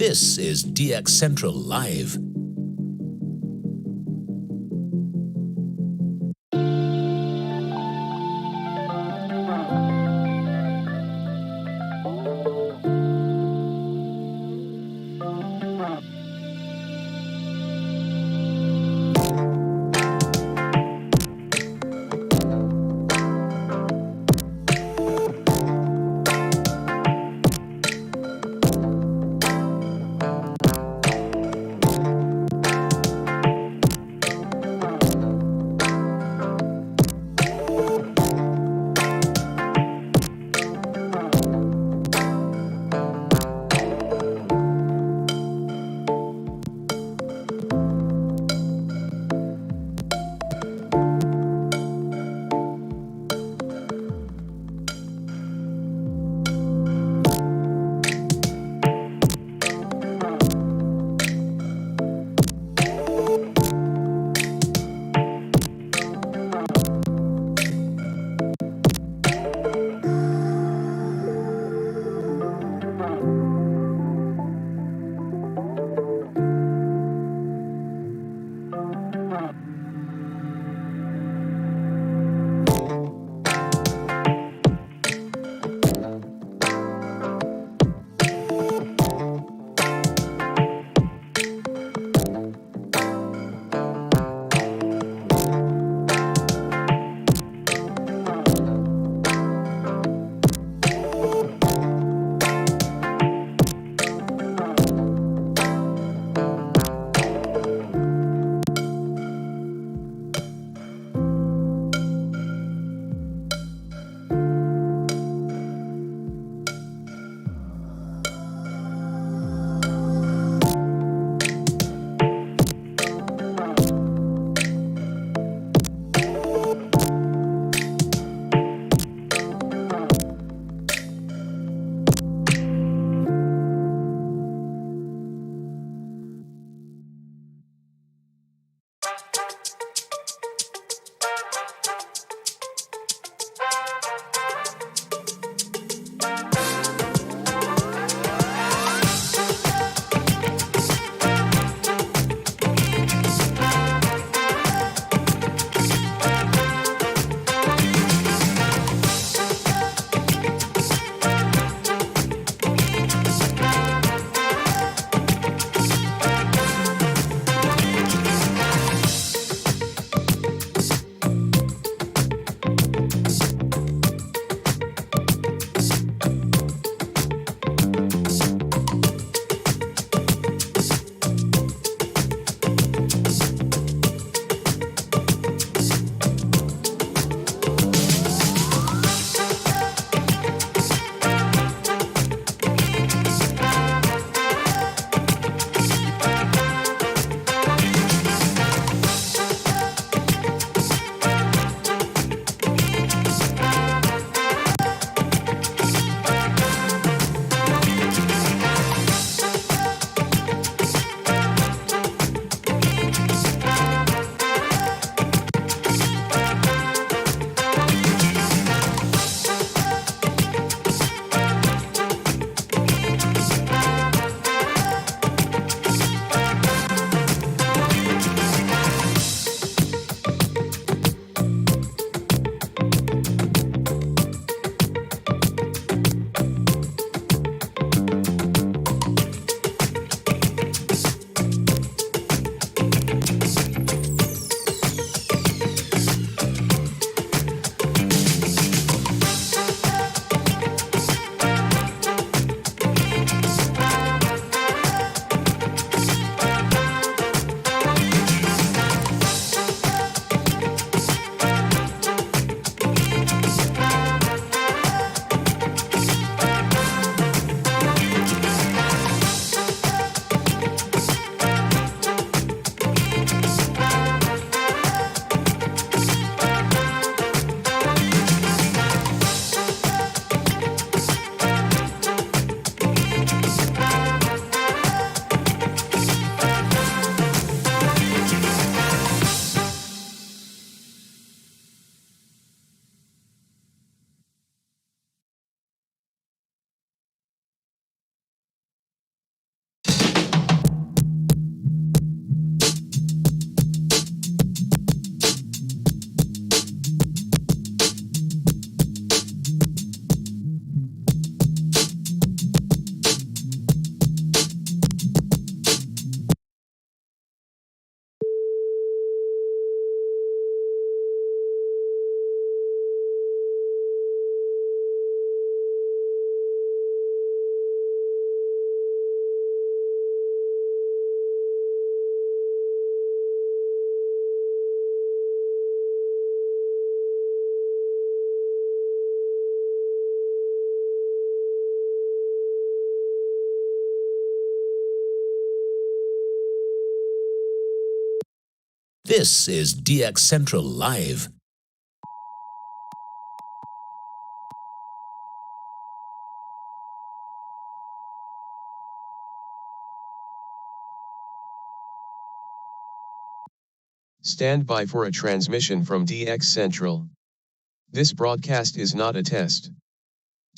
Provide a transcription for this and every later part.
This is DX Central Live. This is DX Central Live. Stand by for a transmission from DX Central. This broadcast is not a test.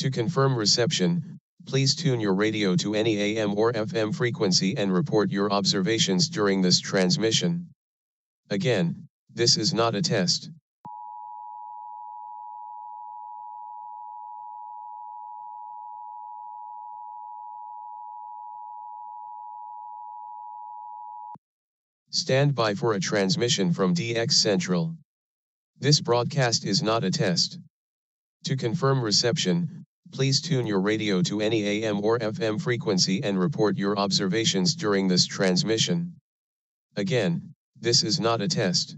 To confirm reception, please tune your radio to any AM or FM frequency and report your observations during this transmission. Again, this is not a test. Stand by for a transmission from DX Central. This broadcast is not a test. To confirm reception, please tune your radio to any AM or FM frequency and report your observations during this transmission. Again, this is not a test.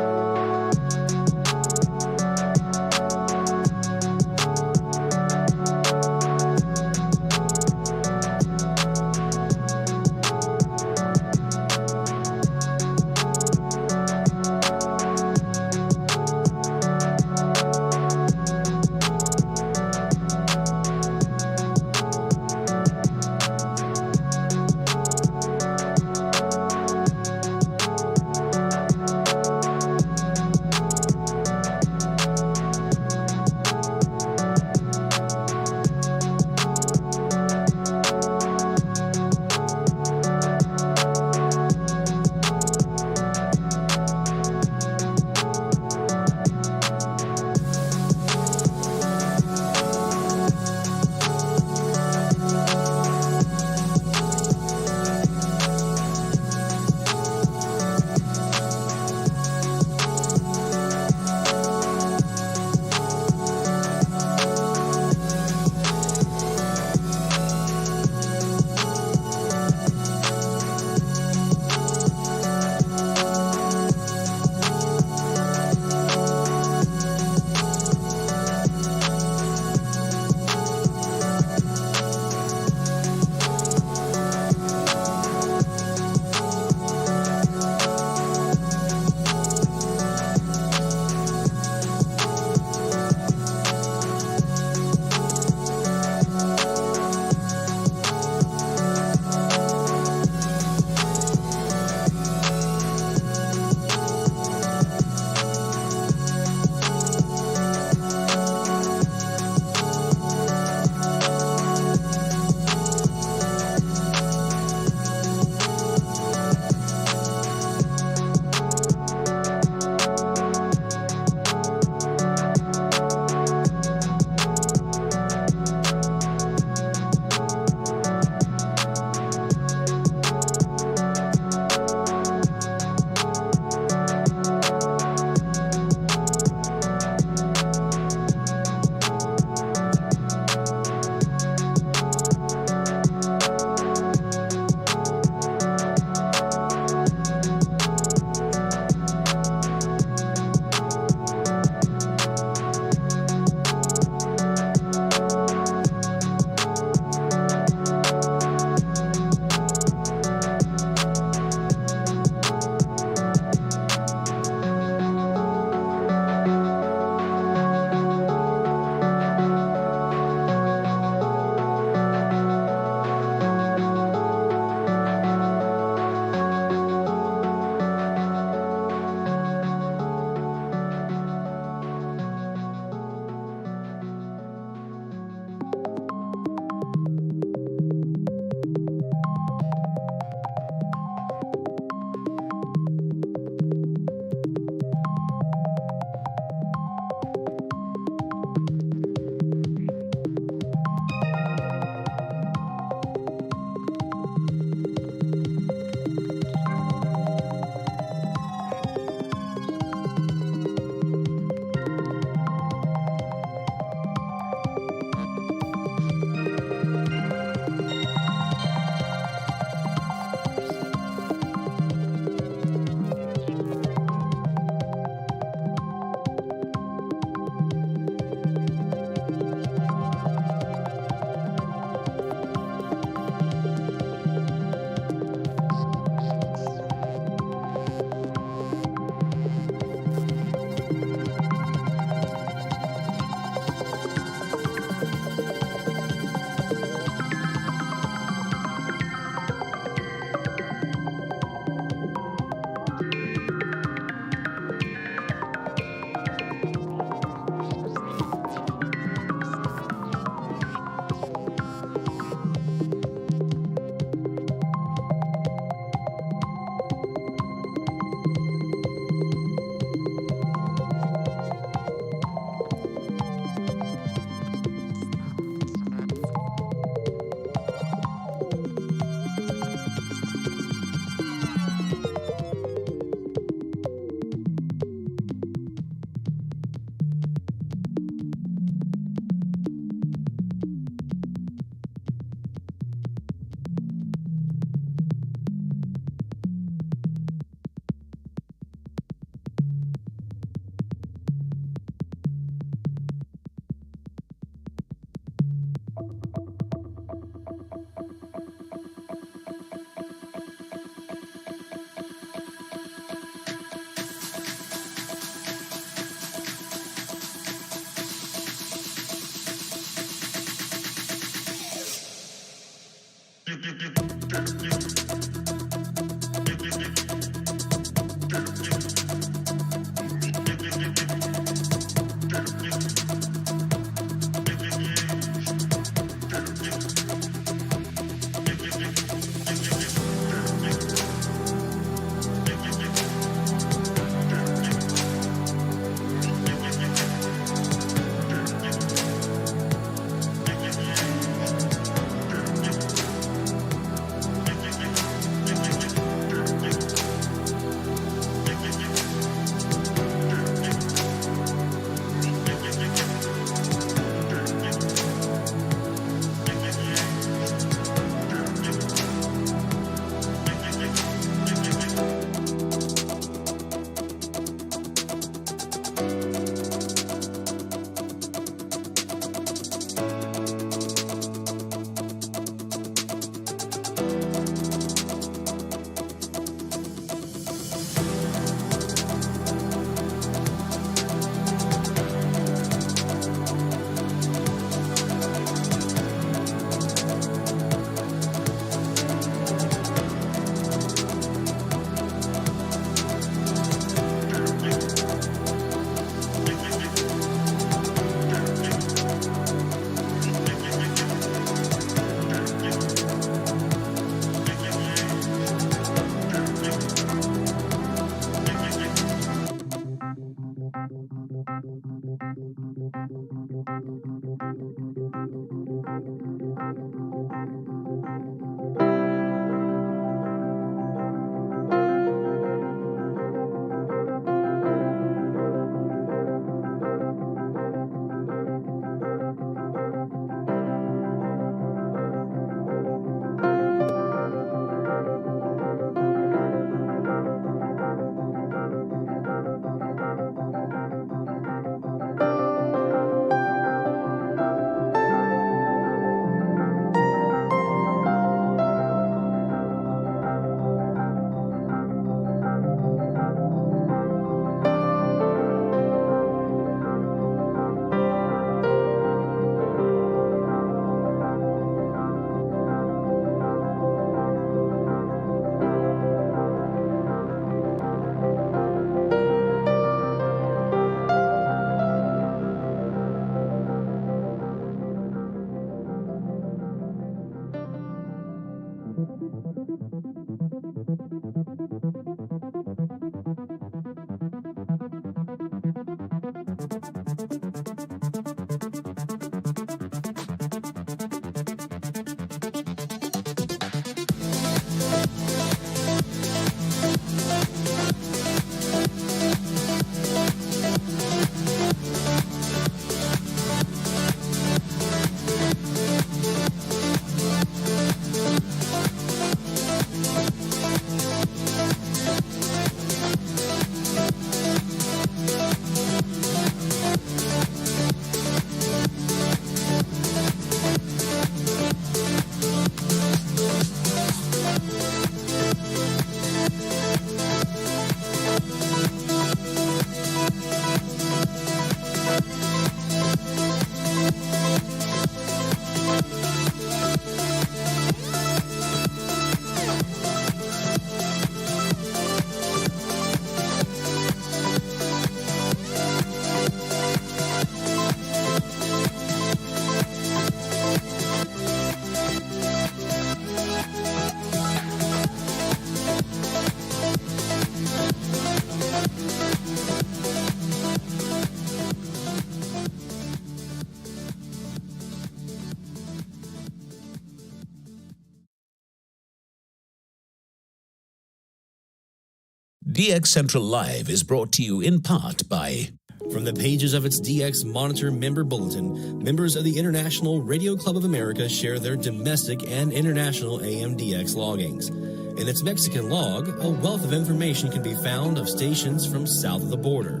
DX Central Live is brought to you in part by... From the pages of its DX Monitor member bulletin, members of the International Radio Club of America share their domestic and international AM/DX loggings. In its Mexican log, a wealth of information can be found of stations from south of the border.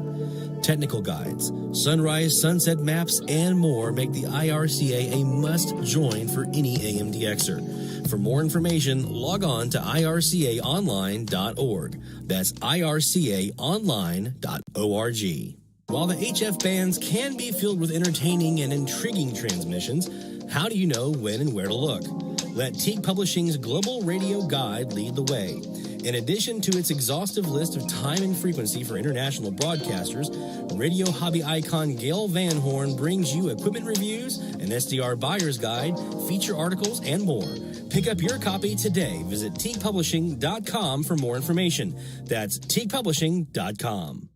Technical guides, sunrise, sunset maps, and more make the IRCA a must-join for any AM/DXer. For more information, log on to ircaonline.org. That's ircaonline.org. While the HF bands can be filled with entertaining and intriguing transmissions, how do you know when and where to look? Let Teak Publishing's Global Radio Guide lead the way. In addition to its exhaustive list of time and frequency for international broadcasters, radio hobby icon Gail Van Horn brings you equipment reviews, an SDR buyer's guide, feature articles, and more. Pick up your copy today. Visit teakpublishing.com for more information. That's teakpublishing.com.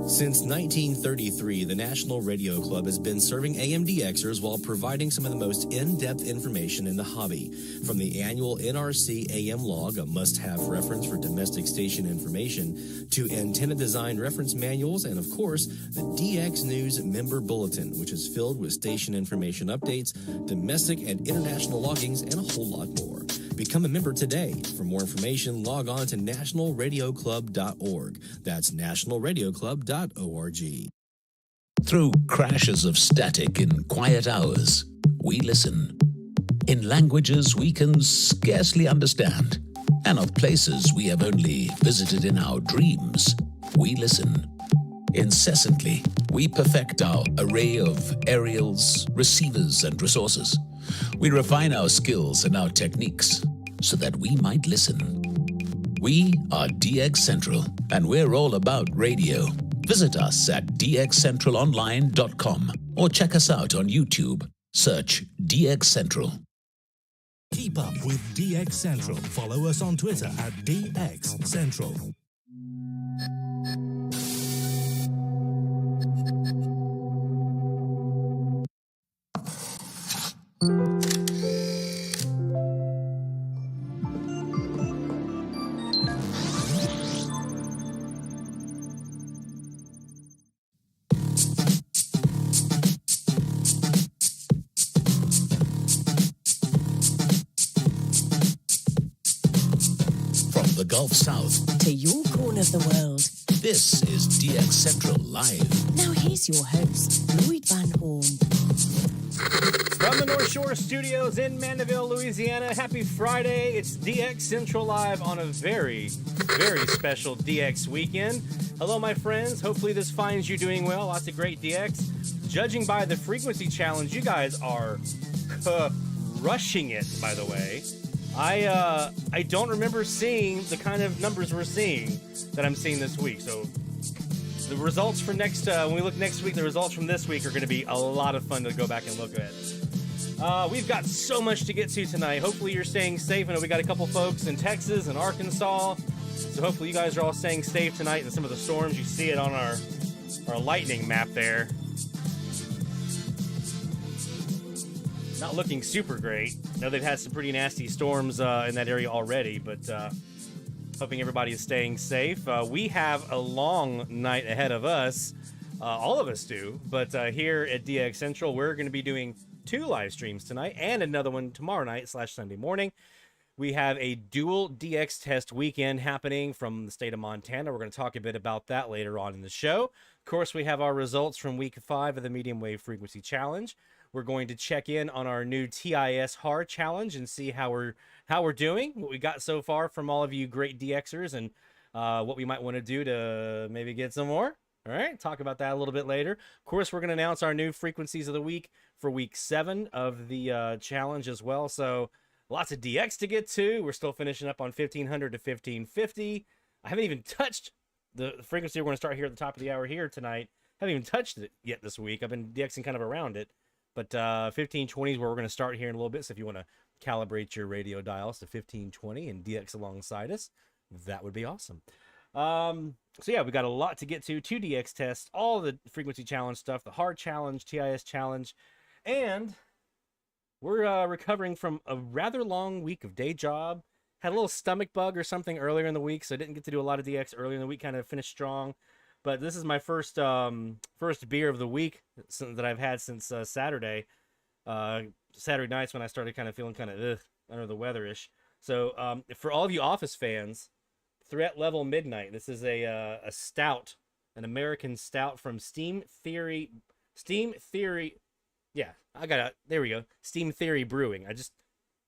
Since 1933, the National Radio Club has been serving AMDXers while providing some of the most in-depth information in the hobby. From the annual NRC AM log, a must-have reference for domestic station information, to antenna design reference manuals, and of course, the DX News Member Bulletin, which is filled with station information updates, domestic and international loggings, and a whole lot more. Become a member today. For more information, log on to nationalradioclub.org. That's nationalradioclub.org. Through crashes of static in quiet hours, we listen. In languages we can scarcely understand, and of places we have only visited in our dreams, we listen. Incessantly, we perfect our array of aerials, receivers, and resources. We refine our skills and our techniques so that we might listen. We are DX Central, and we're all about radio. Visit us at dxcentralonline.com or check us out on YouTube. Search DX Central. Keep up with DX Central. Follow us on Twitter at DX Central. The Gulf South to your corner of the world. This is DX Central Live. Now here's your host, Lloyd Van Horn. From the North Shore Studios in Mandeville, Louisiana, happy Friday. It's DX Central Live on a very, very special DX weekend. Hello, my friends. Hopefully this finds you doing well. Lots of great DX. Judging by the frequency challenge, you guys are rushing it, by the way. I don't remember seeing the kind of numbers we're seeing that I'm seeing this week. So the results for next, when we look next week, the results from this week are going to be a lot of fun to go back and look at. We've got so much to get to tonight. Hopefully you're staying safe. I know we got a couple folks in Texas and Arkansas. So hopefully you guys are all staying safe tonight in some of the storms. You see it on our lightning map there. Not looking super great. I know they've had some pretty nasty storms in that area already, but hoping everybody is staying safe. We have a long night ahead of us. All of us do. But here at DX Central, we're going to be doing 2 live streams tonight and another one tomorrow night / Sunday morning. We have a dual DX test weekend happening from the state of Montana. We're going to talk a bit about that later on in the show. Of course, we have our results from week 5 of the Medium Wave Frequency Challenge. We're going to check in on our new TIS hard challenge and see how we're doing, what we got so far from all of you great DXers, and what we might want to do to maybe get some more. All right, talk about that a little bit later. Of course, we're going to announce our new frequencies of the week for week 7 of the challenge as well. So lots of DX to get to. We're still finishing up on 1500 to 1550. I haven't even touched the frequency we're going to start here at the top of the hour here tonight. Haven't even touched it yet this week. I've been DXing kind of around it. But 1520 is where we're going to start here in a little bit. So if you want to calibrate your radio dials to 1520 and DX alongside us, that would be awesome. So yeah, we got a lot to get to. 2 DX tests, all the frequency challenge stuff, the hard challenge, TIS challenge, and we're recovering from a rather long week of day job. Had a little stomach bug or something earlier in the week, so I didn't get to do a lot of DX earlier in the week. Kind of finished strong. But this is my first beer of the week that I've had since Saturday. Saturday nights when I started kind of feeling kind of under the weather-ish. So for all of you Office fans, Threat Level Midnight. This is a stout, an American stout from Steam Theory. Yeah, I got it. There we go. Steam Theory Brewing.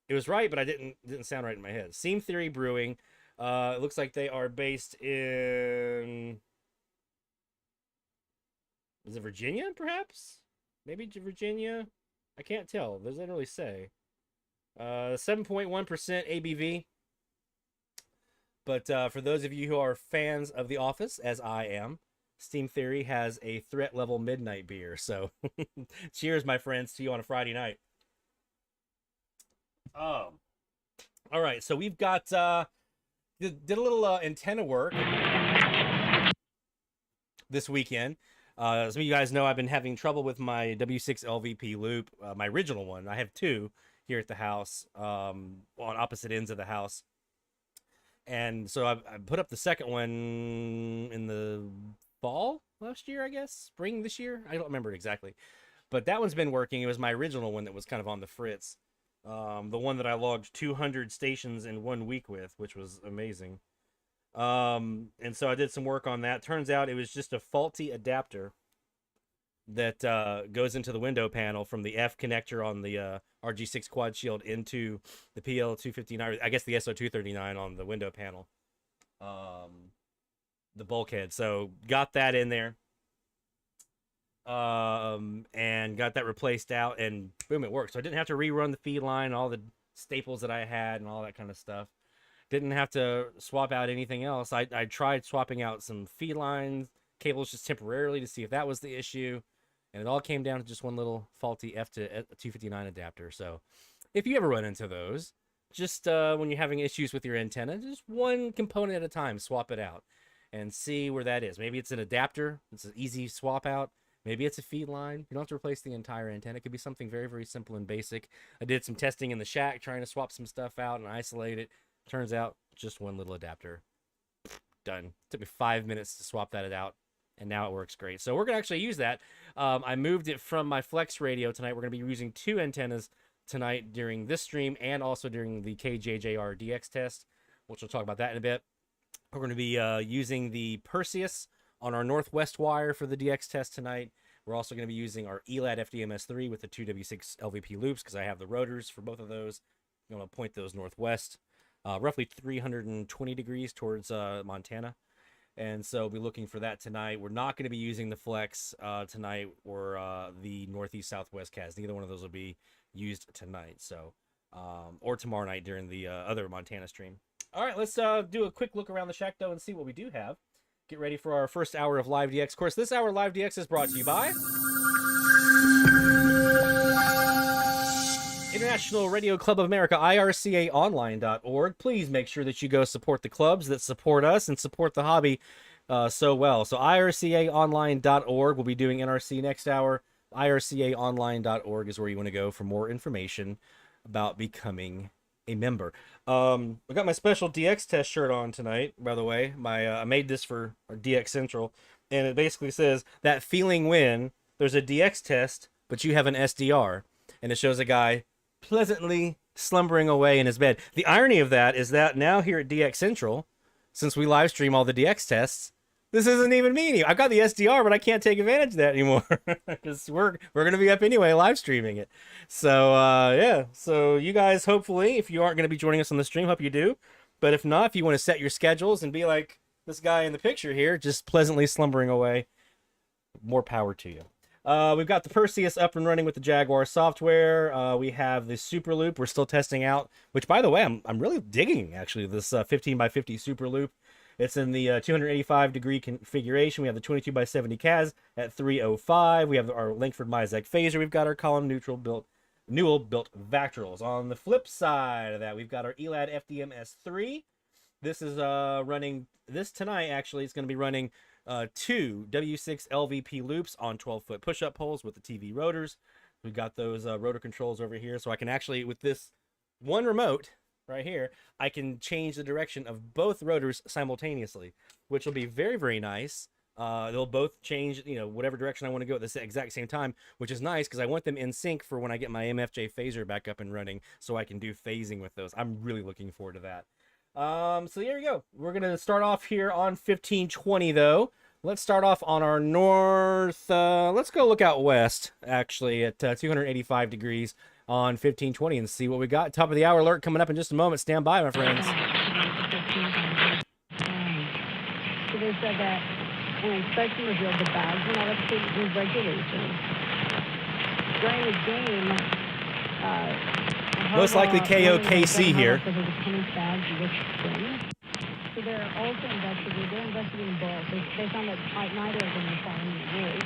It was right, but I didn't sound right in my head. Steam Theory Brewing. It looks like they are based in... Is it Virginia, perhaps? Maybe Virginia? I can't tell. It doesn't really say. 7.1% ABV. But for those of you who are fans of The Office, as I am, Steam Theory has a threat level midnight beer. So cheers, my friends, to you on a Friday night. All right, so we've got did a little antenna work this weekend. Some of you guys know I've been having trouble with my W6 LVP loop, my original one. I have two here at the house, on opposite ends of the house. And so I put up the second one in the fall last year, I guess, spring this year. I don't remember exactly, but that one's been working. It was my original one that was kind of on the fritz. The one that I logged 200 stations in 1 week with, which was amazing. And so I did some work on that. Turns out it was just a faulty adapter that goes into the window panel from the F connector on the RG6 quad shield into the PL259, I guess the SO239 on the window panel, the bulkhead. So got that in there, and got that replaced out, and boom, it worked. So I didn't have to rerun the feed line, all the staples that I had and all that kind of stuff. Didn't have to swap out anything else. I tried swapping out some feed lines, cables just temporarily to see if that was the issue. And it all came down to just one little faulty F259 adapter. So if you ever run into those, just when you're having issues with your antenna, just one component at a time, swap it out and see where that is. Maybe it's an adapter. It's an easy swap out. Maybe it's a feed line. You don't have to replace the entire antenna. It could be something very, very simple and basic. I did some testing in the shack trying to swap some stuff out and isolate it. Turns out just one little adapter. Done. Took me 5 minutes to swap that out, and now it works great. So we're going to actually use that. I moved it from my FlexRadio tonight. We're going to be using two antennas tonight during this stream and also during the KJJR DX test, which we'll talk about that in a bit. We're going to be using the Perseus on our northwest wire for the DX test tonight. We're also going to be using our Elad FDMS3 with the two W6 LVP loops because I have the rotors for both of those. I'm going to point those northwest, roughly 320 degrees towards Montana. And so we'll be looking for that tonight. We're not going to be using the Flex tonight or the Northeast Southwest CAS. Neither one of those will be used tonight. So, or tomorrow night during the other Montana stream. All right, let's do a quick look around the shack, though, and see what we do have. Get ready for our first hour of Live DX. Of course, this hour of Live DX is brought to you by International Radio Club of America, IRCAonline.org. Please make sure that you go support the clubs that support us and support the hobby so well. So IRCAonline.org. We'll be doing NRC next hour. IRCAonline.org is where you want to go for more information about becoming a member. I got my special DX test shirt on tonight, by the way. I made this for our DX Central, and it basically says that feeling when there's a DX test, but you have an SDR, and it shows a guy pleasantly slumbering away in his bed. The irony of that is that now here at DX Central, since we live stream all the DX tests, this isn't even me anymore. I've got the SDR, but I can't take advantage of that anymore because we're going to be up anyway live streaming it. So yeah, so you guys, hopefully, if you aren't going to be joining us on the stream, hope you do. But if not, if you want to set your schedules and be like this guy in the picture here, just pleasantly slumbering away, more power to you. We've got the Perseus up and running with the Jaguar software. We have the Superloop we're still testing out, which, by the way, I'm really digging, actually, this 15x50 Superloop. It's in the 285 degree configuration. We have the 22x70 CAS at 305. We have our Lankford-Misek Phaser. We've got our column Newell built vactrols. On the flip side of that, we've got our Elad FDMS3. This is running this tonight. Actually, it's going to be running two W6 LVP loops on 12-foot push-up poles with the TV rotors. We've got those rotor controls over here, so I can actually, with this one remote right here, I can change the direction of both rotors simultaneously, which will be very, very nice. They'll both change, whatever direction I want to go at the exact same time, which is nice because I want them in sync for when I get my MFJ phaser back up and running, so I can do phasing with those. I'm really looking forward to that. So there you go. We're going to start off here on 1520, though. Let's start off on our north. Let's go look out west, actually, at 285 degrees on 1520 and see what we got. Top of the hour alert coming up in just a moment. Stand by, my friends. So they said that an inspection revealed the bags were not up to regulations. During the game, Most likely KOKC here. Because of the penny bag looks thin. So they're also investigating both. They found that neither of them were following the rules.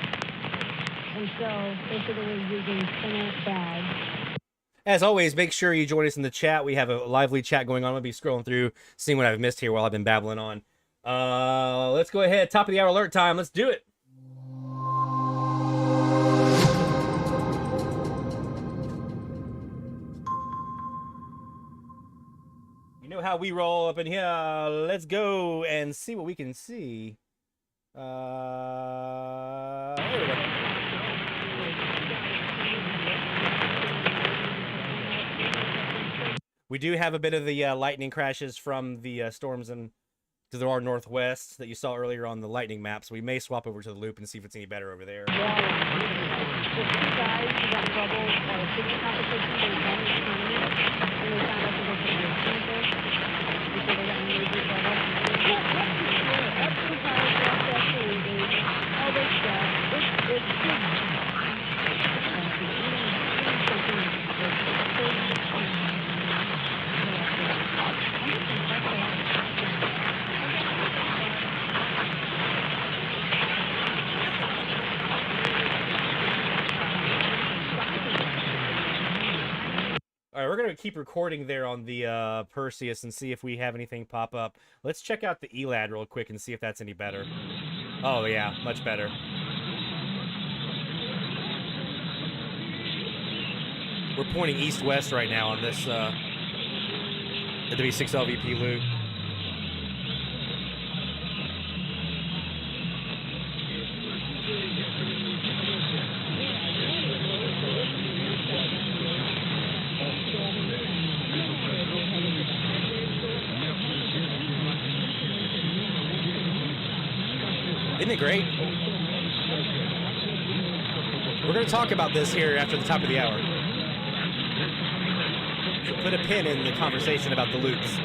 And so they said they were using thinner bags. As always, make sure you join us in the chat. We have a lively chat going on. I'm going to be scrolling through, seeing what I've missed here while I've been babbling on. Let's go ahead. Top of the hour alert time. Let's do it. You know how we roll up in here. Let's go and see what we can see. There we go. We do have a bit of the lightning crashes from the storms to the northwest that you saw earlier on the lightning map, so we may swap over to the loop and see if it's any better over there. The two guys who got in trouble at a fishing competition, they won the tournament, and they found out that they could race before they got in major trouble. All this stuff, it's good. All right, we're going to keep recording there on the Perseus and see if we have anything pop up. Let's check out the Elad real quick and see if that's any better. Oh, yeah, much better. We're pointing east-west right now on this W6 LVP loop. Isn't it great? We're going to talk about this here after the top of the hour. So put a pin in the conversation about the loops.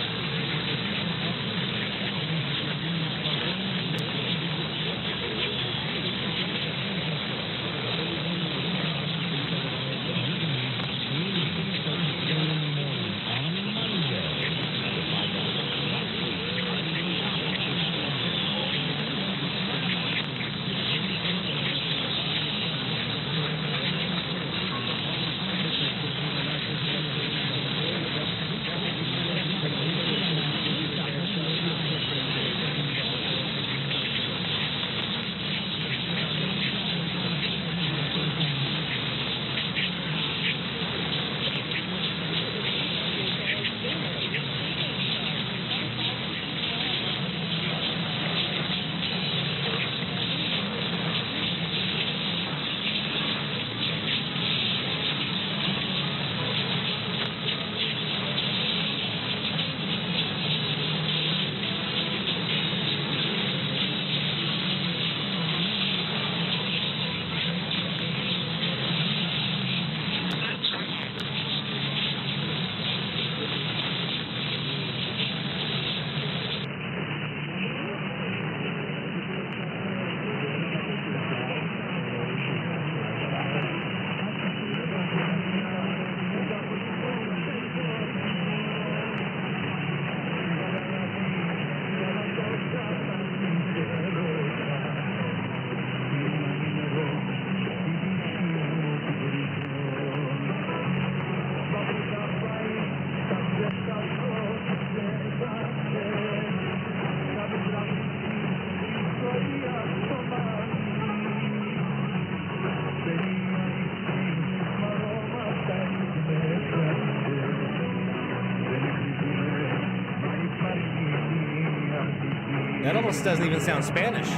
That almost doesn't even sound Spanish.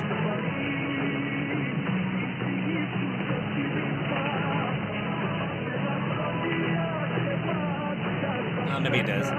Oh, maybe it does.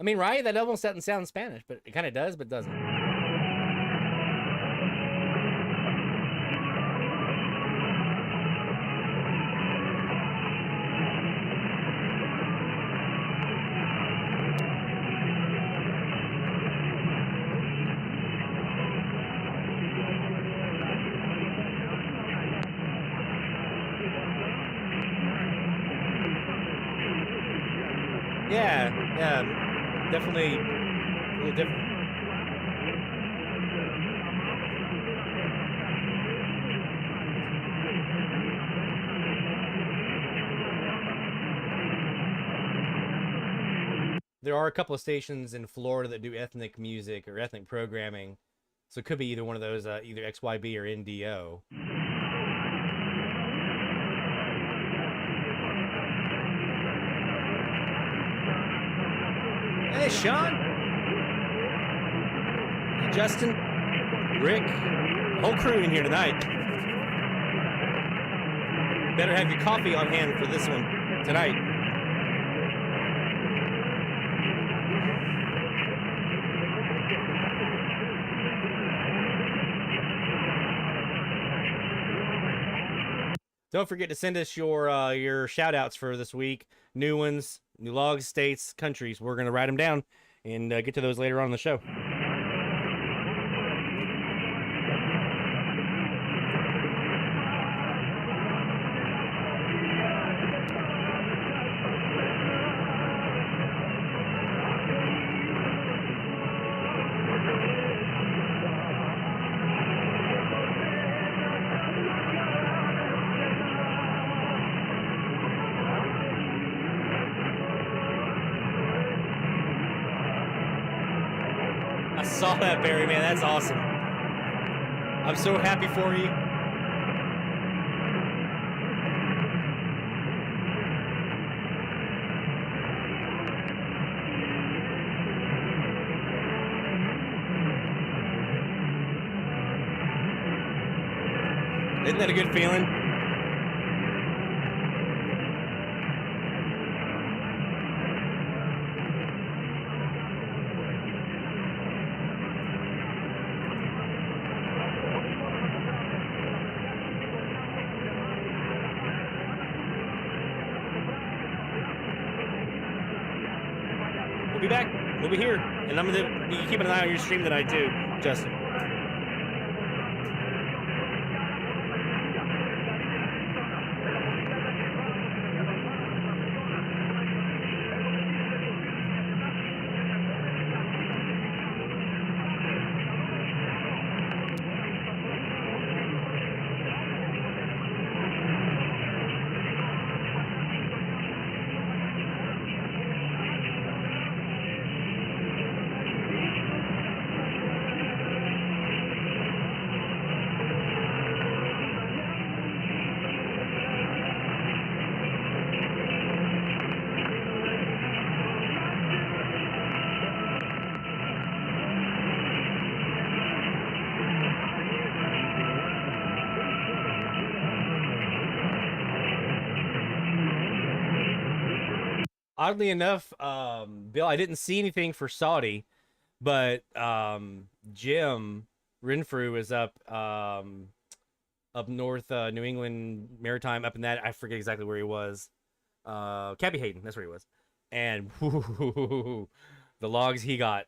I mean, right? That almost doesn't sound Spanish, but it kind of does, but doesn't. Yeah, definitely a little different. There are a couple of stations in Florida that do ethnic music or ethnic programming, so it could be either one of those, either XYB or NDO. Hey, Sean. Hey, Justin. Rick. The whole crew in here tonight. Better have your coffee on hand for this one tonight. Don't forget to send us your shout outs for this week. New ones, new logs, states, countries. We're going to write them down and get to those later on in the show. I saw that, Barry, man. That's awesome. I'm so happy for you. Isn't that a good feeling? We'll be back. We'll be here. And I'm going to be keeping an eye on your stream tonight, too, Justin. Oddly enough, Bill, I didn't see anything for Saudi, but Jim Renfrew is up north, New England Maritime, up in that. I forget exactly where he was. Cabby Hayden, that's where he was. And whoo, the logs he got.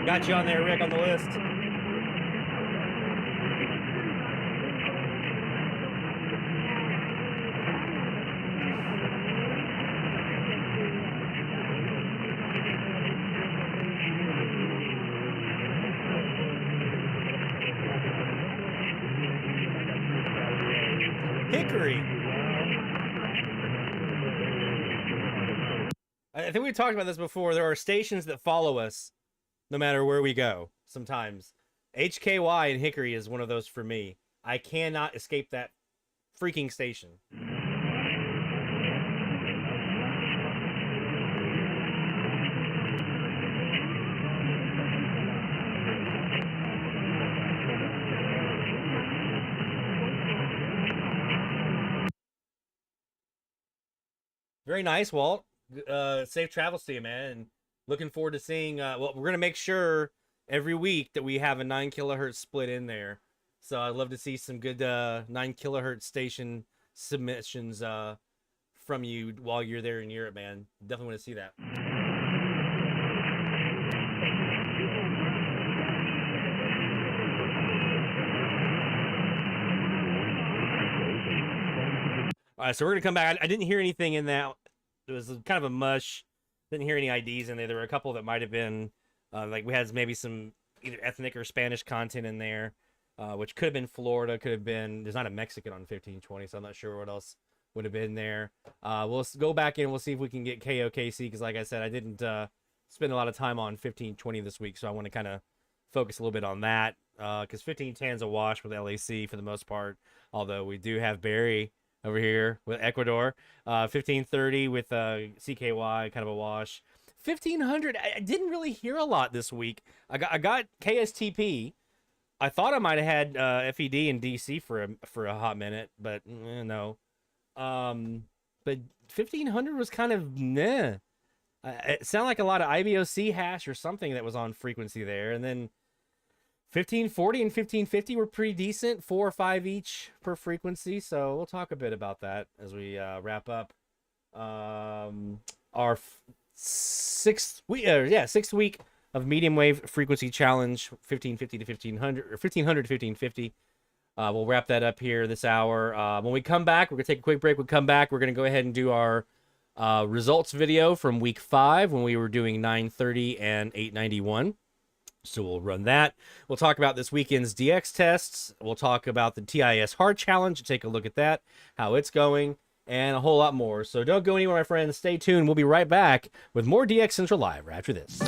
Got you on there, Rick, on the list. Hickory. I think we talked about this before. There are stations that follow us no matter where we go sometimes. HKY and Hickory is one of those for me. I cannot escape that freaking station. Very nice, Walt. Safe travels to you, man. And looking forward to seeing, well, we're going to make sure every week that we have a 9 kilohertz split in there. So I'd love to see some good 9 kilohertz station submissions from you while you're there in Europe, man. Definitely want to see that. All right, so we're going to come back. I didn't hear anything in that. It was kind of a mush. Didn't hear any IDs in there. There were a couple that might have been, like we had maybe some either ethnic or Spanish content in there, which could have been Florida, could have been, there's not a Mexican on 1520, so I'm not sure what else would have been there. We'll go back in. We'll see if we can get KOKC, because like I said, I didn't spend a lot of time on 1520 this week, so I want to kind of focus a little bit on that, because 1510 is a wash with LAC for the most part, although we do have Barry over here with Ecuador. 1530 with CKY, kind of a wash. 1500, I didn't really hear a lot this week. I got KSTP. I thought I might have had FED and DC for a hot minute, but no. But 1500 was kind of meh. It sounded like a lot of IBOC hash or something that was on frequency there, and then 1540 and 1550 were pretty decent, 4 or 5 each per frequency. So we'll talk a bit about that as we wrap up our sixth week of medium wave frequency challenge, 1550 to 1500 or 1500 to 1550. We'll wrap that up here this hour. When we come back, we're gonna take a quick break. We'll come back. We're gonna go ahead and do our results video from week 5 when we were doing 930 and 891. So we'll run that. We'll talk about this weekend's DX tests. We'll talk about the TIS Hard Challenge. Take a look at that, how it's going, and a whole lot more. So don't go anywhere, my friends. Stay tuned. We'll be right back with more DX Central Live right after this.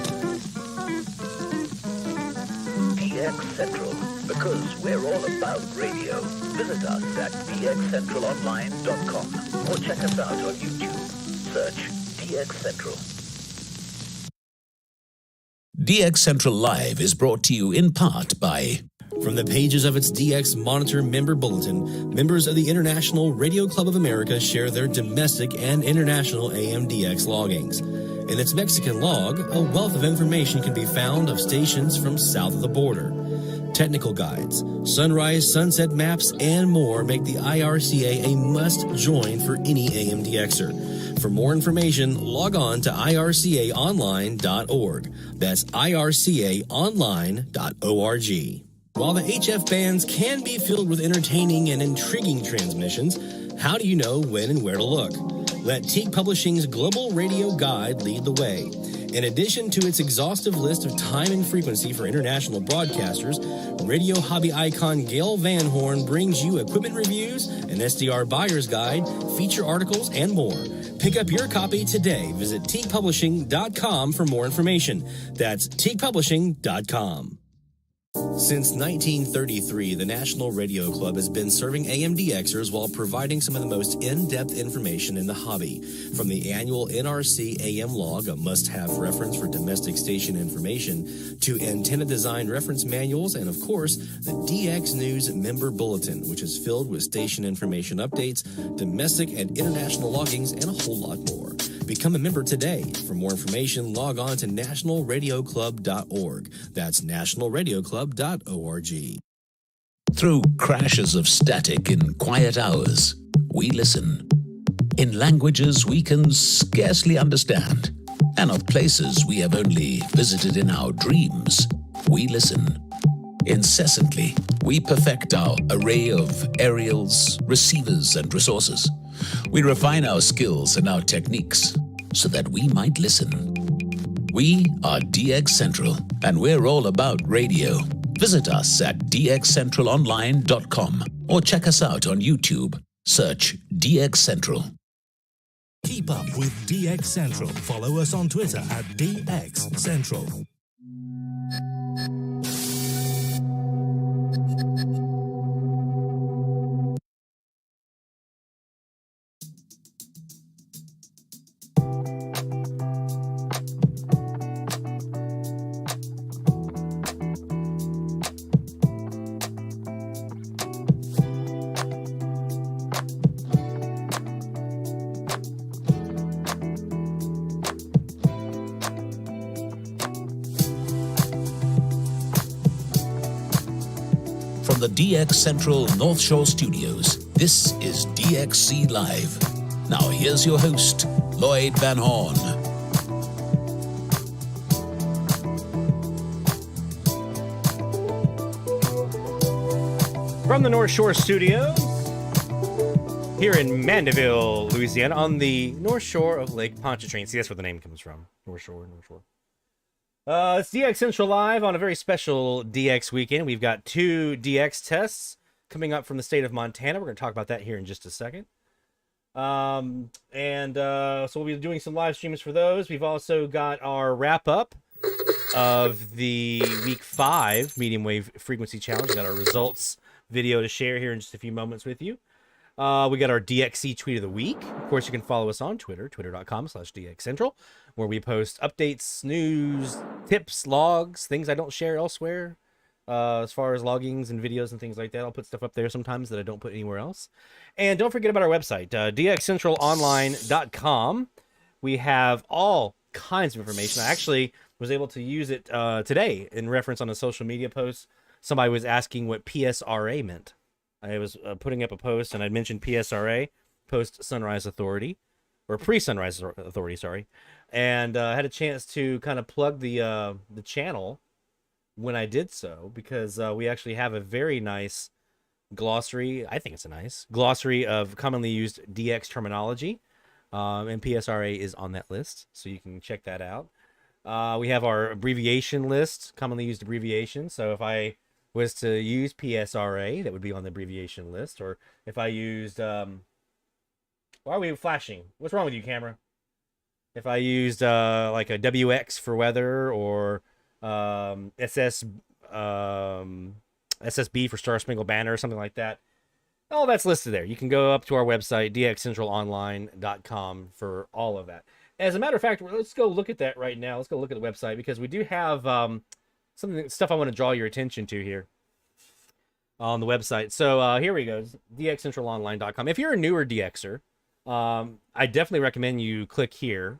DX Central, because we're all about radio. Visit us at dxcentralonline.com or check us out on YouTube. Search DX Central. DX Central Live is brought to you in part by... From the pages of its DX Monitor member bulletin, members of the International Radio Club of America share their domestic and international AMDX loggings. In its Mexican log, a wealth of information can be found of stations from south of the border. Technical guides, sunrise, sunset maps, and more make the IRCA a must-join for any AMDXer. For more information, log on to ircaonline.org. That's ircaonline.org. While the HF bands can be filled with entertaining and intriguing transmissions, how do you know when and where to look? Let Teague Publishing's Global Radio Guide lead the way. In addition to its exhaustive list of time and frequency for international broadcasters, radio hobby icon Gail Van Horn brings you equipment reviews, an SDR buyer's guide, feature articles, and more. Pick up your copy today. Visit teaguepublishing.com for more information. That's teaguepublishing.com. Since 1933, the National Radio Club has been serving AMDXers while providing some of the most in-depth information in the hobby. From the annual NRC AM log, a must-have reference for domestic station information, to antenna design reference manuals, and of course, the DX News member bulletin, which is filled with station information updates, domestic and international loggings, and a whole lot more. Become a member today. For more information, log on to nationalradioclub.org. That's nationalradioclub.org. Through crashes of static in quiet hours, we listen. In languages we can scarcely understand, and of places we have only visited in our dreams, we listen. Incessantly, we perfect our array of aerials, receivers, and resources. We refine our skills and our techniques so that we might listen. We are DX Central, and we're all about radio. Visit us at dxcentralonline.com or check us out on YouTube. Search DX Central. Keep up with DX Central. Follow us on Twitter at DX Central. From the DX Central North Shore Studios, this is DXC Live. Now here's your host, Lloyd Van Horn. From the North Shore Studios, here in Mandeville, Louisiana, on the North Shore of Lake Pontchartrain. See, that's where the name comes from. North Shore, North Shore. It's DX Central Live on a very special DX weekend. We've got 2 DX tests coming up from the state of Montana. We're going to talk about that here in just a second. So we'll be doing some live streams for those. We've also got our wrap-up of the Week 5 Medium Wave Frequency Challenge. We've got our results video to share here in just a few moments with you. We got our DXC Tweet of the Week. Of course, you can follow us on Twitter, twitter.com/DXCentral, where we post updates, news, tips, logs, things I don't share elsewhere. As far as loggings and videos and things like that, I'll put stuff up there sometimes that I don't put anywhere else. And don't forget about our website, dxcentralonline.com. We have all kinds of information. I actually was able to use it today in reference on a social media post. Somebody was asking what PSRA meant. I was putting up a post, and I mentioned PSRA, Post Sunrise Authority, or Pre-Sunrise Authority, sorry, and I had a chance to kind of plug the channel when I did so, because we actually have a very nice glossary. I think it's a nice glossary of commonly used DX terminology, and PSRA is on that list, so you can check that out. We have our abbreviation list, commonly used abbreviations. So if I was to use PSRA, that would be on the abbreviation list. Or if I used, why are we flashing? What's wrong with you, camera? If I used like a WX for weather, or SSB for Star Spangled Banner, or something like that, all that's listed there. You can go up to our website, dxcentralonline.com, for all of that. As a matter of fact, let's go look at that right now. Let's go look at the website, because we do have stuff I want to draw your attention to here on the website. So here we go, dxcentralonline.com. If you're a newer DXer, I definitely recommend you click here,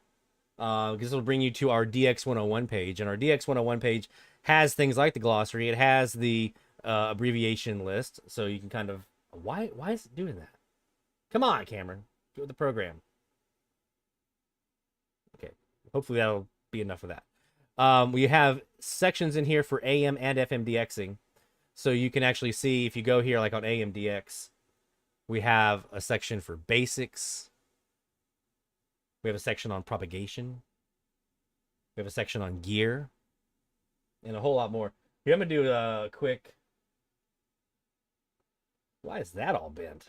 because it'll bring you to our DX 101 page. And our DX 101 page has things like the glossary. It has the abbreviation list, so you can kind of... Why is it doing that? Come on, Cameron. Do it with the program. Okay. Hopefully that'll be enough of that. We have sections in here for AM and FM DXing. So you can actually see, if you go here, like on AM DX, we have a section for basics. We have a section on propagation. We have a section on gear. And a whole lot more. Here, I'm going to do a quick... Why is that all bent?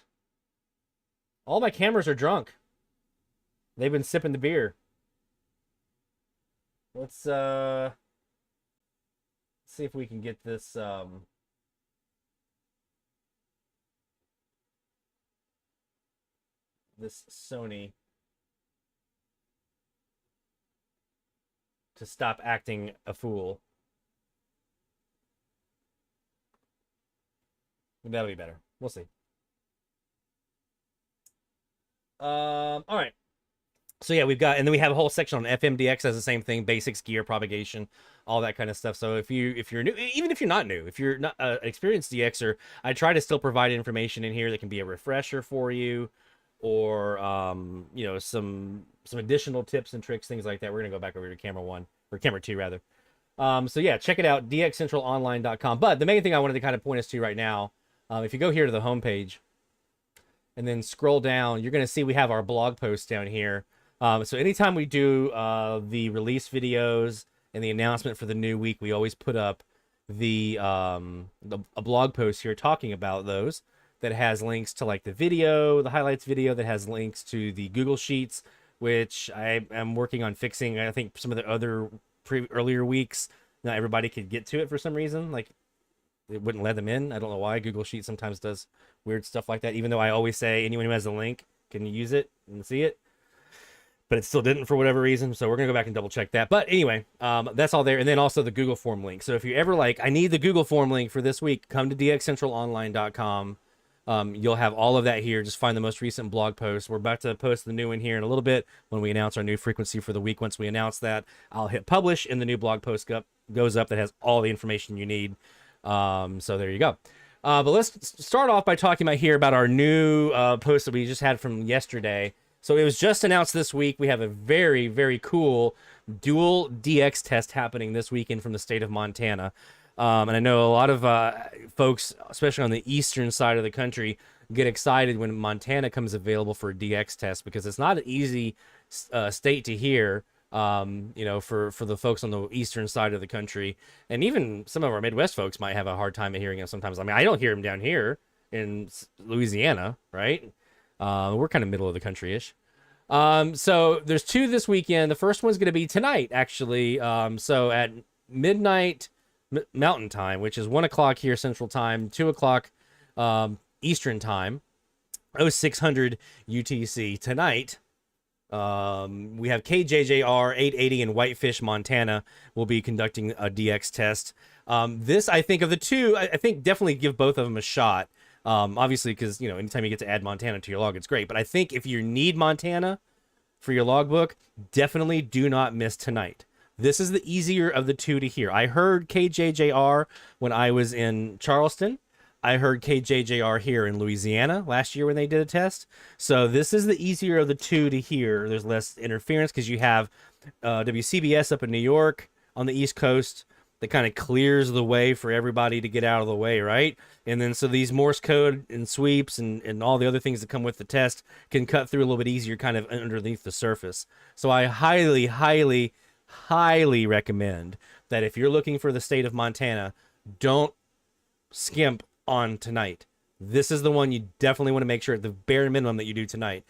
All my cameras are drunk. They've been sipping the beer. Let's see if we can get this this Sony to stop acting a fool. That'll be better. We'll see. All right. So yeah, we've got, and then we have a whole section on FMDX as the same thing, basics, gear, propagation, all that kind of stuff. So if you're new, even if you're not new, if you're not an experienced DXer, I try to still provide information in here that can be a refresher for you. or some additional tips and tricks, things like that. We're gonna go back over to camera 1 or camera 2 rather. So yeah, check it out, dxcentralonline.com. But the main thing I wanted to kind of point us to right now, if you go here to the homepage and then scroll down, you're gonna see we have our blog posts down here. So anytime we do the release videos and the announcement for the new week, we always put up a blog post here talking about those, that has links to like the video, the highlights video, that has links to the Google Sheets, which I am working on fixing. I think some of the other earlier weeks, not everybody could get to it for some reason. Like it wouldn't let them in. I don't know why. Google Sheets sometimes does weird stuff like that, even though I always say anyone who has a link can use it and see it. But it still didn't for whatever reason. So we're going to go back and double check that. But anyway, that's all there. And then also the Google form link. So if you ever like, I need the Google form link for this week, come to dxcentralonline.com. You'll have all of that here. Just find the most recent blog post. We're about to post the new one here in a little bit when we announce our new frequency for the week. Once we announce that, I'll hit publish and the new blog post goes up that has all the information you need. So there you go. But let's start off by talking about our new post that we just had from yesterday. So it was just announced this week. We have a very, very cool dual DX test happening this weekend from the state of Montana. And I know a lot of folks, especially on the eastern side of the country, get excited when Montana comes available for a DX test, because it's not an easy state to hear, for the folks on the eastern side of the country. And even some of our Midwest folks might have a hard time of hearing it sometimes. I mean, I don't hear them down here in Louisiana, right? We're kind of middle of the country-ish. So there's 2 this weekend. The first one's going to be tonight, actually. So at midnight Mountain Time, which is 1 o'clock here Central Time, 2 o'clock Eastern Time, 0600 UTC. Tonight, we have KJJR 880 in Whitefish, Montana, will be conducting a DX test. This, I think, of the 2, I think definitely give both of them a shot. Obviously, because, anytime you get to add Montana to your log, it's great. But I think if you need Montana for your logbook, definitely do not miss tonight. This is the easier of the 2 to hear. I heard KJJR when I was in Charleston. I heard KJJR here in Louisiana last year when they did a test. So this is the easier of the 2 to hear. There's less interference because you have WCBS up in New York on the East Coast that kind of clears the way for everybody to get out of the way, right? And then so these Morse code and sweeps and all the other things that come with the test can cut through a little bit easier kind of underneath the surface. So I highly, highly, highly recommend that if you're looking for the state of Montana, don't skimp on tonight. This is the one you definitely want to make sure at the bare minimum that you do tonight.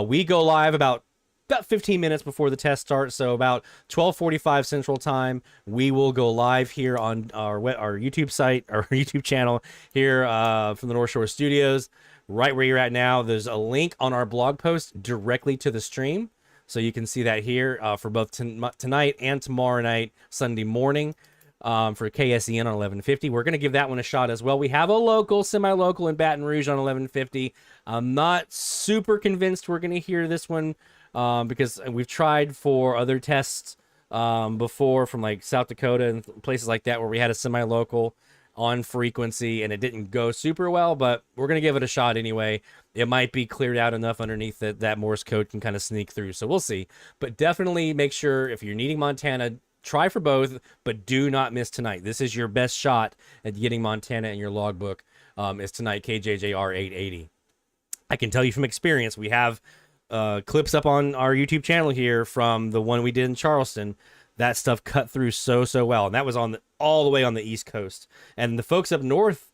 We go live about 15 minutes before the test starts, so about 12:45 Central Time, we will go live here on our YouTube site, our YouTube channel here from the North Shore Studios. Right where you're at now, there's a link on our blog post directly to the stream. So you can see that here for both tonight and tomorrow night, Sunday morning, for KSEN on 1150. We're going to give that one a shot as well. We have a semi-local in Baton Rouge on 1150. I'm not super convinced we're going to hear this one because we've tried for other tests before from like South Dakota and places like that where we had a semi-local on frequency and it didn't go super well, but we're going to give it a shot anyway. It might be cleared out enough underneath that Morse code can kind of sneak through. So we'll see. But definitely make sure if you're needing Montana, try for both, but do not miss tonight. This is your best shot at getting Montana in your logbook is tonight, KJJR 880. I can tell you from experience, we have clips up on our YouTube channel here from the one we did in Charleston. That stuff cut through so well, and that was all the way on the East Coast. And the folks up north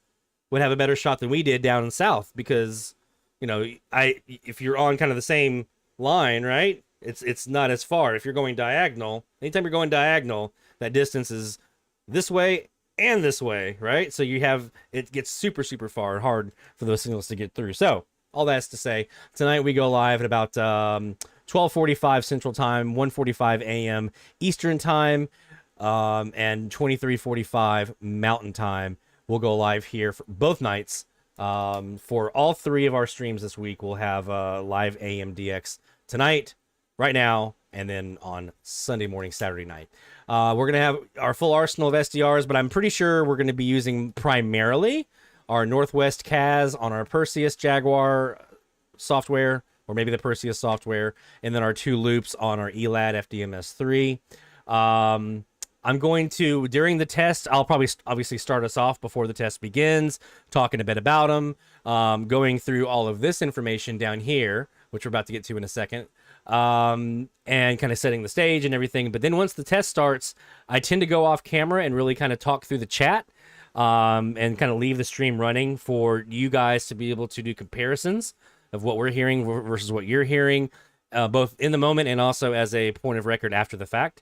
would have a better shot than we did down in South because, if you're on kind of the same line, right? It's not as far. If you're going diagonal, anytime you're going diagonal, that distance is this way and this way, right? So it gets super far and hard for those signals to get through. So all that's to say, tonight we go live at about 12:45 Central Time, 1:45 a.m. Eastern Time, and 23:45 Mountain Time. We'll go live here for both nights. For all 3 of our streams this week, we'll have live AM DX tonight, right now, and then on Sunday morning, Saturday night. We're going to have our full arsenal of SDRs, but I'm pretty sure we're going to be using primarily our Northwest CAS on our Perseus Jaguar software or maybe the Perseus software, and then our 2 loops on our Elad FDMS3. I'm going to, during the test, I'll probably obviously start us off before the test begins, talking a bit about them, going through all of this information down here, which we're about to get to in a second, and kind of setting the stage and everything. But then once the test starts, I tend to go off camera and really kind of talk through the chat, and kind of leave the stream running for you guys to be able to do comparisons of what we're hearing versus what you're hearing, both in the moment and also as a point of record after the fact.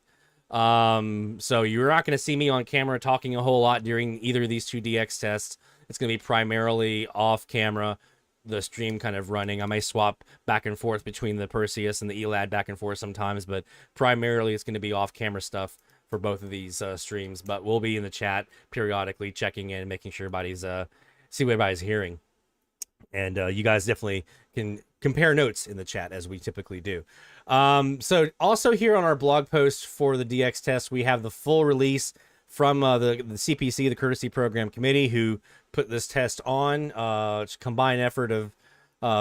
So you're not going to see me on camera talking a whole lot during either of these 2 DX tests. It's going to be primarily off camera, the stream kind of running. I may swap back and forth between the Perseus and the Elad back and forth sometimes, but primarily it's going to be off camera stuff for both of these streams. But we'll be in the chat periodically checking in, making sure everybody's see what everybody's hearing. And you guys definitely can compare notes in the chat as we typically do. So also here on our blog post for the DX test, we have the full release from the CPC, the Courtesy Program Committee, who put this test on. It's a combined effort of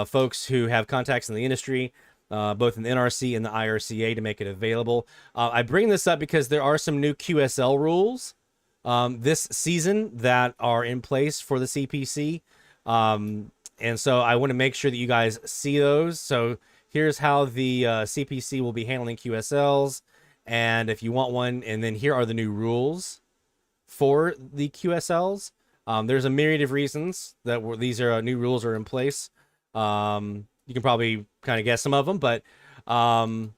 folks who have contacts in the industry, both in the NRC and the IRCA, to make it available. I bring this up because there are some new QSL rules this season that are in place for the CPC. And so I want to make sure that you guys see those. So here's how the CPC will be handling QSLs. And if you want one, and then here are the new rules for the QSLs. There's a myriad of reasons that these are new rules are in place. You can probably kind of guess some of them, but so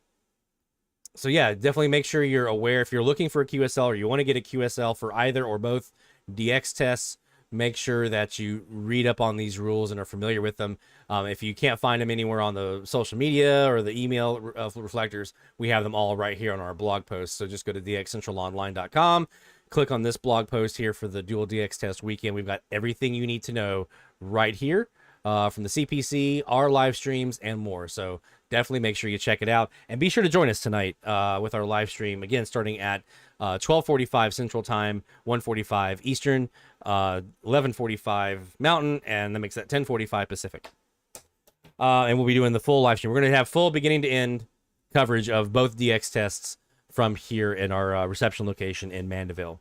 yeah, definitely make sure you're aware. If you're looking for a QSL or you want to get a QSL for either or both DX tests, make sure that you read up on these rules and are familiar with them. If you can't find them anywhere on the social media or the email reflectors, we have them all right here on our blog post. So just go to dxcentralonline.com, click on this blog post here for the Dual DX Test Weekend. We've got everything you need to know right here from the CPC, our live streams, and more. So definitely make sure you check it out. And be sure to join us tonight with our live stream, again, starting at 12:45 Central Time, 1:45 Eastern, 11:45 Mountain, and that makes that 10:45 Pacific. And we'll be doing the full live stream. We're going to have full beginning to end coverage of both DX tests from here in our reception location in Mandeville.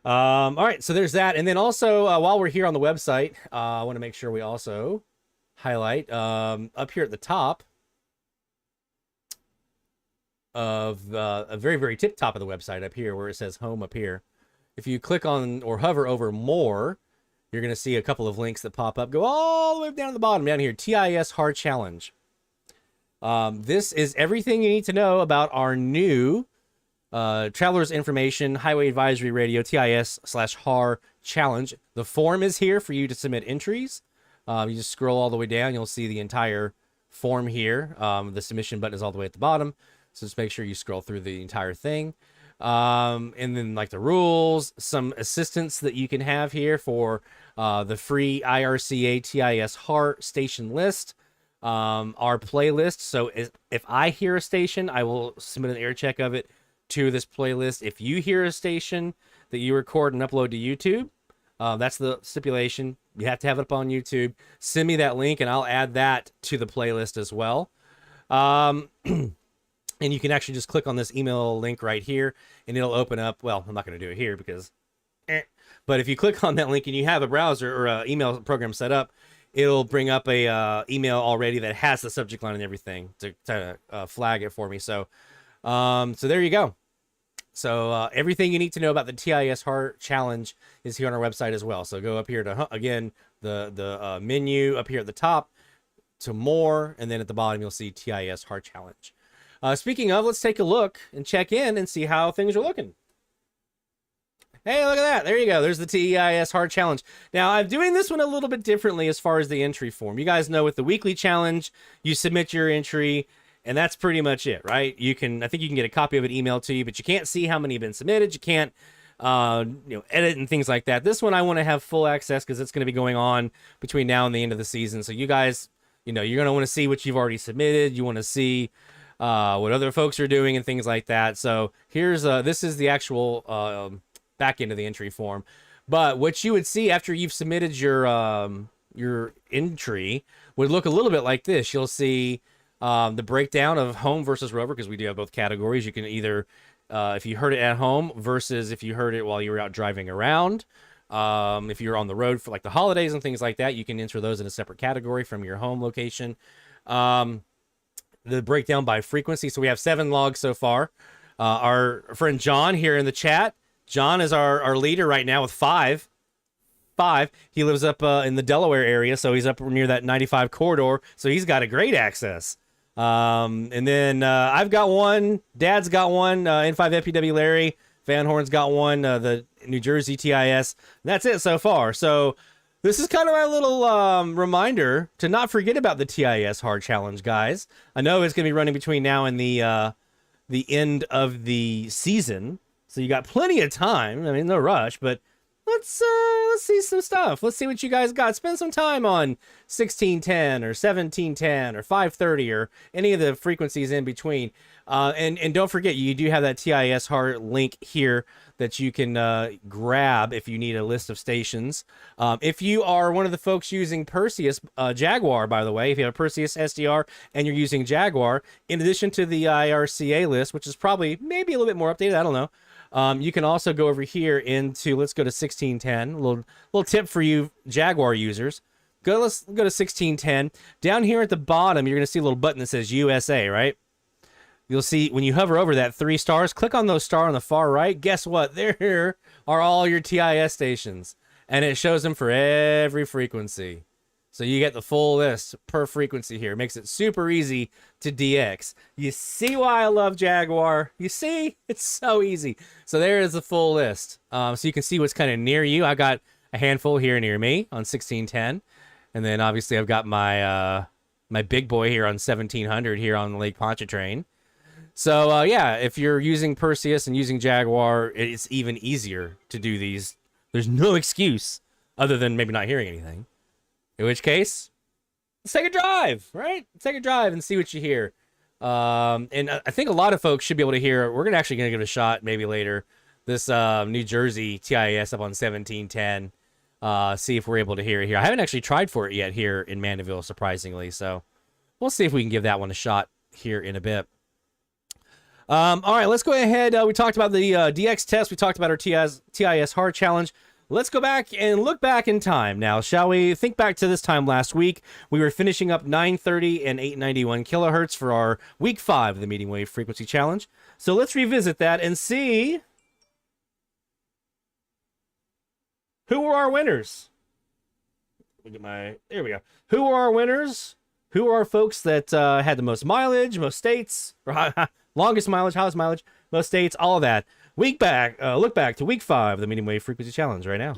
All right, so there's that. And then also, while we're here on the website, I want to make sure we also highlight up here at the top of a very, very tip top of the website up here where it says home up here. If you click on or hover over more, you're going to see a couple of links that pop up. Go all the way down to the bottom, down here, TIS Hard Challenge. This is everything you need to know about our new Traveler's Information Highway Advisory Radio TIS/HAR Challenge. The form is here for you to submit entries. You just scroll all the way down. You'll see the entire form here. The submission button is all the way at the bottom. So just make sure you scroll through the entire thing. And then like the rules, some assistance that you can have here for the free IRCA TIS HAR station list, our playlist. So if I hear a station, I will submit an air check of it to this playlist. If you hear a station that you record and upload to YouTube, that's the stipulation. You have to have it up on YouTube. Send me that link and I'll add that to the playlist as well. And you can actually just click on this email link right here and it'll open up. Well, I'm not going to do it here because, but if you click on that link and you have a browser or an email program set up, it'll bring up a email already that has the subject line and everything to flag it for me. So, so there you go. So everything you need to know about the TIS HAR Challenge is here on our website as well. So go up here to, again, the menu up here at the top to more, and then at the bottom you'll see TIS HAR Challenge. Speaking of, let's take a look and check in and see how things are looking. Hey, look at that. There you go. There's the TIS HAR Challenge. Now, I'm doing this one a little bit differently as far as the entry form. You guys know with the weekly challenge, you submit your entry, and that's pretty much it, right? I think you can get a copy of it emailed to you, but you can't see how many have been submitted. You can't, edit and things like that. This one, I want to have full access because it's going to be going on between now and the end of the season. So you guys, you're going to want to see what you've already submitted. You want to see what other folks are doing and things like that. So here's this is the actual back end of the entry form. But what you would see after you've submitted your entry would look a little bit like this. You'll see the breakdown of home versus rover, because we do have both categories. You can either, if you heard it at home versus if you heard it while you were out driving around. If you're on the road for like the holidays and things like that, you can enter those in a separate category from your home location. The breakdown by frequency. So we have 7 logs so far. Our friend John here in the chat. John is our leader right now with 5. He lives up in the Delaware area, so he's up near that 95 corridor. So he's got a great access. And then I've got one. Dad's got one. N5 FPW Larry. Van Horn's got one. The New Jersey TIS. That's it so far. So this is kind of my little reminder to not forget about the TIS hard challenge, guys. I know it's going to be running between now and the end of the season, so you got plenty of time. I mean, no rush, but let's see some stuff. Let's see what you guys got. Spend some time on 1610 or 1710 or 530 or any of the frequencies in between. And don't forget, you do have that TIS hard link here that you can grab if you need a list of stations. If you are one of the folks using Perseus Jaguar, by the way, if you have a Perseus SDR and you're using Jaguar, in addition to the IRCA list, which is probably maybe a little bit more updated, I don't know. You can also go over here into, let's go to 1610. A little tip for you Jaguar users. Let's go to 1610. Down here at the bottom, you're going to see a little button that says USA, right? You'll see when you hover over that 3 stars, click on those stars on the far right. Guess what? There are all your TIS stations, and it shows them for every frequency. So you get the full list per frequency here. It makes it super easy to DX. You see why I love Jaguar? You see? It's so easy. So there is the full list. So you can see what's kind of near you. I got a handful here near me on 1610. And then obviously I've got my my big boy here on 1700 here on the Lake Pontchartrain. So yeah, if you're using Perseus and using Jaguar, it's even easier to do these. There's no excuse other than maybe not hearing anything. In which case, let's take a drive, right? Let's take a drive and see what you hear. And I think a lot of folks should be able to hear. We're actually going to give it a shot maybe later. This New Jersey TIS up on 1710. See if we're able to hear it here. I haven't actually tried for it yet here in Mandeville, surprisingly. So we'll see if we can give that one a shot here in a bit. All right, let's go ahead. We talked about the DX test. We talked about our TIS hard challenge. Let's go back and look back in time now, shall we? Think back to this time last week. We were finishing up 930 and 891 kilohertz for our week 5 of the medium wave frequency challenge. So let's revisit that and see who were our winners. Look at there we go. Who were our winners? Who are our folks that had the most mileage, most states, or longest mileage, highest mileage, most states, all of that. Look back to week 5 of the medium wave frequency challenge right now.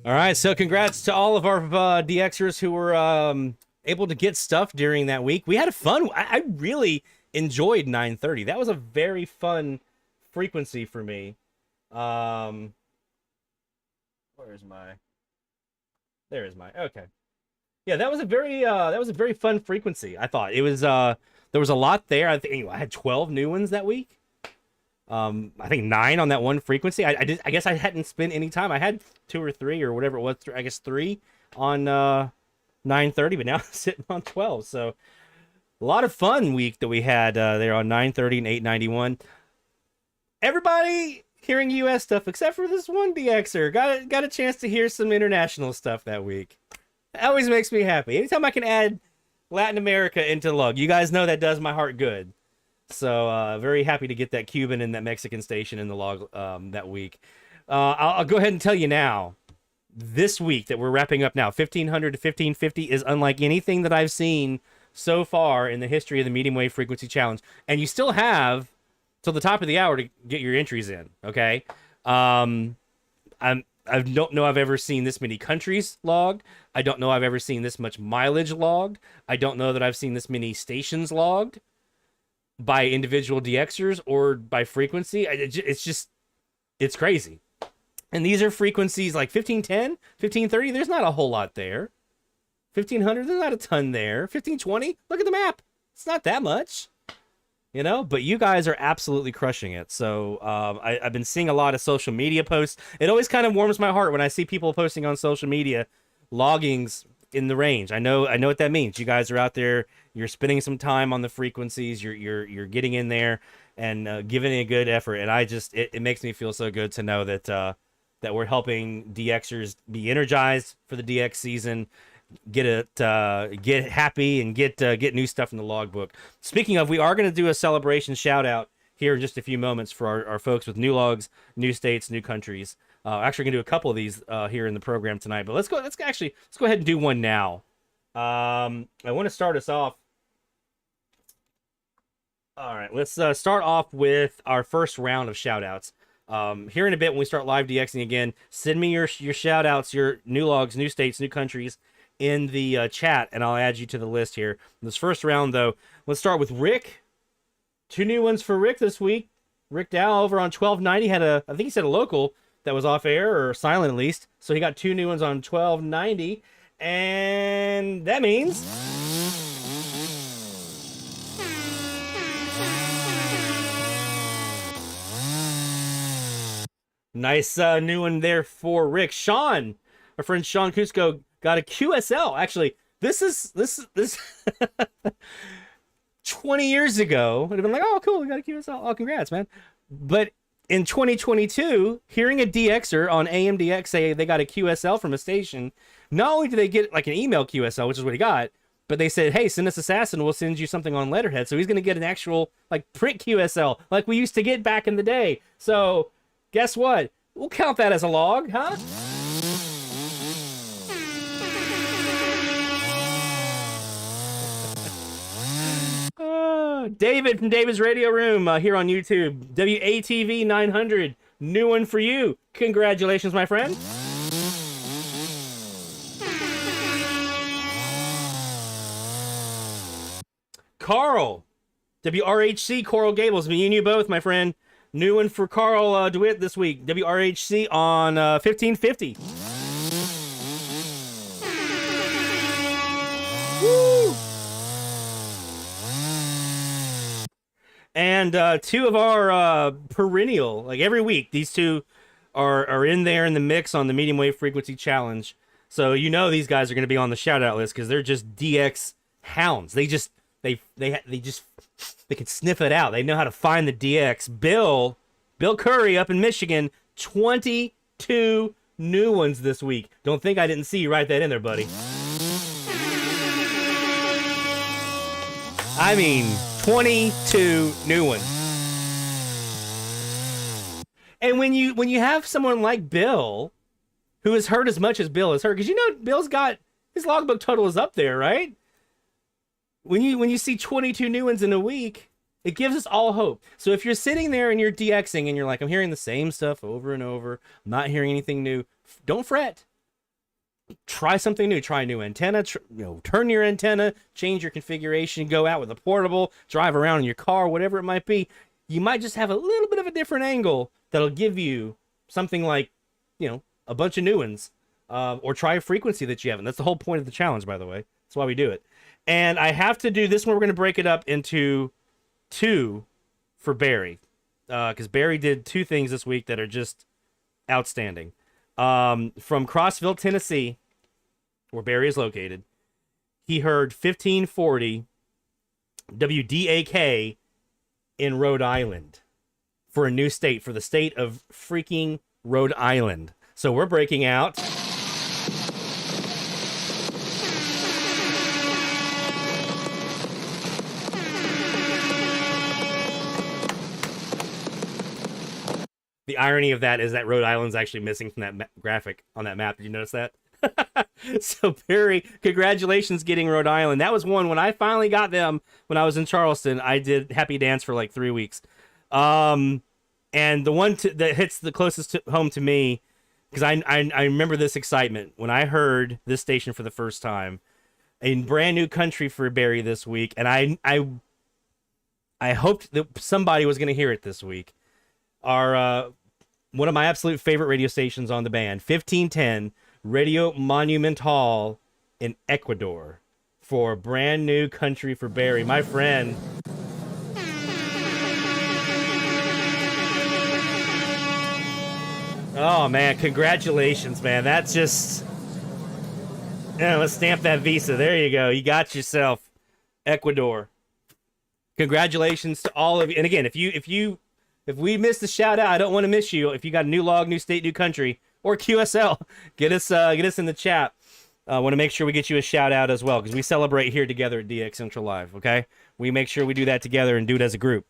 All right, so congrats to all of our DXers who were able to get stuff during that week. We had a fun. I really enjoyed 930. That was a very fun frequency for me. Where is my? There is my. Okay. Yeah, that was a very fun frequency. I thought it was. There was a lot there. I think I had 12 new ones that week. I think 9 on that one frequency. I guess I hadn't spent any time. I had 2 or 3 or whatever it was. I guess 3 on 930, but now I'm sitting on 12. So a lot of fun week that we had there on 930 and 891. Everybody hearing US stuff except for this one DXer got a chance to hear some international stuff that week. It always makes me happy. Anytime I can add Latin America into the log, you guys know that does my heart good. So very happy to get that Cuban and that Mexican station in the log that week. I'll go ahead and tell you now, this week that we're wrapping up now, 1500 to 1550 is unlike anything that I've seen so far in the history of the medium wave frequency challenge. And you still have till the top of the hour to get your entries in. Okay. I don't know I've ever seen this many countries logged. I don't know I've ever seen this much mileage logged. I don't know that I've seen this many stations logged by individual DXers or by frequency. It's crazy. And these are frequencies like 1510, 1530. There's not a whole lot there. 1500, there's not a ton there. 1520, look at the map. It's not that much, you know, but you guys are absolutely crushing it. So I've been seeing a lot of social media posts. It always kind of warms my heart when I see people posting on social media loggings in the range. I know what that means. You guys are out there, you're spending some time on the frequencies, you're getting in there and giving it a good effort. And it makes me feel so good to know that we're helping DXers be energized for the DX season, get happy and get new stuff in the logbook. Speaking of, we are going to do a celebration shout out here in just a few moments for our folks with new logs, new states, new countries. Actually, going to do a couple of these here in the program tonight, but let's go ahead and do one now. I want to start us off. All right, let's start off with our first round of shout outs. Here in a bit, when we start live DXing again, send me your shout outs, your new logs, new states, new countries in the chat, and I'll add you to the list here. In this first round, though, let's start with Rick. 2 new ones for Rick this week. Rick Dow over on 1290 had I think he said a local that was off air or silent at least. So he got 2 new ones on 1290. And that means nice new one there for Rick. Sean, our friend Sean Cusco got a QSL. Actually, this 20 years ago, I'd have been like, oh, cool, we got a QSL. Oh, congrats, man. But in 2022, hearing a DXer on AMDX say they got a QSL from a station, not only do they get like an email QSL, which is what he got, but they said, hey, send us Assassin, we'll send you something on letterhead. So he's going to get an actual like print QSL like we used to get back in the day. So guess what? We'll count that as a log, huh? David from David's Radio Room here on YouTube. WATV 900. New one for you. Congratulations, my friend. Carl. WRHC Coral Gables. Me and you both, my friend. New one for Carl DeWitt this week. WRHC on 1550. Woo! And 2 of our perennial, like every week, these 2 are in there in the mix on the medium wave frequency challenge. So you know these guys are going to be on the shout out list because they're just DX hounds. They can sniff it out. They know how to find the DX. Bill Curry up in Michigan, 22 new ones this week. Don't think I didn't see you write that in there, buddy. I mean, 22 new ones. And when you have someone like Bill, who has heard as much as Bill has heard, because you know Bill's got his logbook total is up there, right? When you see 22 new ones in a week, it gives us all hope. So if you're sitting there and you're DXing and you're like, I'm hearing the same stuff over and over, I'm not hearing anything new, don't fret. try something new. Try a new antenna. Turn your antenna, change your configuration, go out with a portable, drive around in your car, whatever it might be. You might just have a little bit of a different angle that'll give you something like, a bunch of new ones, or try a frequency that you haven't. That's the whole point of the challenge, by the way. That's why we do it. And I have to do this one. We're going to break it up into 2 for Barry, because Barry did 2 things this week that are just outstanding. From Crossville, Tennessee, where Barry is located, he heard 1540 WDAK in Rhode Island for a new state, for the state of freaking Rhode Island. So we're breaking out the irony of that is that Rhode Island's actually missing from that graphic on that map. Did you notice that? So Barry, congratulations getting Rhode Island. That was one when I finally got them when I was in Charleston. I did Happy Dance for like 3 weeks. And the one that hits the closest home to me, because I remember this excitement when I heard this station for the first time, a brand new country for Barry this week, and I hoped that somebody was going to hear it this week. Our one of my absolute favorite radio stations on the band, 1510 Radio Monumental in Ecuador, for a brand new country for Barry, my friend. Oh man, congratulations, man. That's just, let's stamp that visa. There you go. You got yourself Ecuador. Congratulations to all of you. And again, if we missed the shout out, I don't want to miss you. If you got a new log, new state, new country, or QSL, get us in the chat. I want to make sure we get you a shout out as well, because we celebrate here together at DX Central Live. Okay, we make sure we do that together and do it as a group.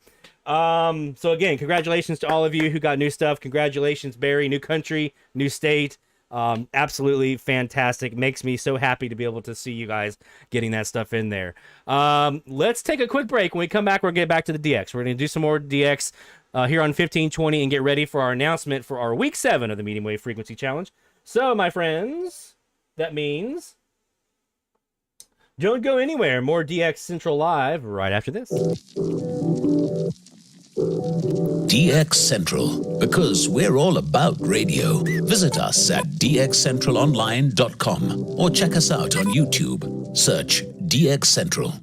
So again, congratulations to all of you who got new stuff. Congratulations, Barry, new country, new state. Absolutely fantastic. Makes me so happy to be able to see you guys getting that stuff in there. Let's take a quick break. When we come back, we'll get back to the DX. We're going to do some more DX here on 1520 and get ready for our announcement for our week 7 of the Medium Wave Frequency Challenge. So, my friends, that means don't go anywhere. More DX Central Live right after this. DX Central, because we're all about radio. Visit us at dxcentralonline.com or check us out on YouTube. Search DX Central.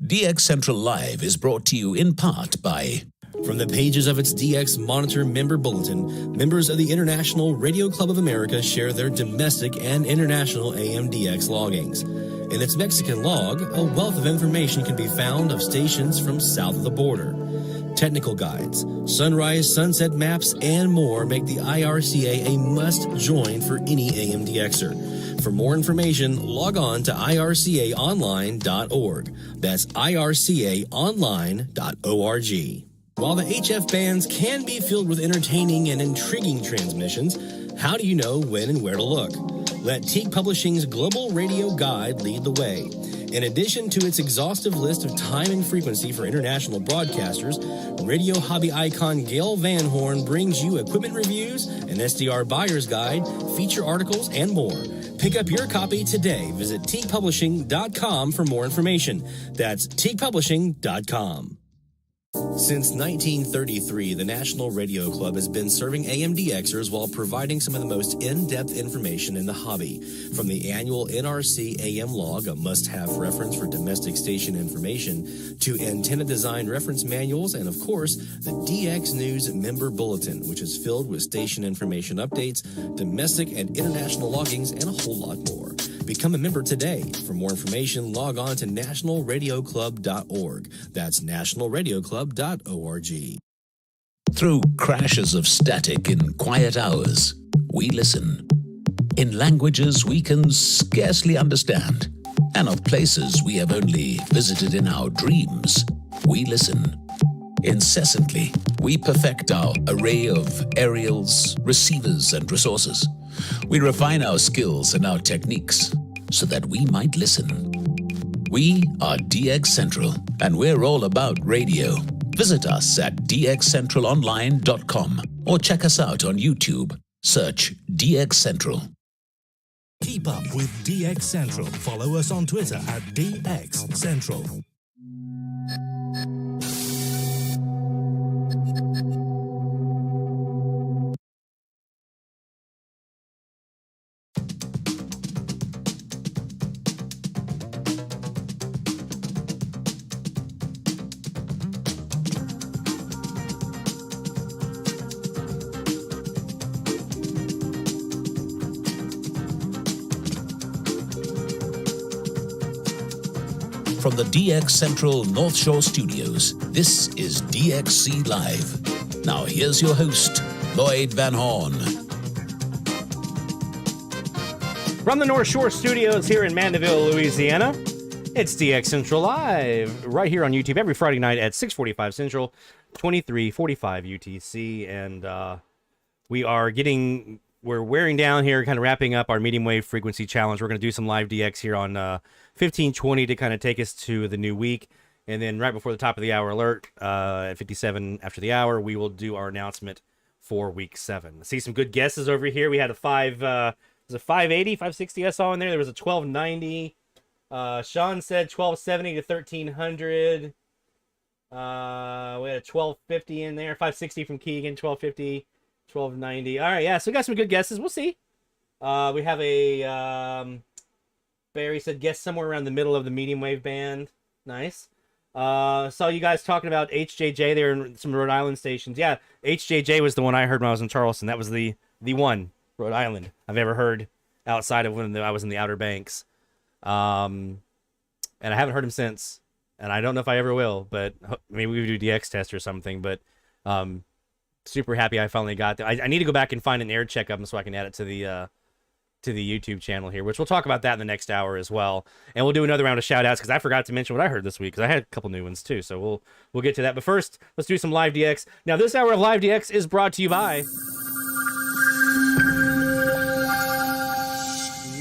DX Central Live is brought to you in part by... From the pages of its DX Monitor member bulletin, members of the International Radio Club of America share their domestic and international AMDX loggings. In its Mexican log, a wealth of information can be found of stations from south of the border. Technical guides, sunrise, sunset maps, and more make the IRCA a must-join for any AMDXer. For more information, log on to ircaonline.org. That's ircaonline.org. While the HF bands can be filled with entertaining and intriguing transmissions, how do you know when and where to look? Let Teak Publishing's Global Radio Guide lead the way. In addition to its exhaustive list of time and frequency for international broadcasters, radio hobby icon Gail Van Horn brings you equipment reviews, an SDR buyer's guide, feature articles, and more. Pick up your copy today. Visit teakpublishing.com for more information. That's teakpublishing.com. Since 1933, the National Radio Club has been serving AMDXers while providing some of the most in-depth information in the hobby. From the annual NRC AM log, a must-have reference for domestic station information, to antenna design reference manuals, and of course, the DX News member bulletin, which is filled with station information updates, domestic and international loggings, and a whole lot more. Become a member today. For more information, log on to nationalradioclub.org. That's nationalradioclub.org. Through crashes of static in quiet hours, we listen. In languages we can scarcely understand, and of places we have only visited in our dreams, we listen. Incessantly, we perfect our array of aerials, receivers, and resources. We refine our skills and our techniques so that we might listen. We are DX Central, and we're all about radio. Visit us at dxcentralonline.com or check us out on YouTube. Search DX Central. Keep up with DX Central. Follow us on Twitter at DX Central. From the DX Central North Shore Studios, this is DXC Live. Now here's your host, Lloyd Van Horn. From the North Shore Studios here in Mandeville, Louisiana, it's DX Central Live, right here on YouTube every Friday night at 6:45 Central, 23:45 UTC, and we're wearing down here, kind of wrapping up our medium wave frequency challenge. We're going to do some live DX here on 1520 to kind of take us to the new week. And then right before the top of the hour alert, at 57 after the hour, we will do our announcement for week 7. I see some good guesses over here. We had a 580, 560 I saw in there. There was a 1290. Sean said 1270 to 1300. We had a 1250 in there. 560 from Keegan, 1250. 1290. All right, yeah, so we got some good guesses. We'll see. We have a Barry said guess somewhere around the middle of the medium wave band. Nice. Saw you guys talking about HJJ there in some Rhode Island stations. Yeah, HJJ was the one I heard when I was in Charleston. That was the one Rhode Island I've ever heard outside of when I was in the Outer Banks. And I haven't heard him since, and I don't know if I ever will. But maybe we do DX test or something. But super happy I finally got there. I need to go back and find an air check of them so I can add it to the YouTube channel here, which we'll talk about that in the next hour as well. And we'll do another round of shout outs because I forgot to mention what I heard this week because I had a couple new ones too. So we'll get to that. But first, let's do some live DX. Now, this hour of live DX is brought to you by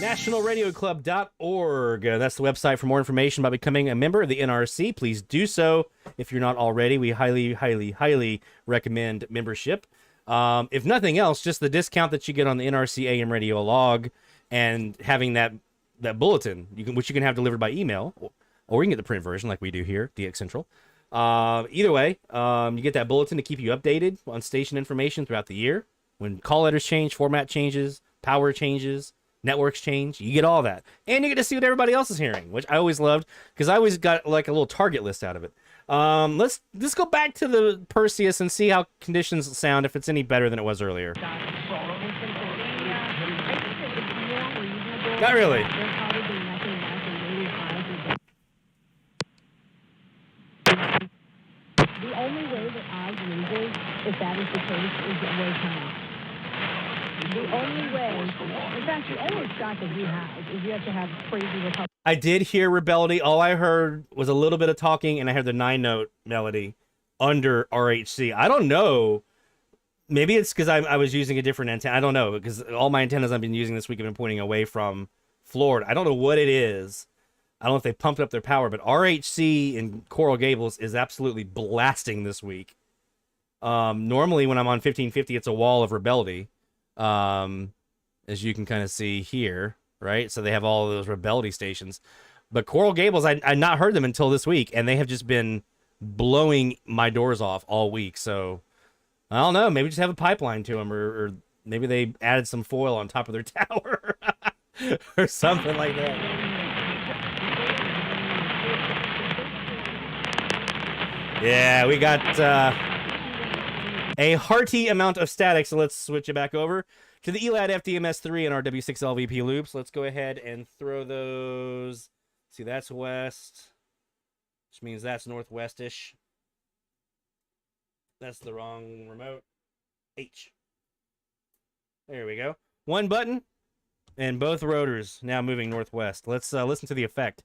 nationalradioclub.org. That's the website for more information about becoming a member of the NRC. Please do so if you're not already. We highly, highly, highly recommend membership. If nothing else, just the discount that you get on the NRC AM radio log and having that bulletin, which you can have delivered by email, or you can get the print version like we do here, DX Central. Either way, you get that bulletin to keep you updated on station information throughout the year. When call letters change, format changes, power changes, networks change, you get all that. And you get to see what everybody else is hearing, which I always loved because I always got like a little target list out of it. Let's go back to the Perseus and see how conditions sound, if it's any better than it was earlier. Not really. The only way that Oz loses, if that is the case, is away time. The only way, in fact, the only shot that you have is you have to have crazy recovery. I did hear Rebellion. All I heard was a little bit of talking, and I heard the 9-note melody under RHC. I don't know. Maybe it's because I was using a different antenna. I don't know, because all my antennas I've been using this week have been pointing away from Florida. I don't know what it is. I don't know if they pumped up their power, but RHC in Coral Gables is absolutely blasting this week. Normally, when I'm on 1550, it's a wall of Rebellion. As you can kind of see here, right? So they have all of those Rebellion stations. But Coral Gables, I'd not heard them until this week, and they have just been blowing my doors off all week. So, I don't know. Maybe just have a pipeline to them, or maybe they added some foil on top of their tower or something like that. Yeah, we got a hearty amount of static, so let's switch it back over to the Elad FDMS3 and our W6LVP loops. Let's go ahead and throw those. See, that's west, which means that's northwestish. That's the wrong remote. H. There we go. One button, and both rotors now moving northwest. Let's listen to the effect.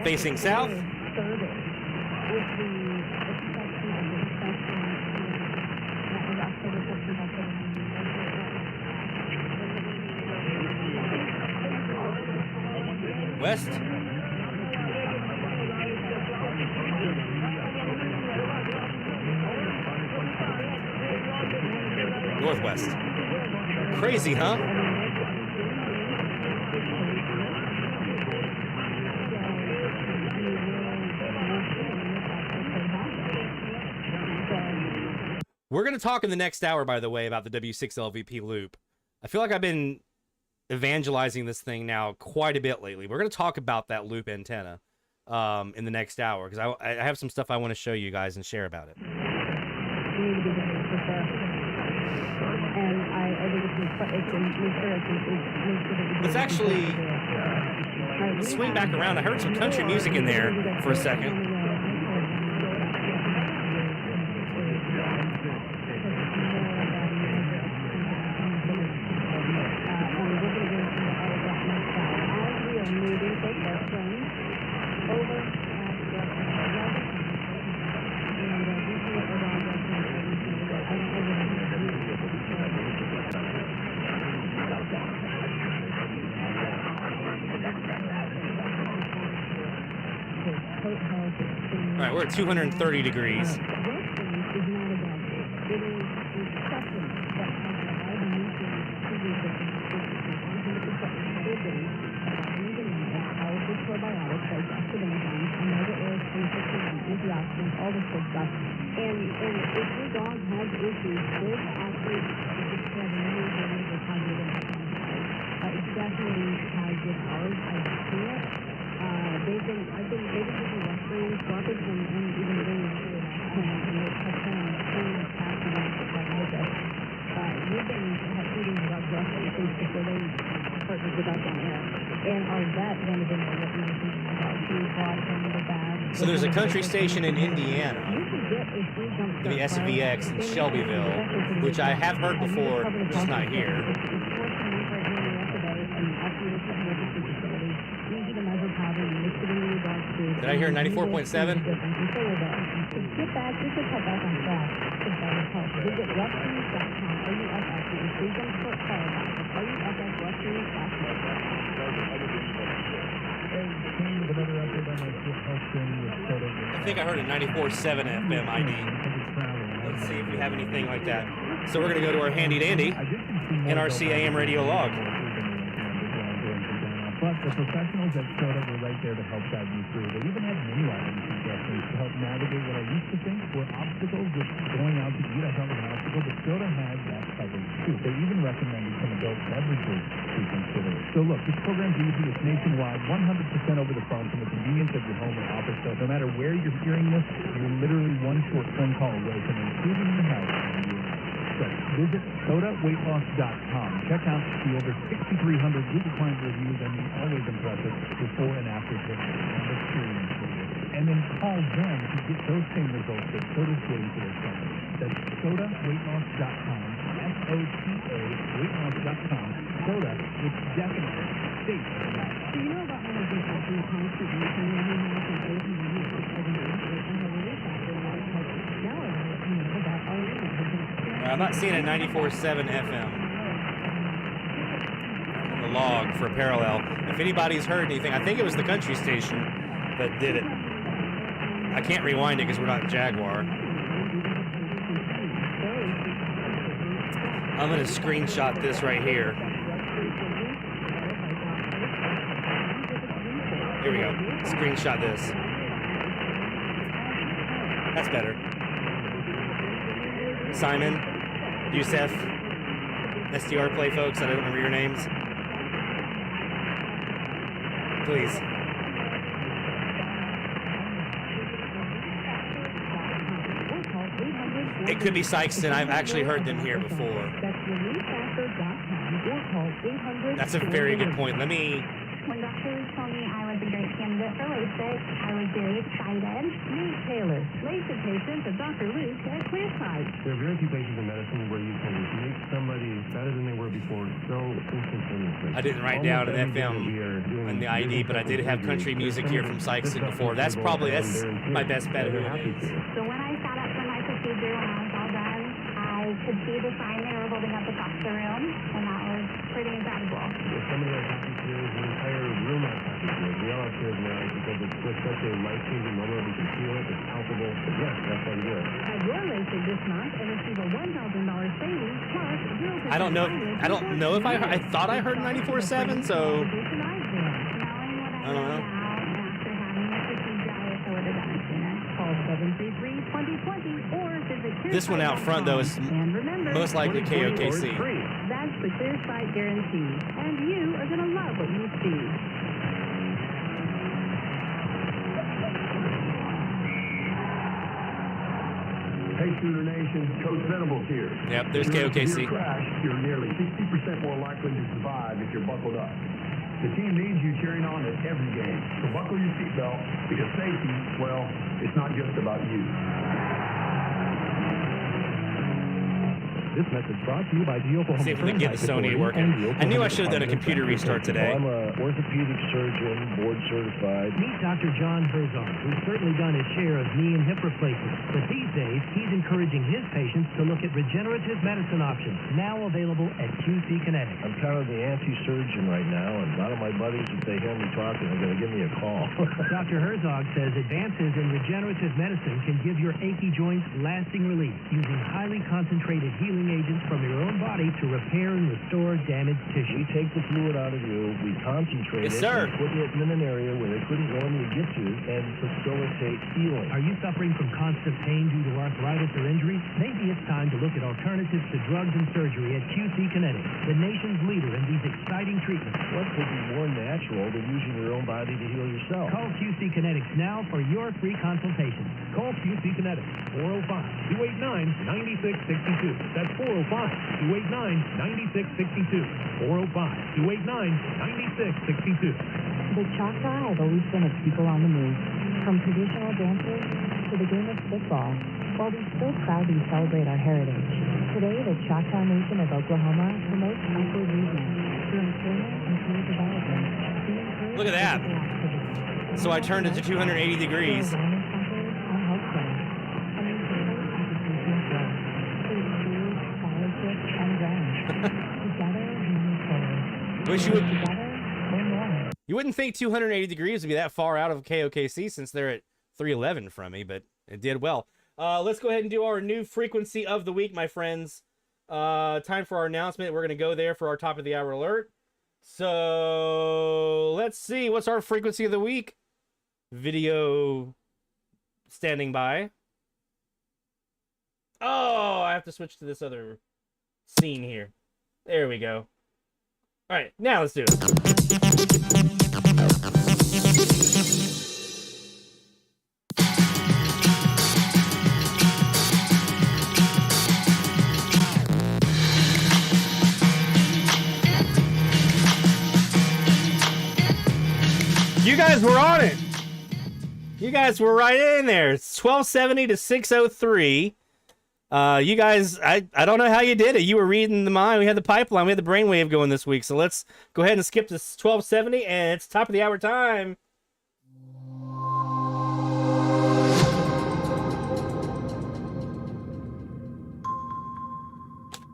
Facing south. West. Northwest. Crazy, huh? We're going to talk in the next hour, by the way, about the W6LVP loop. I feel like I've been evangelizing this thing now quite a bit lately. We're going to talk about that loop antenna in the next hour, because I have some stuff I want to show you guys and share about it. Let's actually swing back around. I heard some country music in there for a second. All right, we're at 230 degrees. So there's a country station in Indiana, WSVX in Shelbyville, which I have heard before, just not here. Did I hear 94.7? I think I heard a 94.7 FM ID. Let's see if we have anything like that. So we're going to go to our handy dandy NRC AM radio log. But the professionals at Soda were right there to help guide you through. They even had menu item suggestions to help navigate what I used to think were obstacles with going out to eat. I thought was an obstacle, but Soda had that covered too. They even recommended some adult beverages to consider. So look, this program's easy. It's nationwide, 100% over the phone from the convenience of your home or office. So no matter where you're hearing this, you're literally one short phone call away from improving your health. So visit sodaweightloss.com. Check out the over 6,300 Google client reviews and the always impressive before and after pictures and experience video. And then call them to get those same results that Soda's getting for their clients. That's sodaweightloss.com. SOTA weightloss.com. Soda, which definitely stays. So you know about how much it's actually constantly coming in and out and open and use it every day and how relief factor was like now about all of it. I'm not seeing a 94.7 FM in the log for a parallel. If anybody's heard anything, I think it was the country station that did it. I can't rewind it because we're not Jaguar. I'm going to screenshot this right here. Here we go. Screenshot this. That's better. Simon, Youssef, SDR play folks, I don't remember your names. Please. It could be Sykeston. I've actually heard them here before. That's a very good point. Let me... When doctors told me I was a great candidate for LASIK, I was very excited. Meet Taylor, LASIK patient of Dr. Luke at Clearside. There are very few places in medicine where you can make somebody better than they were before so instantaneously. I didn't write down an FM on the ID, but I did have country music here from Sykeston before. That's my best bet. So when I sat up for my procedure, when I was all done, I could see the sign they were holding up across the room, and that was pretty incredible. If somebody has happy tears, the entire room has happy tears. We all have tears now. because it's just such a life-changing moment. We can feel it, it's palpable. But yes, that's how we do it. Have your LASIK this month and receive a $1,000 savings plus 0% I don't know if I thought I heard 94.7, so I don't know. This one out front though is most likely KOKC. That's the clear sight guarantee, and you are gonna love what you see. Hey, Sooner Nation, Coach Venables here. Yep, there's If you're in a KOKC. severe crash, you're nearly 60% more likely to survive if you're buckled up. The team needs you cheering on at every game. So buckle your seatbelt because safety, well, it's not just about you. This message brought to you by the Oklahoma. See if we can get the Sony working. I knew I should have done a computer restart today. I'm an orthopedic surgeon, board certified. Meet Dr. John Herzog, who's certainly done his share of knee and hip replacements. But these days, he's encouraging his patients to look at regenerative medicine options, now available at QC Kinetics. I'm kind of the anti-surgeon right now, and a lot of my buddies, if they hear me talking, are going to give me a call. Dr. Herzog says advances in regenerative medicine can give your achy joints lasting relief using highly concentrated healing agents from your own body to repair and restore damaged tissue. We take the fluid out of you, we concentrate Yes, it, sir. and put it in an area where they couldn't normally get to and facilitate healing. Are you suffering from constant pain due to arthritis or injury? Maybe it's time to look at alternatives to drugs and surgery at QC Kinetics, the nation's leader in these exciting treatments. What could be more natural than using your own body to heal yourself? Call QC Kinetics now for your free consultation. Call QC Kinetics, 405-289-9662. That's 405-289-9662. 405-289-9662. The Choctaw has always been a people on the move, from traditional dances to the game of football. While we still proudly celebrate our heritage, today the Choctaw Nation of Oklahoma promotes upward movement through employment and career development. Look at that. So I turned it to 280 degrees. Wish you would. You wouldn't think 280 degrees would be that far out of KOKC since they're at 311 from me, but it did well. Let's go ahead and do our new frequency of the week, my friends. Time for our announcement. We're going to go there for our top of the hour alert. So let's see. What's our frequency of the week? Video standing by. Oh, I have to switch to this other scene here. There we go. All right, now let's do it. You guys were on it. You guys were right in there. It's 1270 to 603. You guys, I don't know how you did it. You were reading the mind. We had the pipeline. We had the brainwave going this week. So let's go ahead and skip to 1270, and it's top of the hour time.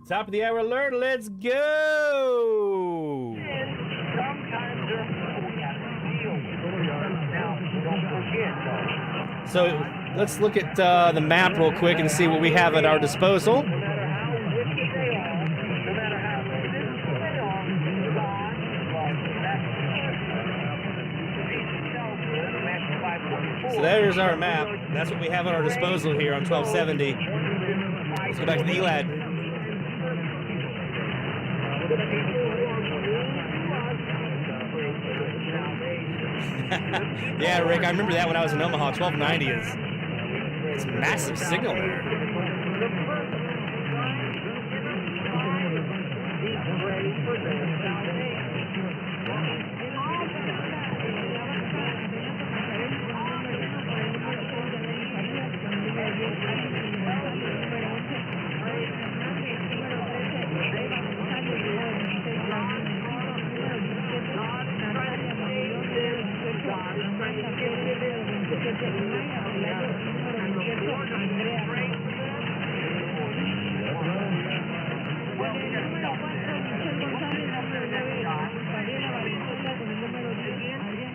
Top of the hour alert. Let's go. So let's look at the map real quick and see what we have at our disposal. So there's our map. That's what we have at our disposal here on 1270. Let's go back to the Elad. Yeah, Rick, I remember that when I was in Omaha. 1290 it's massive signal there.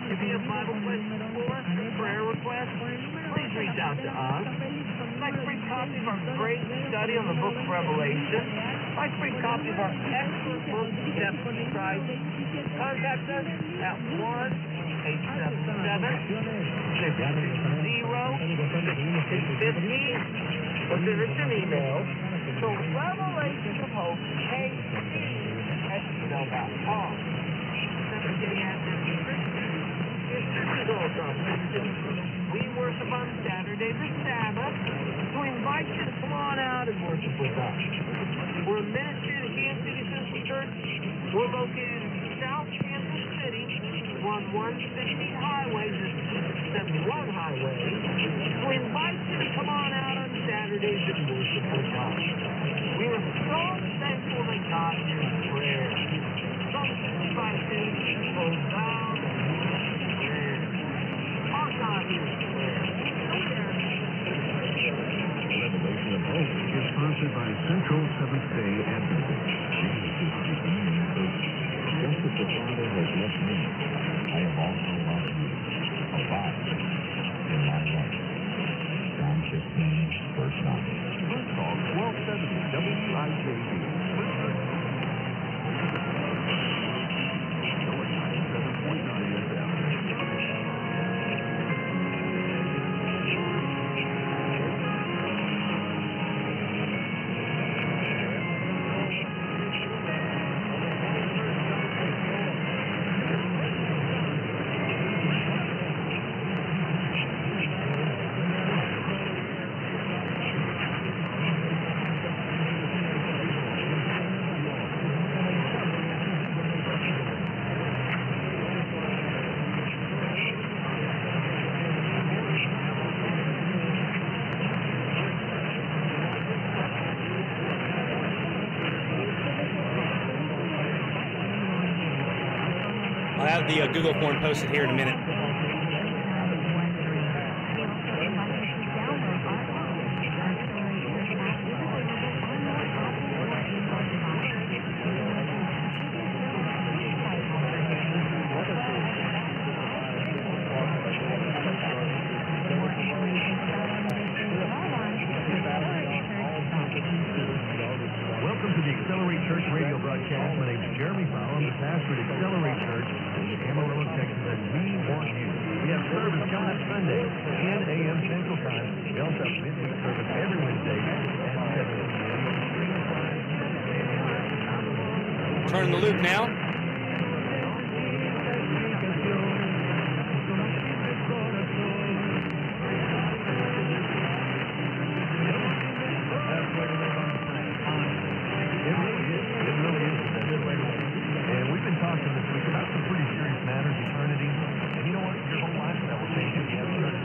Give me a Bible question for request, please reach out to us. Like free copy of our great study on the Book of Revelation. Like free copy of our excellent book, Steps to Christ. Contact us at 1-877-660-650 or send us an email to Revelation of Hope, KC@gmail.com. We worship on Saturday the Sabbath, so we invite you to come on out and worship with us. We're a ministry of the Kansas City Central Church. We're located in South Kansas City on 160 Highway, the 71 Highway. So we invite you to come on out on Saturdays and worship with us. We are so thankful that God hears prayer. Psalm 65:2 goes down and hears prayer. Our God hears prayer. Revelation of Hope is sponsored by Central Seventh-day Adventist. Just as the Father has loved me, I have also loved you. Abide in my love. John 15, verse 9. Call 1270 WIJD. I'll have the Google form posted here in a minute. Welcome to the Accelerate Church radio broadcast. My name is Jeremy Powell. I'm the pastor at Accelerate Church in Amarillo, Texas, and we want you. We have service coming up Sunday, 10 a.m. Central Time. We also have midweek service every Wednesday at 7 p.m. Turn the loop now. And we've been talking this week about some pretty serious matters, eternity. And you know what? Your whole lifestyle will change if you have eternity.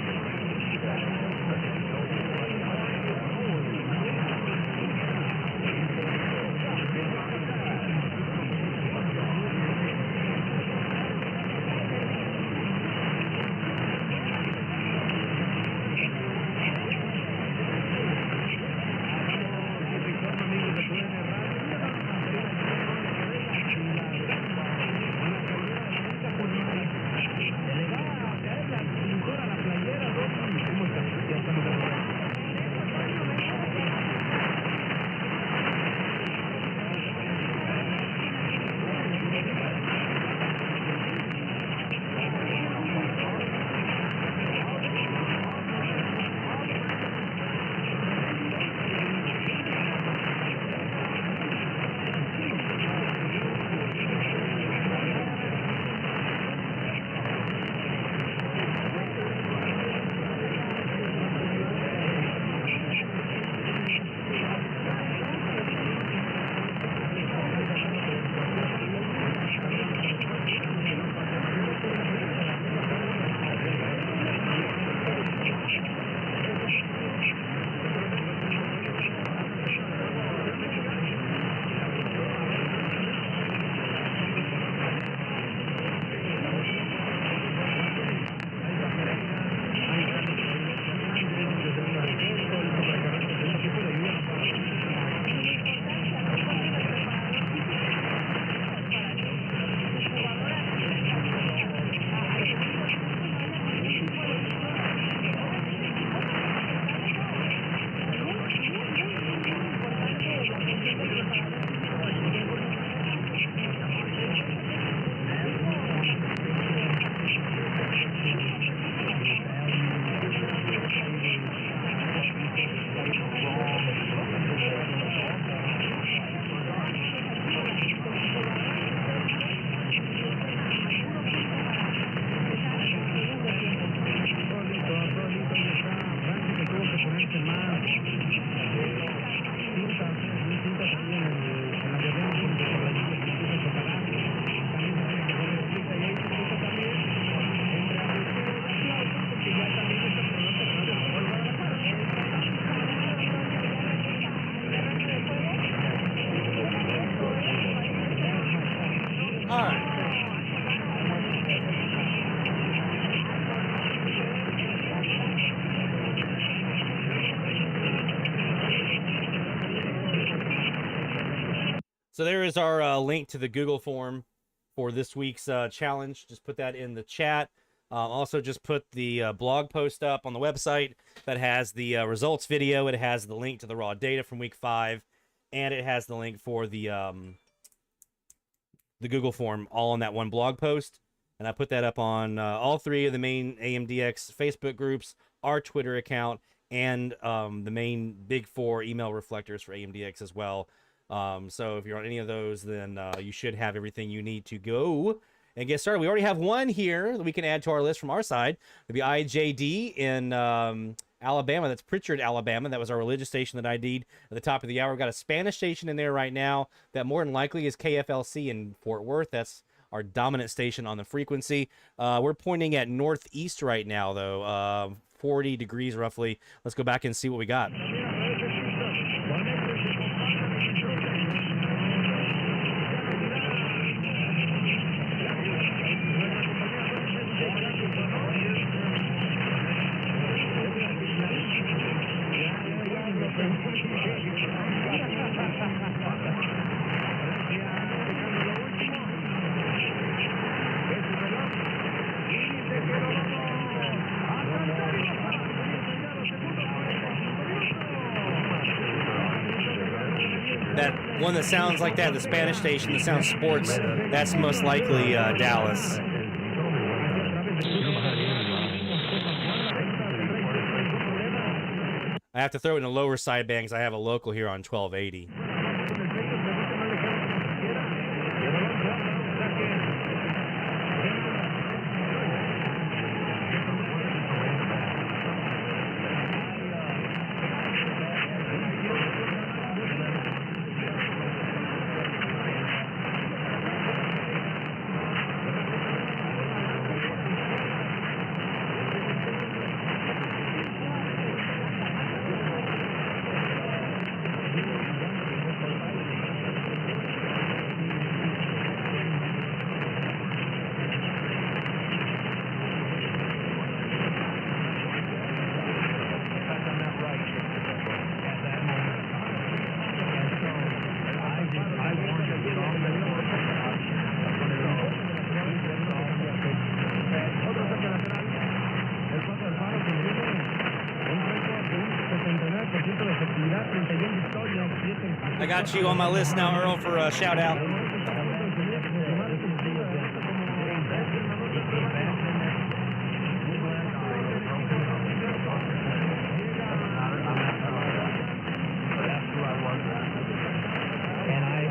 So there is our link to the Google form for this week's challenge. Just put that in the chat. Also, just put the blog post up on the website that has the results video. It has the link to the raw data from week 5, and it has the link for the Google form, all on that one blog post. And I put that up on all 3 of the main AMDX Facebook groups, our Twitter account, and the main big 4 email reflectors for AMDX as well. So if you're on any of those, then you should have everything you need to go and get started. We already have one here that we can add to our list from our side. It'll be IJD in Alabama. That's Pritchard, Alabama. That was our religious station that ID'd at the top of the hour. We've got a Spanish station in there right now that more than likely is KFLC in Fort Worth. That's our dominant station on the frequency. We're pointing at northeast right now, though, 40 degrees roughly. Let's go back and see what we got. That one that sounds like that, the Spanish station that sounds sports, that's most likely Dallas. I have to throw it in the lower sideband because I have a local here on 1280. I got you on my list now, Earl, for a shout out. And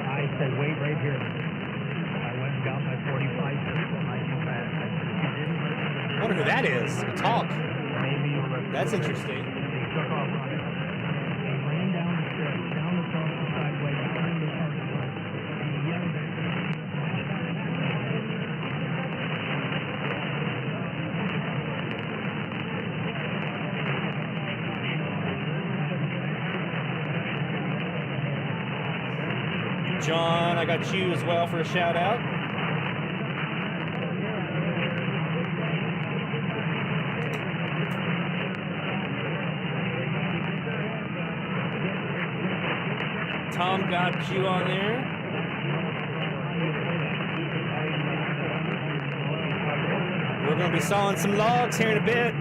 I said, wait right here. I went and got my 45 pistol. I wonder who that is. Talk. That's interesting. John, I got you as well for a shout out. Tom got you on there. We're going to be sawing some logs here in a bit.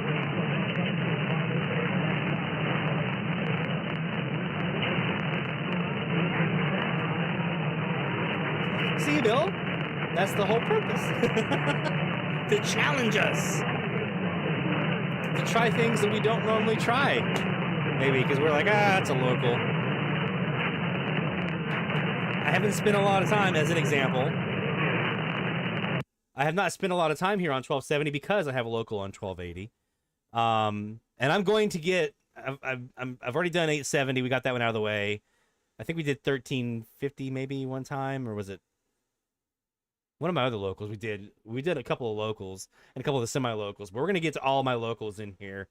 See, Bill? That's the whole purpose. To challenge us. To try things that we don't normally try. Maybe because we're like, that's a local. I haven't spent a lot of time, as an example. I have not spent a lot of time here on 1270 because I have a local on 1280. And I'm going to get, I've already done 870. We got that one out of the way. I think we did 1350 maybe one time, or was it one of my other locals? We did a couple of locals and a couple of the semi-locals, but we're going to get to all my locals in here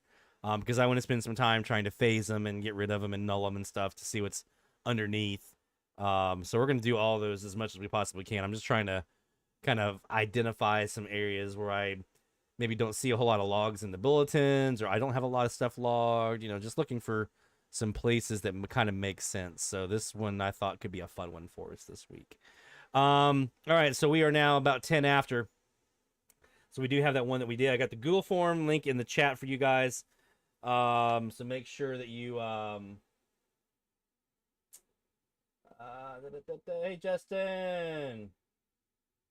because I want to spend some time trying to phase them and get rid of them and null them and stuff to see what's underneath. So we're going to do all those as much as we possibly can. I'm just trying to kind of identify some areas where I maybe don't see a whole lot of logs in the bulletins, or I don't have a lot of stuff logged, just looking for some places that kind of make sense. So this one I thought could be a fun one for us this week. All right, so we are now about 10 after. So we do have that one that we did. I got the Google form link in the chat for you guys. So make sure that you hey Justin.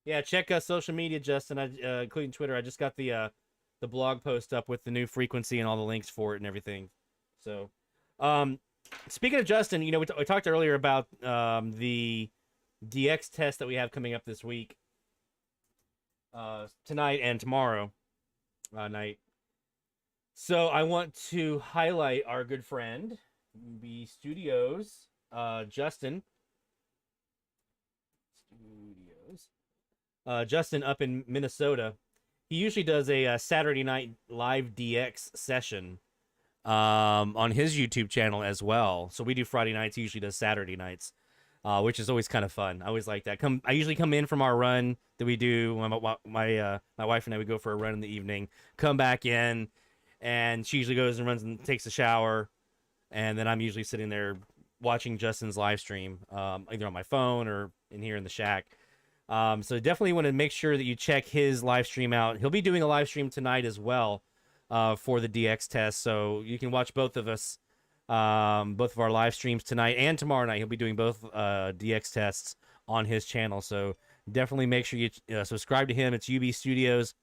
Yeah, check social media, Justin, including Twitter. I just got the blog post up with the new frequency and all the links for it and everything. So, speaking of Justin, you know, we talked earlier about the DX test that we have coming up this week, tonight and tomorrow night. So I want to highlight our good friend, UB Studios, Justin. Justin up in Minnesota. He usually does a Saturday night live DX session on his YouTube channel as well. So we do Friday nights. He usually does Saturday nights, which is always kind of fun. I always like that. I usually come in from our run that we do. My wife and I would go for a run in the evening. Come back in, and she usually goes and runs and takes a shower, and then I'm usually sitting there watching Justin's live stream, either on my phone or in here in the shack. So definitely want to make sure that you check his live stream out. He'll be doing a live stream tonight as well for the DX test. So you can watch both of us, both of our live streams tonight and tomorrow night. He'll be doing both DX tests on his channel. So definitely make sure you subscribe to him. It's UB Studios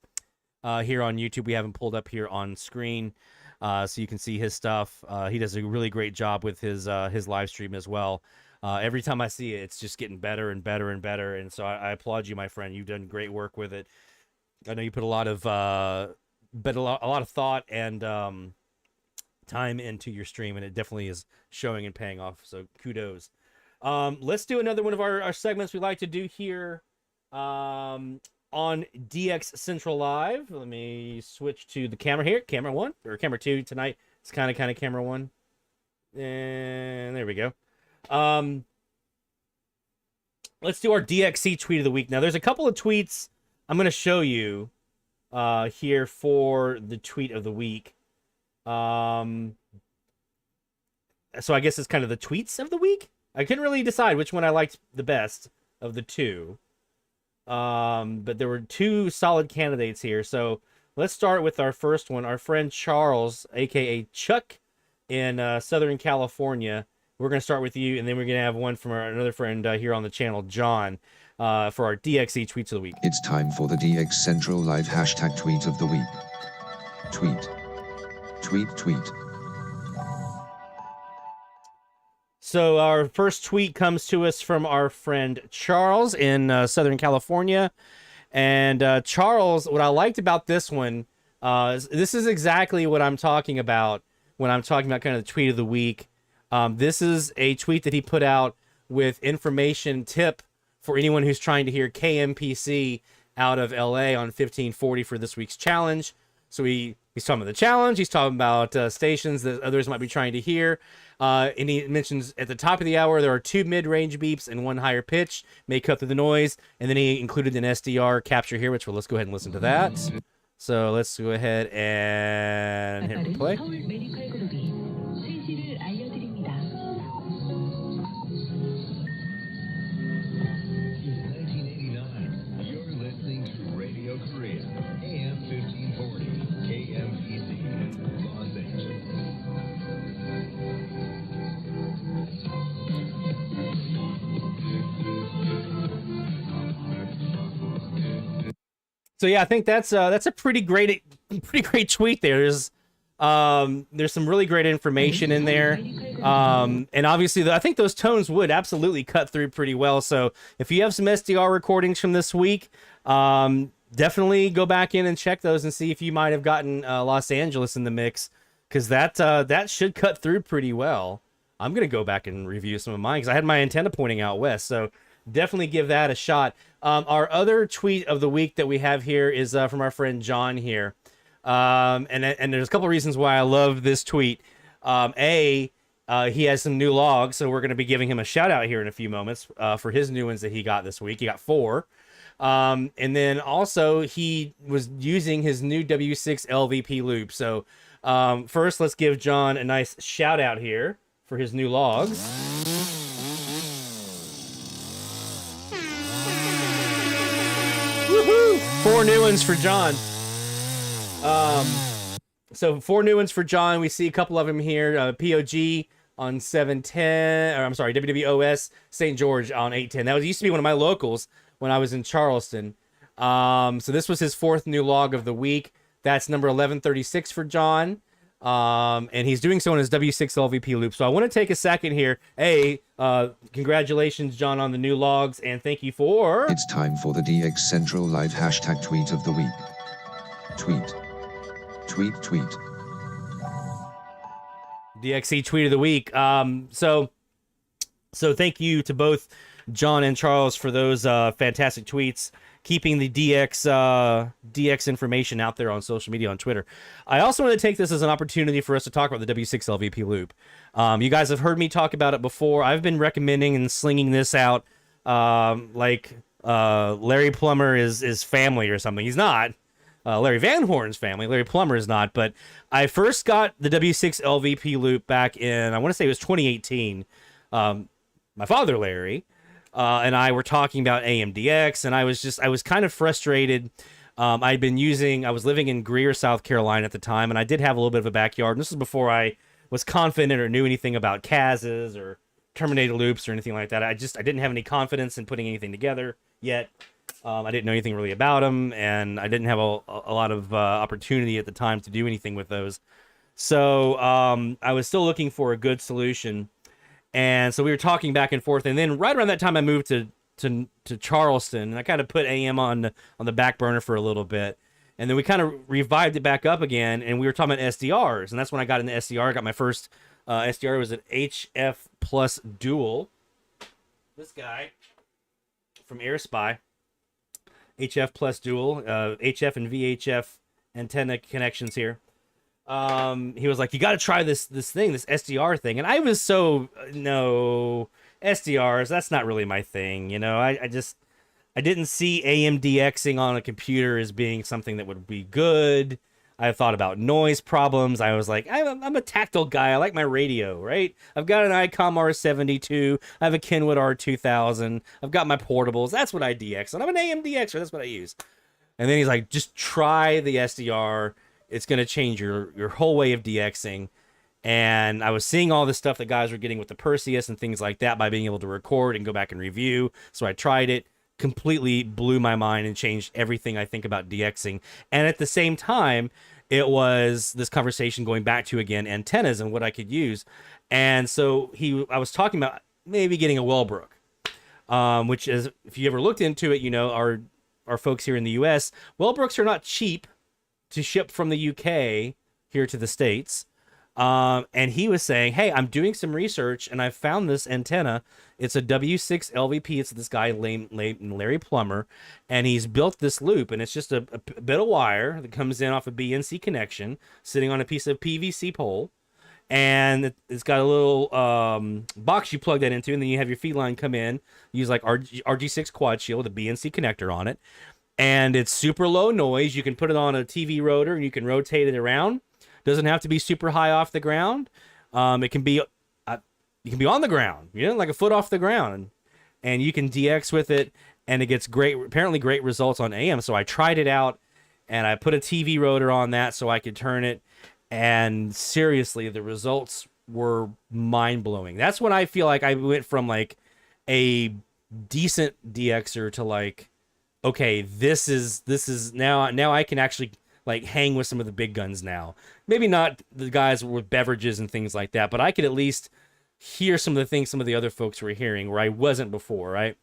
here on YouTube. We have him pulled up here on screen so you can see his stuff. He does a really great job with his live stream as well. Every time I see it, it's just getting better and better and better. And so I applaud you, my friend. You've done great work with it. I know you put a lot of thought and time into your stream, and it definitely is showing and paying off. So kudos. Let's do another one of our segments we like to do here on DX Central Live. Let me switch to the camera here. Camera 1 or camera 2 tonight. It's kind of camera 1. And there we go. Let's do our DXC tweet of the week. Now, there's a couple of tweets I'm going to show you here for the tweet of the week. So I guess it's kind of the tweets of the week. I couldn't really decide which one I liked the best of the two. But there were two solid candidates here. So let's start with our first one. Our friend Charles, aka Chuck, in Southern California. We're going to start with you, and then we're going to have one from another friend here on the channel, John, for our DXE tweets of the week. It's time for the DX Central Live hashtag tweet of the week. Tweet. Tweet, tweet. So our first tweet comes to us from our friend Charles in Southern California. And Charles, what I liked about this one, this is exactly what I'm talking about when I'm talking about kind of the tweet of the week. This is a tweet that he put out with information tip for anyone who's trying to hear KMPC out of LA on 1540 for this week's challenge. So he's talking about the challenge. He's talking about stations that others might be trying to hear. And he mentions at the top of the hour, there are 2 mid-range beeps and 1 higher pitch, may cut through the noise. And then he included an SDR capture here, which let's go ahead and listen to that. So let's go ahead and hit play. So yeah, I think that's a pretty great tweet there. There's some really great information in there, and obviously I think those tones would absolutely cut through pretty well. So if you have some SDR recordings from this week, definitely go back in and check those and see if you might have gotten Los Angeles in the mix, because that should cut through pretty well. I'm gonna go back and review some of mine because I had my antenna pointing out west. So definitely give that a shot. Our other tweet of the week that we have here is from our friend John here. And there's a couple reasons why I love this tweet. He has some new logs, so we're going to be giving him a shout out here in a few moments for his new ones that he got this week. He got 4. And then also he was using his new W6 LVP loop. So first, let's give John a nice shout out here. for his new logs. Woohoo! 4 new ones for John. So 4 new ones for John. We see a couple of them here. POG on 710, or I'm sorry, WWOS St. George on 810. That used to be one of my locals when I was in Charleston. So this was his 4th new log of the week. That's number 1136 for John. And he's doing so on his W6 LVP loop. So I want to take a second here. Hey, congratulations, John, on the new logs, and thank you for... It's time for the DX Central Live hashtag tweet of the week. Tweet. Tweet, tweet. DXC tweet of the week. So thank you to both John and Charles for those fantastic tweets, keeping the DX information out there on social media, on Twitter. I also want to take this as an opportunity for us to talk about the W6 LVP loop. You guys have heard me talk about it before. I've been recommending and slinging this out like Larry Plummer is family or something. He's not. Larry Van Horn's family. Larry Plummer is not. But I first got the W6 LVP loop back in, I want to say it was 2018. My father, Larry, and I were talking about AMDX, and I was kind of frustrated. I was living in Greer, South Carolina at the time, and I did have a little bit of a backyard. And this is before I was confident or knew anything about kHz's or terminator loops or anything like that. I didn't have any confidence in putting anything together yet. I didn't know anything really about them, and I didn't have a lot of opportunity at the time to do anything with those. So I was still looking for a good solution. And so we were talking back and forth, and then right around that time I moved to Charleston, and I kind of put AM on the back burner for a little bit, and then we kind of revived it back up again, and we were talking about SDRs, and that's when I got into SDR. I got my first SDR. It was an HF Plus Dual. This guy from AirSpy, HF Plus Dual, HF and VHF antenna connections here. He was like, you got to try this SDR thing. And I was so, no, SDRs, that's not really my thing. You know, I didn't see AMDXing on a computer as being something that would be good. I thought about noise problems. I was like, I'm a tactile guy. I like my radio, right? I've got an ICOM R72. I have a Kenwood R2000. I've got my portables. That's what I DX. And I'm an AMDXer. That's what I use. And then he's like, just try the SDR. It's going to change your whole way of DXing. And I was seeing all the stuff that guys were getting with the Perseus and things like that by being able to record and go back and review. So I tried it, completely blew my mind and changed everything I think about DXing. And at the same time, it was this conversation going back to, again, antennas and what I could use. And so I was talking about maybe getting a Wellbrook, which is, if you ever looked into it, you know, our folks here in the U.S., Wellbrooks are not cheap to ship from the UK here to the States. And he was saying, hey, I'm doing some research and I found this antenna. It's a W6 LVP. It's this guy named Larry Plummer, and he's built this loop, and it's just a bit of wire that comes in off a BNC connection sitting on a piece of PVC pole. And it's got a little box you plug that into, and then you have your feed line come in, use like RG6 quad shield with a BNC connector on it. And it's super low noise. You can put it on a TV rotor and you can rotate it around. Doesn't have to be super high off the ground. It can be you can be on the ground, you know, like a foot off the ground, and you can DX with it, and it gets apparently great results on AM. So I tried it out, and I put a TV rotor on that so I could turn it, and seriously, the results were mind-blowing. That's when I feel like I went from like a decent DXer to like, okay, this is now I can actually like hang with some of the big guns now. Maybe not the guys with beverages and things like that, but I could at least hear some of the things some of the other folks were hearing where I wasn't before, right?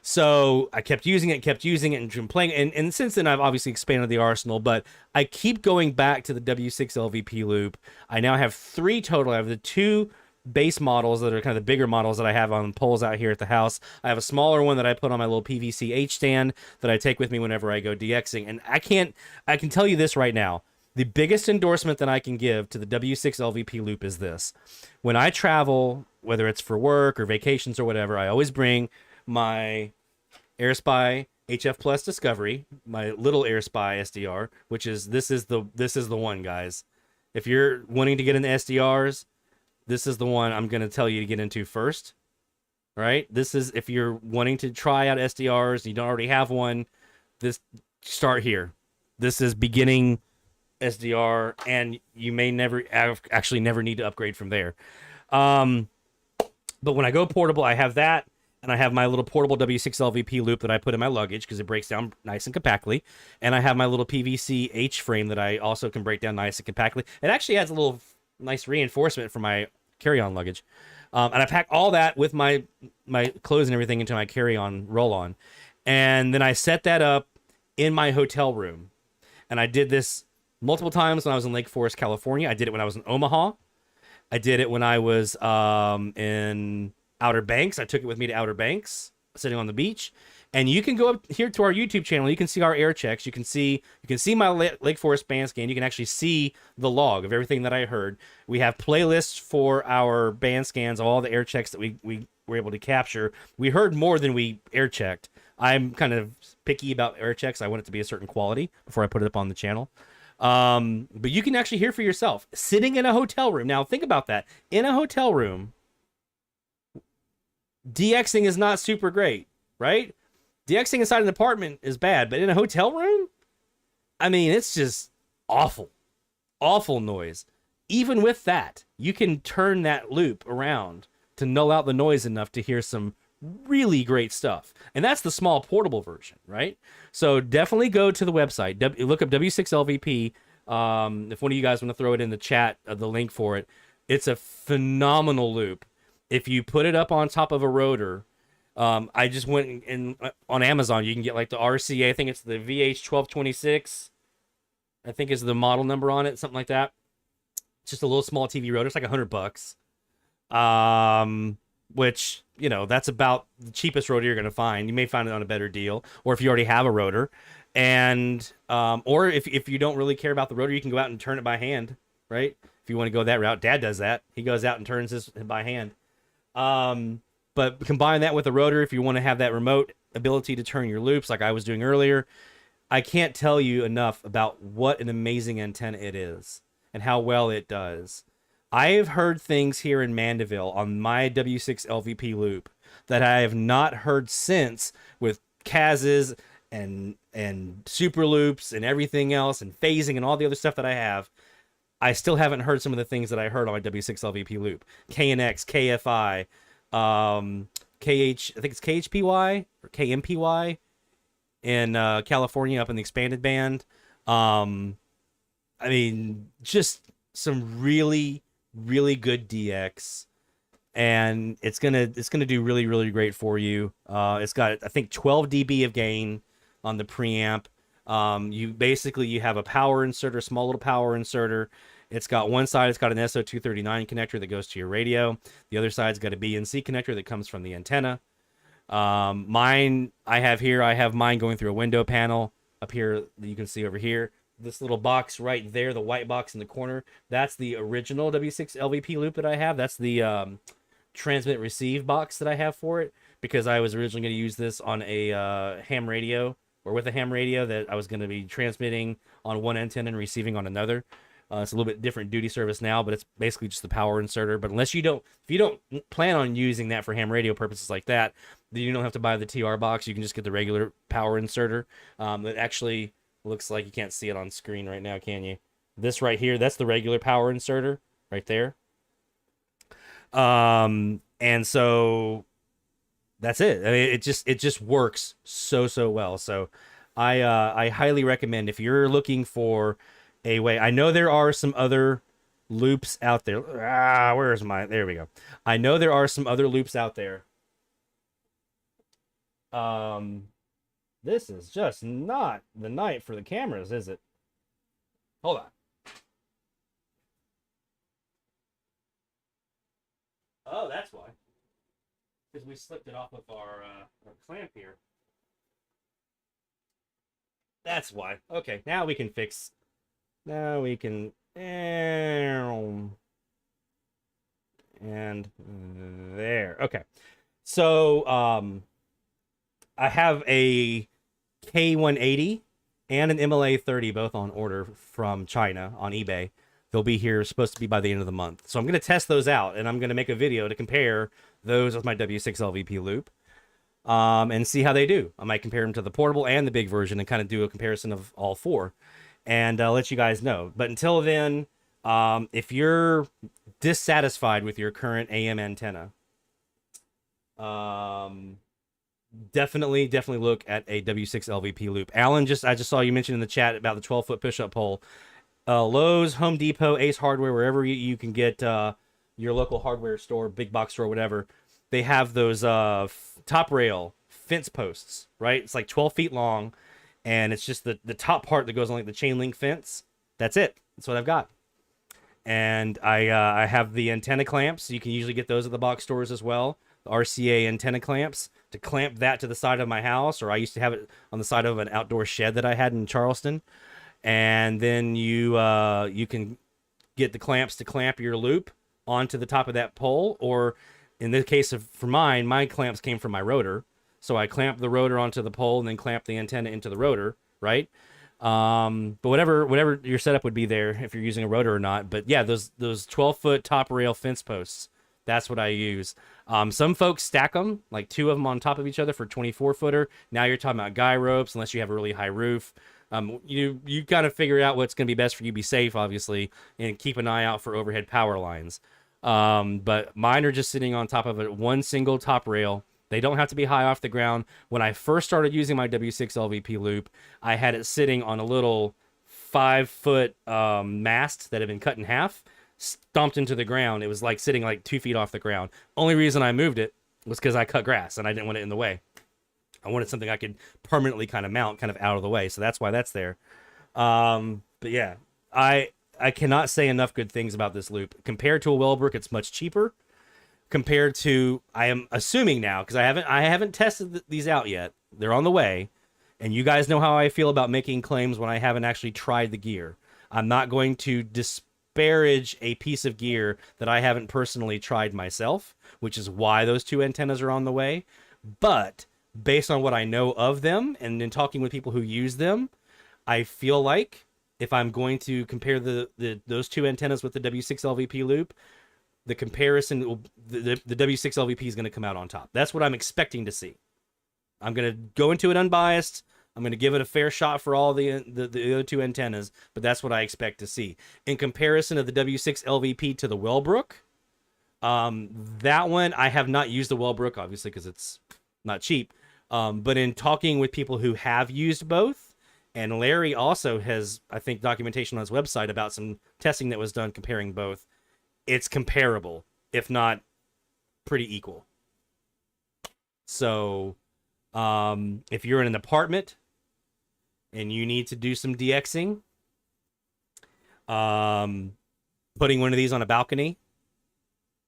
So I kept using it and playing, and since then I've obviously expanded the arsenal, but I keep going back to the W6 LVP loop. I now have 3 total. I have the 2 base models that are kind of the bigger models that I have on poles out here at the house. I have a smaller one that I put on my little PVC H stand that I take with me whenever I go DXing. And I can tell you this right now. The biggest endorsement that I can give to the W6 LVP loop is this. When I travel, whether it's for work or vacations or whatever, I always bring my AirSpy HF Plus Discovery, my little AirSpy SDR, which is this is the one, guys. If you're wanting to get into SDRs, this is the one I'm going to tell you to get into first. All right. This is if you're wanting to try out SDRs, you don't already have one. This start here. This is beginning SDR, and you may never need to upgrade from there. But when I go portable, I have that, and I have my little portable W6 LVP loop that I put in my luggage because it breaks down nice and compactly. And I have my little PVC H frame that I also can break down nice and compactly. It actually adds a little nice reinforcement for my carry-on luggage. And I pack all that with my clothes and everything into my carry-on roll-on. And then I set that up in my hotel room. And I did this multiple times when I was in Lake Forest, California. I did it when I was in Omaha. I did it when I was in Outer Banks. I took it with me to Outer Banks, sitting on the beach. And you can go up here to our YouTube channel. You can see our air checks. You can see my Lake Forest band scan. You can actually see the log of everything that I heard. We have playlists for our band scans, all the air checks that we were able to capture. We heard more than we air checked. I'm kind of picky about air checks. I want it to be a certain quality before I put it up on the channel. But you can actually hear for yourself sitting in a hotel room. Now think about that. In a hotel room, DXing is not super great, right? DXing inside an apartment is bad, but in a hotel room, I mean, it's just awful noise. Even with that, you can turn that loop around to null out the noise enough to hear some really great stuff. And that's the small portable version, right? So definitely go to the website, look up W6LVP. If one of you guys want to throw it in the chat, the link for it, it's a phenomenal loop. If you put it up on top of a rotor, I just went in on Amazon, you can get like the RCA, I think it's the VH-1226, I think is the model number on it, something like that. It's just a little small TV rotor. It's like $100. Which, you know, that's about the cheapest rotor you're going to find. You may find it on a better deal, or if you already have a rotor. And, or if you don't really care about the rotor, you can go out and turn it by hand, right? If you want to go that route. Dad does that. He goes out and turns his by hand. But combine that with a rotor if you want to have that remote ability to turn your loops like I was doing earlier. I can't tell you enough about what an amazing antenna it is and how well it does. I have heard things here in Mandeville on my W6 LVP loop that I have not heard since with kHz's and Superloops and everything else and phasing and all the other stuff that I have. I still haven't heard some of the things that I heard on my W6 LVP loop. KNX, KFI, I think it's KHPY or KMPY in California up in the expanded band. I mean, just some really good DX, and it's gonna do really great for you. It's got, I think, 12 dB of gain on the preamp. You have a power inserter, small little power inserter. It's got one side, it's got an SO239 connector that goes to your radio. The other side's got a BNC connector that comes from the antenna. Mine, I have mine going through a window panel up here that you can see over here. This little box right there, the white box in the corner, that's the original W6 LVP loop that I have. That's the transmit receive box that I have for it, because I was originally going to use this on a ham radio, or with a ham radio that I was going to be transmitting on one antenna and receiving on another. It's a little bit different duty service now, but it's basically just the power inserter. But if you don't plan on using that for ham radio purposes like that, then you don't have to buy the TR box. You can just get the regular power inserter. That actually looks like, you can't see it on screen right now, can you? This right here, that's the regular power inserter right there. And so that's it. I mean, it just works so well. So I highly recommend, if you're looking for a way. I know there are some other loops out there. Where's my? There we go. I know there are some other loops out there. This is just not the night for the cameras, is it? Hold on. Oh, that's why. Because we slipped it off of our clamp here. That's why. Okay, now we can fix. Now we can. And there. Okay. So, I have a K180 and an MLA 30 both on order from China on eBay. They'll be here, supposed to be by the end of the month. So I'm going to test those out, and I'm going to make a video to compare those with my W6 LVP loop and see how they do. I might compare them to the portable and the big version and kind of do a comparison of all four and let you guys know. But until then, if you're dissatisfied with your current AM antenna, definitely look at a W6 LVP loop. Alan, I just saw you mention in the chat about the 12-foot push-up pole. Lowe's, Home Depot, Ace Hardware, wherever you can get your local hardware store, big box store, whatever, they have those top rail fence posts, right? It's like 12 feet long, and it's just the top part that goes on like the chain link fence. That's it. That's what I've got. And I have the antenna clamps. You can usually get those at the box stores as well. The RCA antenna clamps to clamp that to the side of my house, or I used to have it on the side of an outdoor shed that I had in Charleston. And then you can get the clamps to clamp your loop onto the top of that pole, or in the case of for mine, my clamps came from my rotor, so I clamp the rotor onto the pole and then clamp the antenna into the rotor, right? But whatever your setup would be there, if you're using a rotor or not. But yeah, those 12-foot top rail fence posts, that's what I use. Some folks stack them, like two of them on top of each other for 24-footer. Now you're talking about guy ropes, unless you have a really high roof. You got to figure out what's going to be best for you. Be safe, obviously, and keep an eye out for overhead power lines. But mine are just sitting on top of one single top rail. They don't have to be high off the ground. When I first started using my W6 LVP loop, I had it sitting on a little 5-foot mast that had been cut in half, stomped into the ground. It was like sitting like 2 feet off the ground. Only reason I moved it was because I cut grass and I didn't want it in the way. I wanted something I could permanently kind of mount kind of out of the way. So that's why that's there. But yeah, I cannot say enough good things about this loop. Compared to a Wellbrook, it's much cheaper. Compared to, I am assuming now, because I haven't tested these out yet. They're on the way. And you guys know how I feel about making claims when I haven't actually tried the gear. I'm not going to disparage a piece of gear that I haven't personally tried myself, which is why those two antennas are on the way. But based on what I know of them and in talking with people who use them, I feel like if I'm going to compare those two antennas with the W6 LVP loop, the comparison, the W6 LVP is going to come out on top. That's what I'm expecting to see. I'm going to go into it unbiased. I'm going to give it a fair shot for all the other two antennas, but that's what I expect to see. In comparison of the W6 LVP to the Wellbrook, that one, I have not used the Wellbrook, obviously, because it's not cheap. But in talking with people who have used both, and Larry also has, I think, documentation on his website about some testing that was done comparing both, it's comparable, if not pretty equal. So if you're in an apartment and you need to do some DXing, putting one of these on a balcony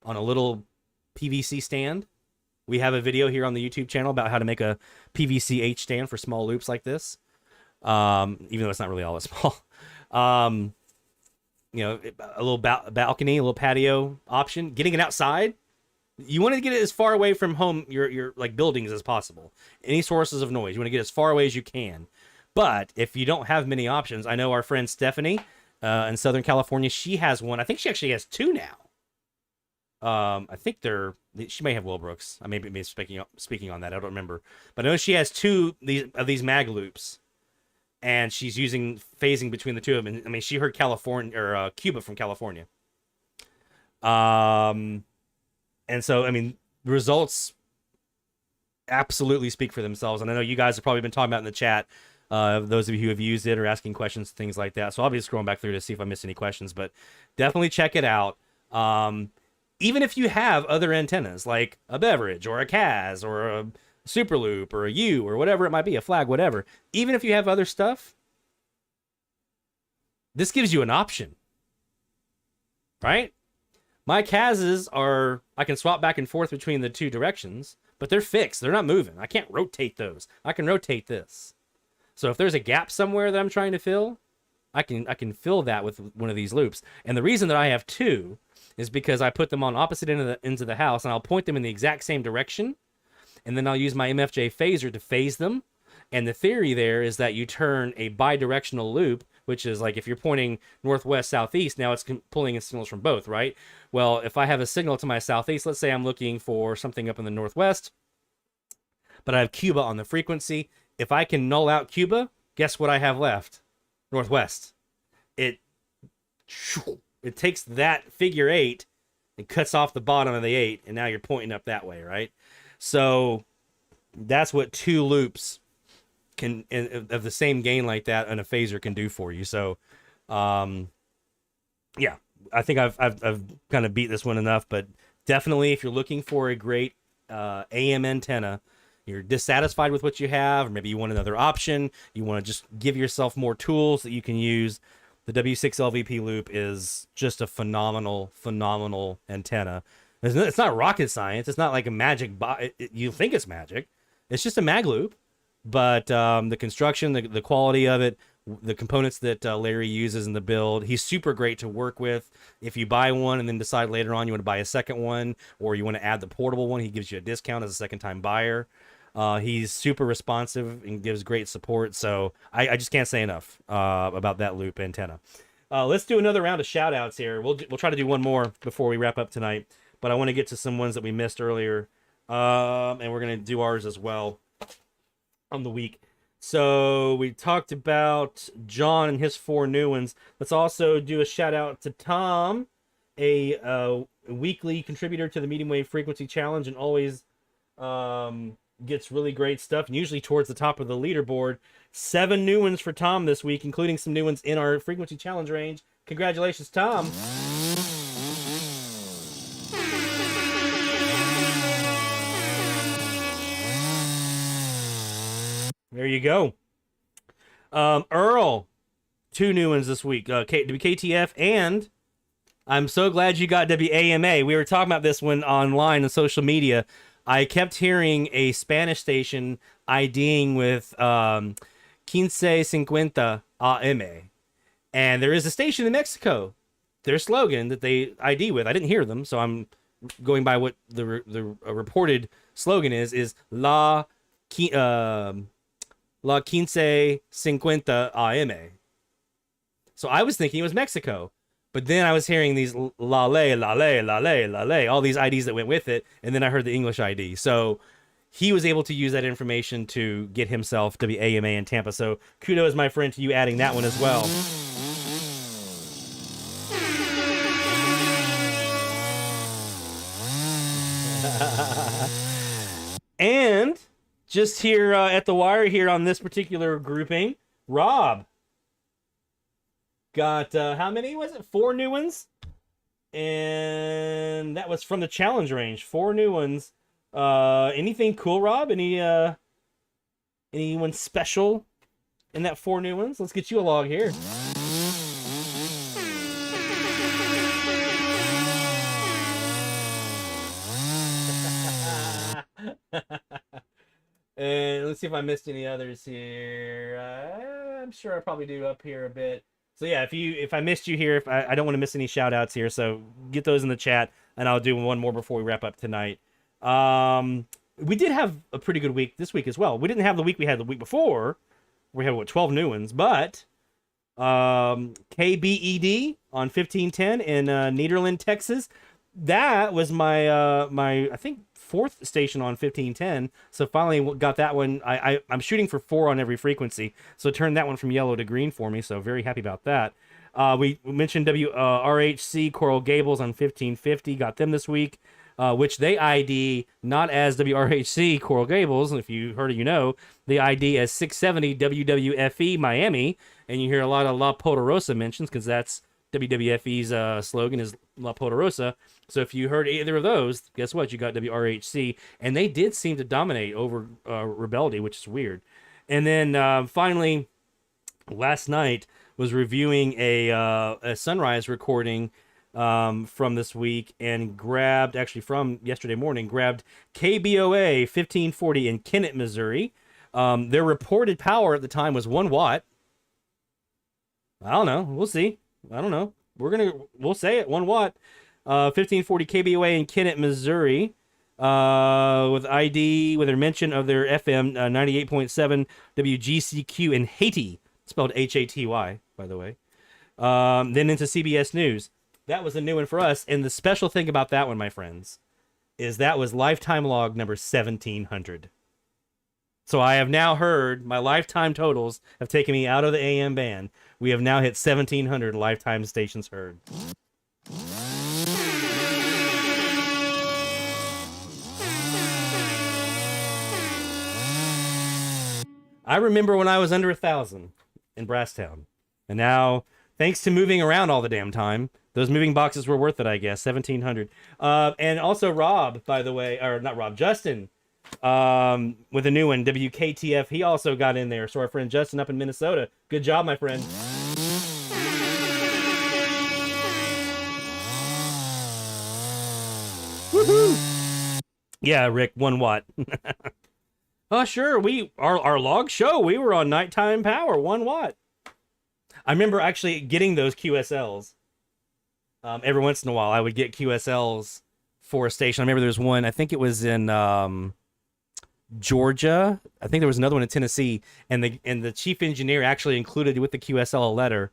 on a little PVC stand, we have a video here on the YouTube channel about how to make a PVC H stand for small loops like this. Even though it's not really all that small. A little balcony, a little patio option. Getting it outside, you want to get it as far away from home, your like buildings as possible. Any sources of noise, you want to get as far away as you can. But if you don't have many options, I know our friend Stephanie in Southern California, she has one. I think she actually has two now. I think she may have Wellbrooks. I may be speaking on that. I don't remember, but I know she has two of these mag loops, and she's using phasing between the two of them. I mean, she heard Cuba from California. And so, I mean, the results absolutely speak for themselves. And I know you guys have probably been talking about in the chat, those of you who have used it or asking questions, things like that. So I'll be scrolling back through to see if I missed any questions, but definitely check it out. Even if you have other antennas like a Beverage or a Kaz or a Superloop or a U or whatever it might be, a Flag, whatever, even if you have other stuff, this gives you an option, right? My Kaz's I can swap back and forth between the two directions, but they're fixed. They're not moving. I can't rotate those. I can rotate this. So if there's a gap somewhere that I'm trying to fill, I can fill that with one of these loops. And the reason that I have two is because I put them on opposite ends of the house, and I'll point them in the exact same direction, and then I'll use my MFJ phaser to phase them. And the theory there is that you turn a bidirectional loop which is like if you're pointing northwest, southeast, now it's pulling in signals from both, right? Well, if I have a signal to my southeast, let's say I'm looking for something up in the northwest, but I have Cuba on the frequency. If I can null out Cuba, guess what I have left? Northwest. It takes that figure 8 and cuts off the bottom of the 8, and now you're pointing up that way, right? So that's what 2 loops can of the same gain like that on a phaser can do for you. So yeah, I think I've kind of beat this one enough, but definitely if you're looking for a great AM antenna, you're dissatisfied with what you have, or maybe you want another option, you want to just give yourself more tools that you can use, the W6LVP loop is just a phenomenal antenna. It's not rocket science. It's not like a magic. You think it's magic. It's just a mag loop. But the construction, the quality of it, the components that Larry uses in the build, he's super great to work with. If you buy one and then decide later on you want to buy a second one, or you want to add the portable one, he gives you a discount as a second-time buyer. He's super responsive and gives great support. So I just can't say enough about that loop antenna. Let's do another round of shout-outs here. We'll try to do one more before we wrap up tonight. But I want to get to some ones that we missed earlier. And we're going to do ours as well on the week. So we talked about John and his 4 new ones. Let's also do a shout out to Tom, a weekly contributor to the Medium Wave Frequency Challenge, and always gets really great stuff, and usually towards the top of the leaderboard. 7 new ones for Tom this week, including some new ones in our Frequency Challenge range. Congratulations, Tom. There you go. Earl, 2 new ones this week. WKTF, and I'm so glad you got WAMA. We were talking about this one online on social media. I kept hearing a Spanish station IDing with 1550 AM. And there is a station in Mexico, their slogan that they ID with. I didn't hear them, so I'm going by what the reported slogan is La 1550 AM. So I was thinking it was Mexico. But then I was hearing these la lay, all these IDs that went with it, and then I heard the English ID. So he was able to use that information to get himself WAMA in Tampa. So kudos, my friend, to you adding that one as well. And just here at the wire here on this particular grouping, Rob got, how many was it? 4 new ones? And that was from the challenge range. 4 new ones. Anything cool, Rob? Anyone special in that 4 new ones? Let's get you a log here. And let's see if I missed any others here. I'm sure I probably do up here a bit. So yeah, if I missed you here, I don't want to miss any shout outs here, so get those in the chat, and I'll do one more before we wrap up tonight. We did have a pretty good week this week as well. We didn't have the week we had the week before. We had 12 new ones, but KBED on 1510 in Nederland, Texas. That was my I think 4th station on 1510. So finally got that one. I'm shooting for 4 on every frequency, so it turned that one from yellow to green for me. So very happy about that. We mentioned WRHC Coral Gables on 1550. Got them this week, which they ID not as WRHC Coral Gables. And if you heard it, you know they ID as 670 WWFE Miami. And you hear a lot of La Poderosa mentions because that's WWFE's slogan is La Poderosa. So if you heard either of those, guess what? You got WRHC. And they did seem to dominate over Rebeldy, which is weird. And then finally, last night was reviewing a Sunrise recording from this week and grabbed, actually from yesterday morning, grabbed KBOA 1540 in Kennett, Missouri. Their reported power at the time was 1 watt. I don't know. We'll see. I don't know. We'll say it. 1 watt. 1540 KBOA in Kennett, Missouri. With ID, with their mention of their FM 98.7 WGCQ in Haiti. spelled Haty, by the way. Then into CBS News. That was a new one for us. And the special thing about that one, my friends, is that was lifetime log number 1700. So I have now heard my lifetime totals have taken me out of the AM band. We have now hit 1700 lifetime stations heard. I remember when I was under 1,000 in Brasstown. And now, thanks to moving around all the damn time, those moving boxes were worth it, I guess. 1,700. And also Rob, by the way, or not Rob, Justin, with a new one, WKTF. He also got in there. So our friend Justin up in Minnesota. Good job, my friend. Woohoo! Yeah, Rick, 1 watt. Oh, sure. Our log show, we were on nighttime power, 1 watt. I remember actually getting those QSLs. Every once in a while, I would get QSLs for a station. I remember there was one, I think it was in Georgia. I think there was another one in Tennessee. And the chief engineer actually included with the QSL a letter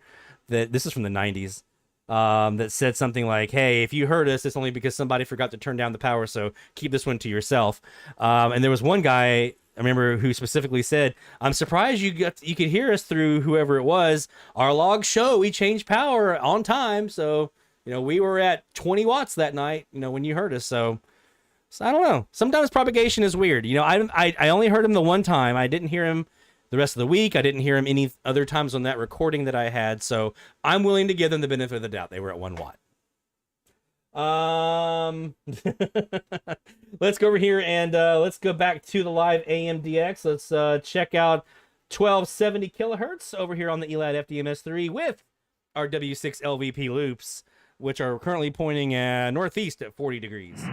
that, this is from the 90s, that said something like, hey, if you heard us, it's only because somebody forgot to turn down the power, so keep this one to yourself. And there was one guy, I remember, who specifically said, I'm surprised you could hear us through whoever it was. Our logs show we changed power on time, so, we were at 20 watts that night, when you heard us, so I don't know. Sometimes propagation is weird. I only heard him the one time. I didn't hear him the rest of the week. I didn't hear him any other times on that recording that I had, so I'm willing to give them the benefit of the doubt. They were at 1 watt. Let's go over here and let's go back to the live AMDX. Let's check out 1270 kilohertz over here on the Elad FDMS3 with our W6 LVP loops, which are currently pointing northeast at 40 degrees.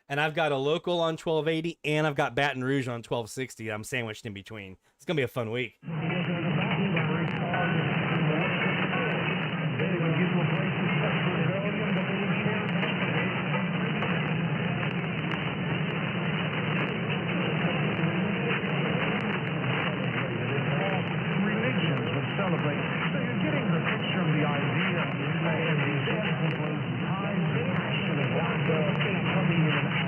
And I've got a local on 1280, and I've got Baton Rouge on 1260. I'm sandwiched in between. It's going to be a fun week. Religions would celebrate. So you're getting the picture of the idea and these influences, times of action and laughter coming in and out.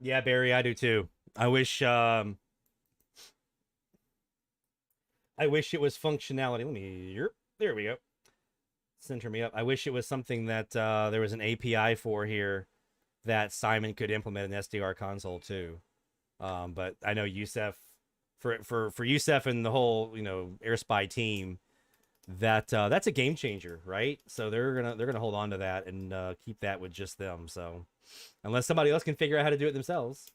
Yeah, Barry, I do too. I wish it was functionality. There we go. Center me up. I wish it was something that there was an API for here that Simon could implement in SDR Console too. But I know Youssef, for Youssef and the whole AirSpy team, that's a game changer, right? So they're gonna hold on to that and keep that with just them. So unless somebody else can figure out how to do it themselves.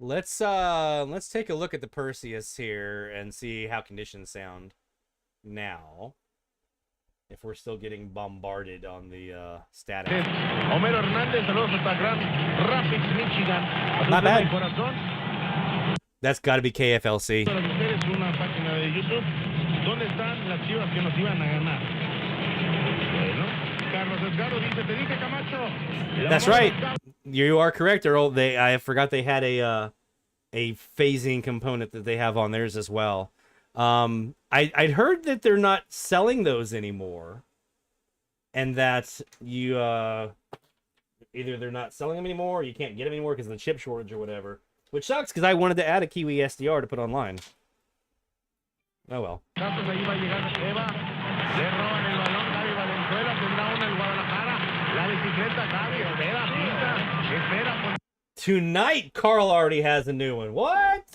Let's take a look at the Perseus here and see how conditions sound now. If we're still getting bombarded on the static. Homero Hernandez, saludos hasta Grand Rapids, Michigan. Not bad. That's got to be KFLC. Una página de YouTube. ¿Dónde están las chivas que nos iban a ganar? Bueno, Carlos Edgardo dice, te dije, Camacho. That's right. You are correct, Earl. I forgot they had a phasing component that they have on theirs as well. I'd heard that they're not selling those anymore, and that you either they're not selling them anymore, or you can't get them anymore because of the chip shortage or whatever. Which sucks because I wanted to add a Kiwi SDR to put online. Oh well. Tonight, Carl already has a new one. What?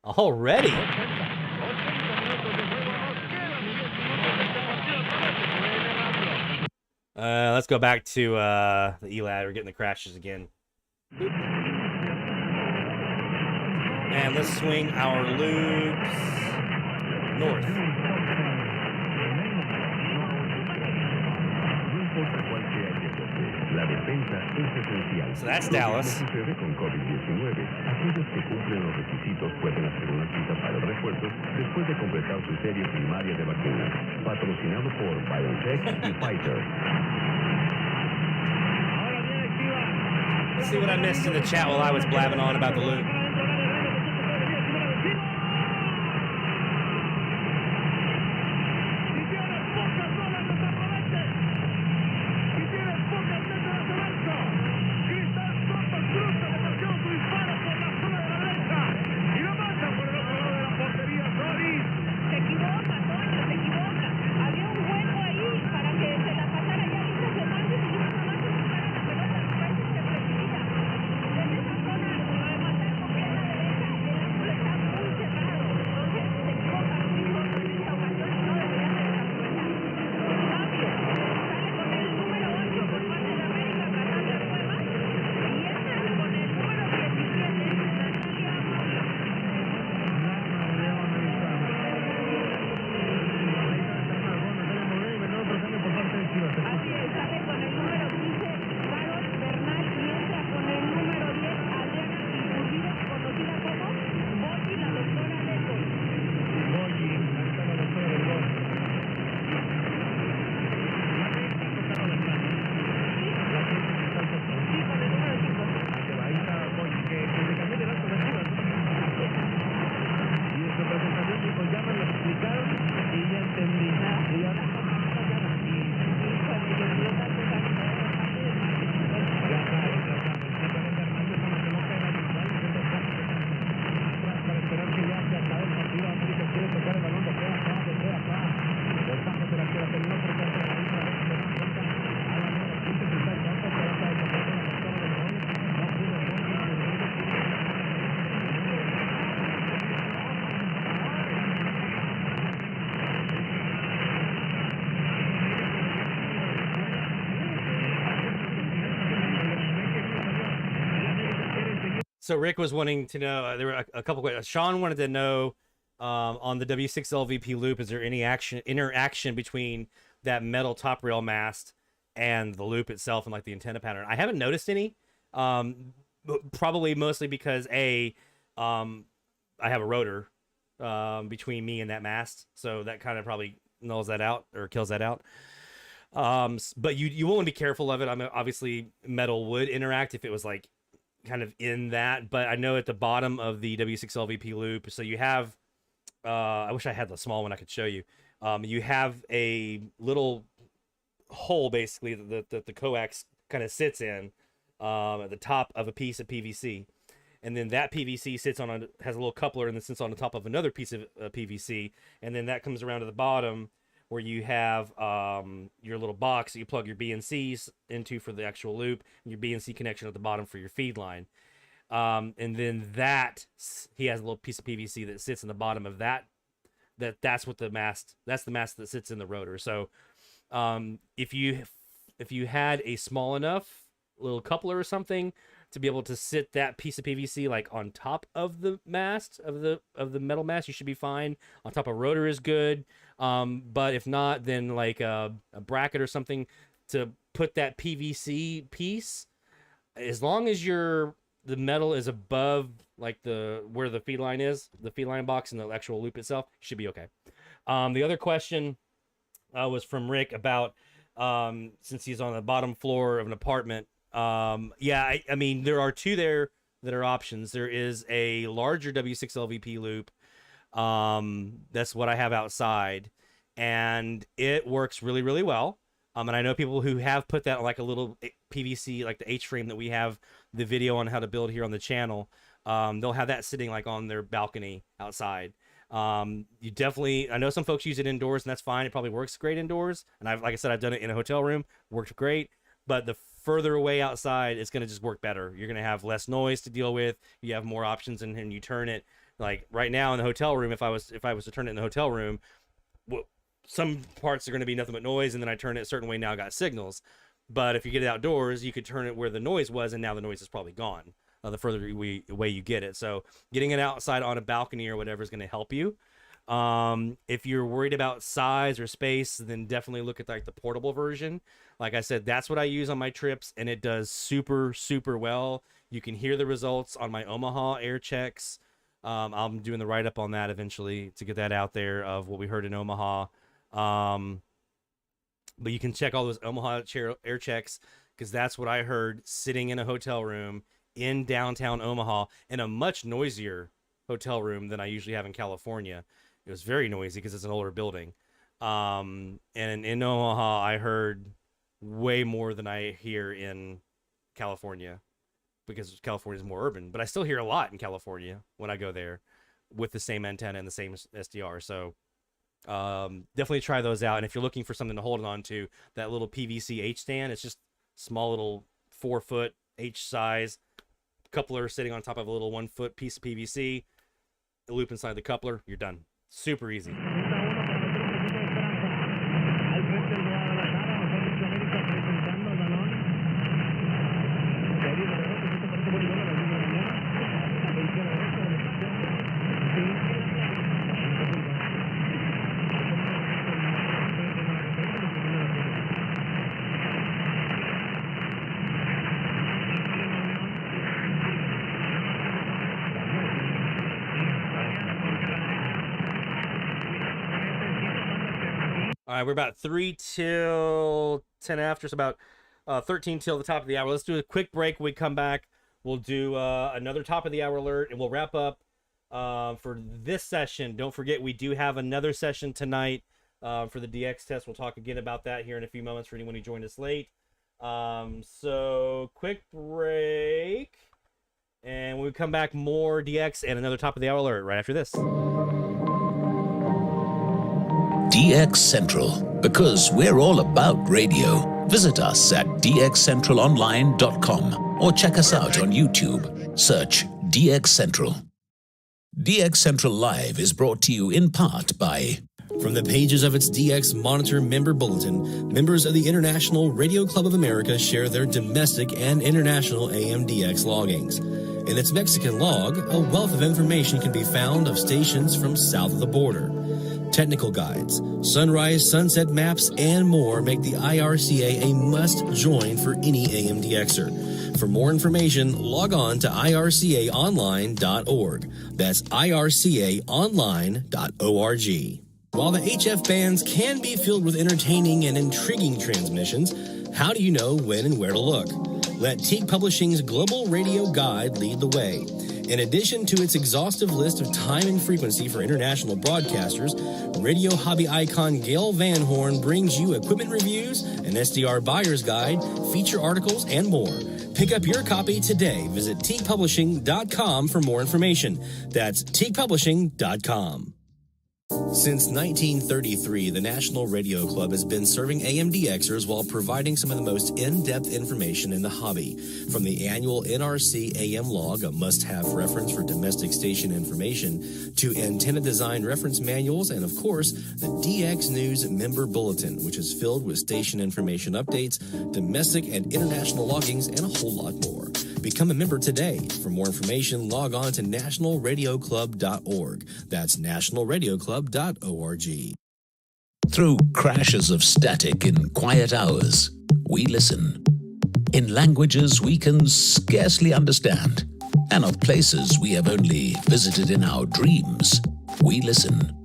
Already? Let's go back to the Elad. We're getting the crashes again. And let's swing our loops north. La defensa es esencial. So that's Dallas. ¿Qué sucede con COVID-19? Aquellos que cumplen los requisitos pueden hacer una cita para el refuerzo después de completar su serie primaria de vacunas. Patrocinado por BioNTech y Pfizer. Let's see what I missed in the chat while I was blabbing on about the loop. So Rick was wanting to know, there were a couple questions. Sean wanted to know on the W6LVP loop, is there any interaction between that metal top rail mast and the loop itself and like the antenna pattern? I haven't noticed any, probably mostly because I have a rotor between me and that mast. So that kind of probably nulls that out or kills that out. But you want to be careful of it. I mean, obviously metal would interact if it was like kind of in that, but I know at the bottom of the W6LVP loop, so you have, I wish I had the small one I could show you. You have a little hole basically that the coax kind of sits in at the top of a piece of PVC. And then that PVC has a little coupler and then sits on the top of another piece of PVC. And then that comes around to the bottom where you have your little box that you plug your BNCs into for the actual loop, and your BNC connection at the bottom for your feed line. And then he has a little piece of PVC that sits in the bottom of that that's the mast that sits in the rotor. So if you had a small enough little coupler or something to be able to sit that piece of PVC like on top of the mast of the metal mast, you should be fine. On top of rotor is good, but if not, then like a bracket or something to put that PVC piece. As long as the metal is above like where the feed line is, the feed line box and the actual loop itself, should be okay. The other question was from Rick about since he's on the bottom floor of an apartment. I mean, there are two there that are options. There is a larger W6LVP loop. That's what I have outside, and it works really, really well. And I know people who have put that on like a little PVC, like the H-frame that we have the video on how to build here on the channel. They'll have that sitting like on their balcony outside. You definitely, I know some folks use it indoors, and that's fine. It probably works great indoors. And like I said, I've done it in a hotel room, worked great. But the further away outside, it's going to just work better. You're going to have less noise to deal with. You have more options, and you turn it like right now in the hotel room. If I was to turn it in the hotel room, some parts are going to be nothing but noise, and then I turn it a certain way, now I got signals. But if you get it outdoors, you could turn it where the noise was, and now the noise is probably gone the further away you get it. So getting it outside on a balcony or whatever is going to help you. If you're worried about size or space, then definitely look at like the portable version. Like I said, that's what I use on my trips, and it does super, super well. You can hear the results on my Omaha air checks. I'm doing the write-up on that eventually to get that out there of what we heard in Omaha. But you can check all those Omaha air checks, because that's what I heard sitting in a hotel room in downtown Omaha, in a much noisier hotel room than I usually have in California. It was very noisy because it's an older building. And in Omaha, I heard way more than I hear in California, because California is more urban. But I still hear a lot in California when I go there with the same antenna and the same SDR. So definitely try those out. And if you're looking for something to hold it on to, that little PVC H stand, it's just small little 4-foot H size coupler sitting on top of a little 1-foot piece of PVC, the loop inside the coupler, you're done. Super easy. All right, we're about 3 till 10 after, so about 13 till the top of the hour. Let's do a quick break. When we come back, we'll do another top of the hour alert, and we'll wrap up for this session. Don't forget, we do have another session tonight for the DX test. We'll talk again about that here in a few moments for anyone who joined us late. So quick break, and when we come back, more DX and another top of the hour alert right after this. DX Central, because we're all about radio. Visit us at dxcentralonline.com or check us out on YouTube. Search DX Central. DX Central Live is brought to you in part by... From the pages of its DX Monitor member bulletin, members of the International Radio Club of America share their domestic and international AM/DX loggings. In its Mexican log, a wealth of information can be found of stations from south of the border. Technical guides, sunrise, sunset maps, and more make the IRCA a must-join for any AM/DXer. For more information, log on to ircaonline.org. That's ircaonline.org. While the HF bands can be filled with entertaining and intriguing transmissions, how do you know when and where to look? Let Teague Publishing's Global Radio Guide lead the way. In addition to its exhaustive list of time and frequency for international broadcasters, radio hobby icon Gail Van Horn brings you equipment reviews, an SDR buyer's guide, feature articles, and more. Pick up your copy today. Visit teaguepublishing.com for more information. That's teaguepublishing.com. Since 1933, the National Radio Club has been serving AMDXers while providing some of the most in-depth information in the hobby. From the annual NRC AM log, a must-have reference for domestic station information, to antenna design reference manuals, and of course, the DX News Member Bulletin, which is filled with station information updates, domestic and international loggings, and a whole lot more. Become a member today. For more information, log on to nationalradioclub.org. That's nationalradioclub.org. Through crashes of static in quiet hours, we listen. In languages we can scarcely understand, and of places we have only visited in our dreams, we listen.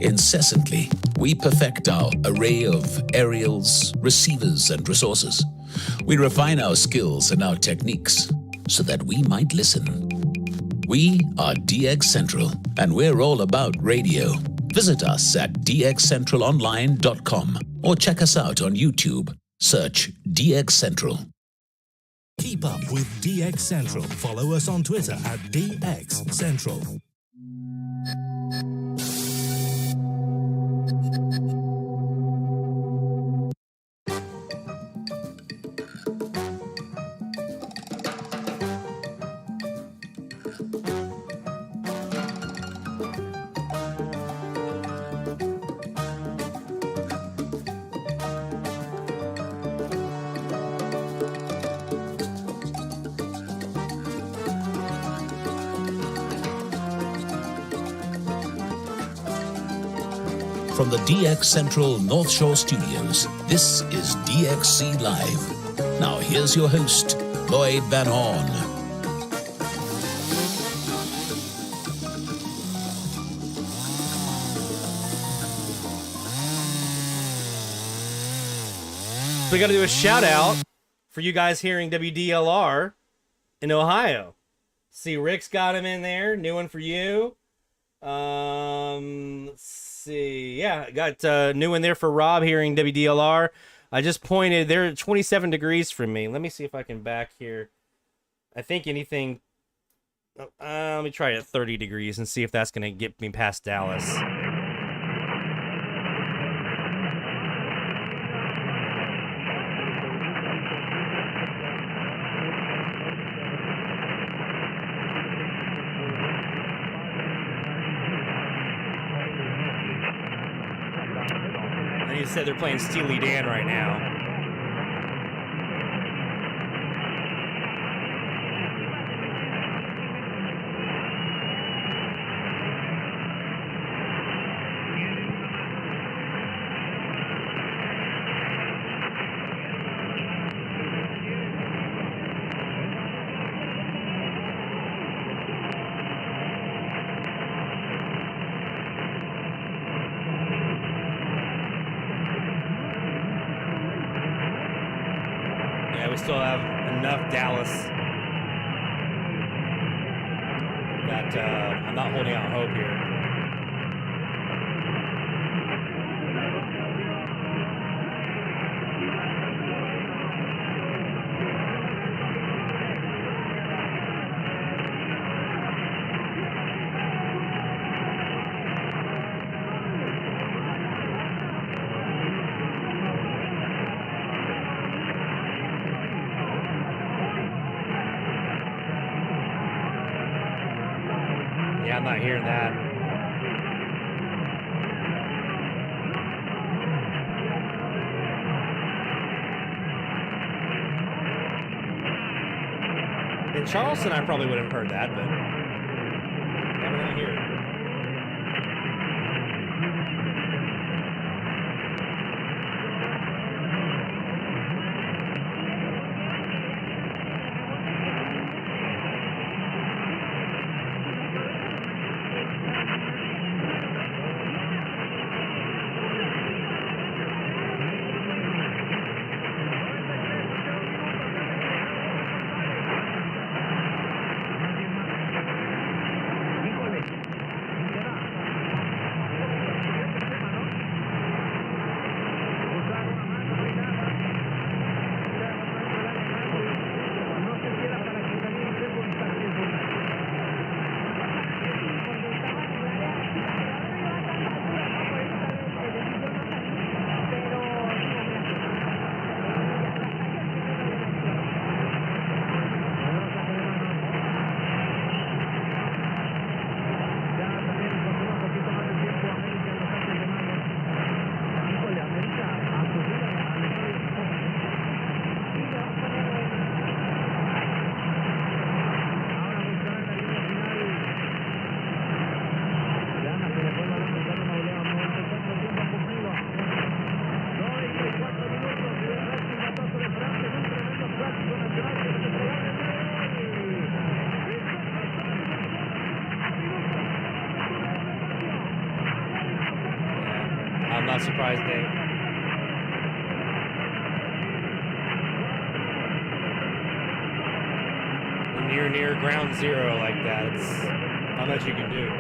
Incessantly, we perfect our array of aerials, receivers, and resources. We refine our skills and our techniques so that we might listen. We are DX Central, and we're all about radio. Visit us at dxcentralonline.com or check us out on YouTube. Search DX Central. Keep up with DX Central. Follow us on Twitter at DX Central. From the DX Central North Shore Studios, this is DXC Live. Now here's your host, Lloyd Van Horn. So we got to do a shout out for you guys hearing WDLR in Ohio. See, Rick's got him in there. New one for you. Let's see. Yeah, got a new one there for Rob hearing WDLR. I just pointed. They're 27 degrees from me. Let me see if I can back here. I think anything. Let me try it at 30 degrees and see if that's going to get me past Dallas. You said they're playing Steely Dan right now. We still have enough Dallas that I'm not holding out hope here. Yeah, I'm not hearing that. In Charleston, I probably would have heard that, but I'm not hearing it. I'm not surprised, Dave. When you're near ground zero like that, it's not much you can do.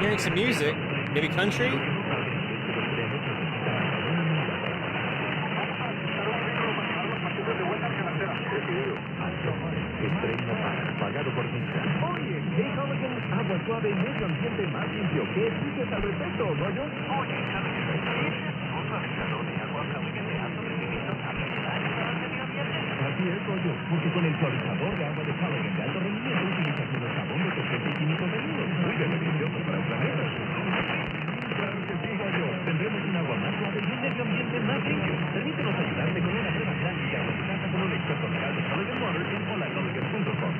Hearing some music, maybe country. Oye, Halligan, agua suave y medio ambiente más limpio. ¿Qué dices al respecto, Goyo? Oye, Halligan, ¿tienes un suavizador de agua Halligan de alto rendimiento ambiental para el medio ambiente? Así es, Goyo, porque con el suavizador de agua de Halligan de alto rendimiento utilizas un jabón detergente y químicos dañinos, muy beneficioso para el planeta. Claro que sí, Goyo. Tendremos un agua más suave y un medio ambiente más limpio. Permítenos ayudarte con una prueba gratis de agua de casa con un experto legal de Halligan Water en holalhalligan.com.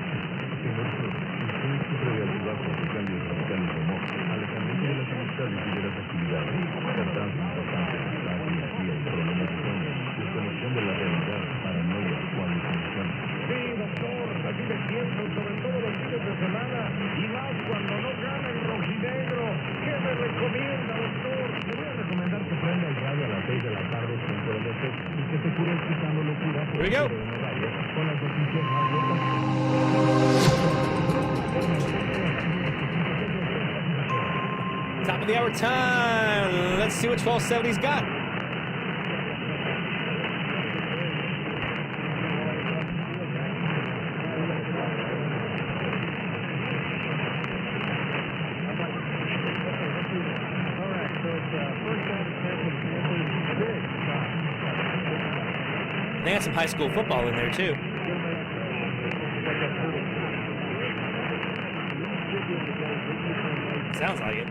Sufre de altibajos y cambios radicales de humor, alejamiento de las amistades y de las actividades, cansancio importante, falta de energía y problemas de sueño, desconexión de la realidad, paranoia o alucinaciones. Sí, doctor, así me siento, sobre todo los fines de semana, y más cuando no gana el rojinegro. ¿Qué me recomienda, doctor? Le voy a recomendar que prenda el radio a las 6 de la tarde, centro del este, y que se cure escuchando locura por el radio con las noticias más locas. Top of the hour time. Let's see what 1270's got. They had some high school football in there too. Sounds like it.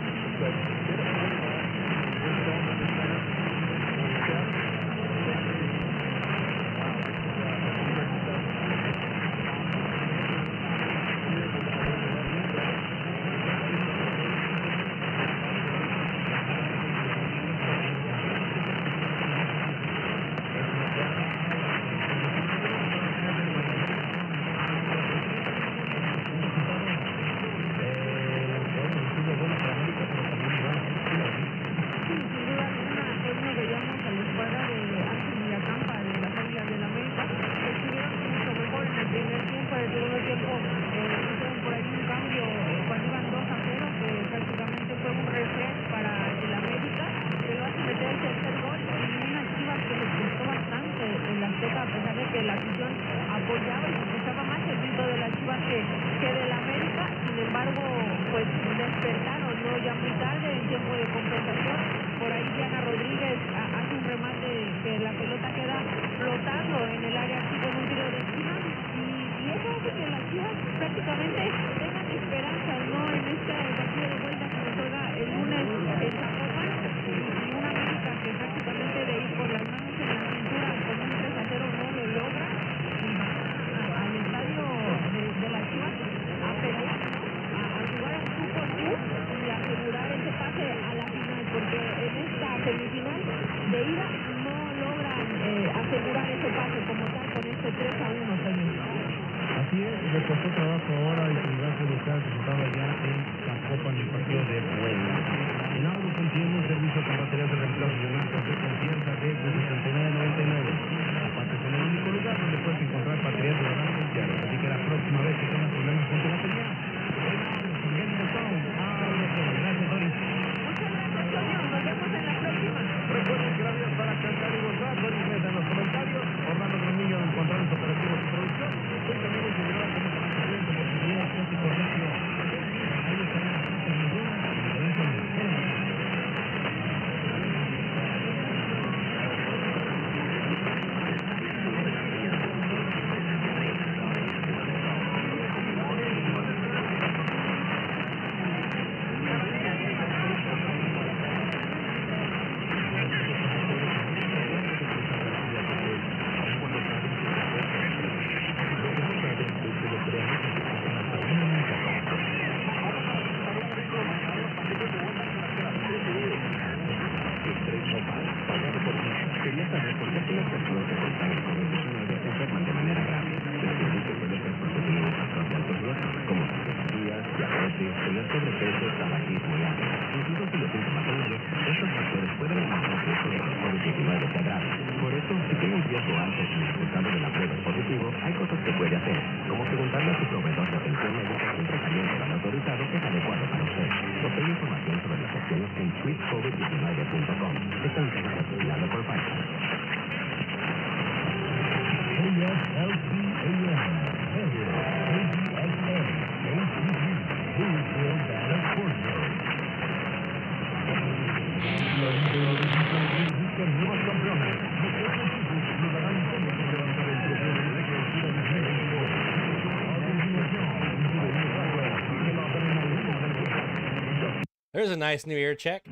de peso, tabaquismo y hambre. Incluso si los síntomas son leves, estos factores pueden aumentar el riesgo de que el COVID-19 se agrave. Por eso, si tiene un riesgo alto y el resultado de la prueba es positivo, hay cosas que puede hacer, como preguntarle a su proveedor de atención médica si un tratamiento tan autorizado es adecuado para usted. Obtenga información sobre las opciones en tweetcovid19.com. Este mensaje es patrocinado por Pfizer. There's a nice new ear check.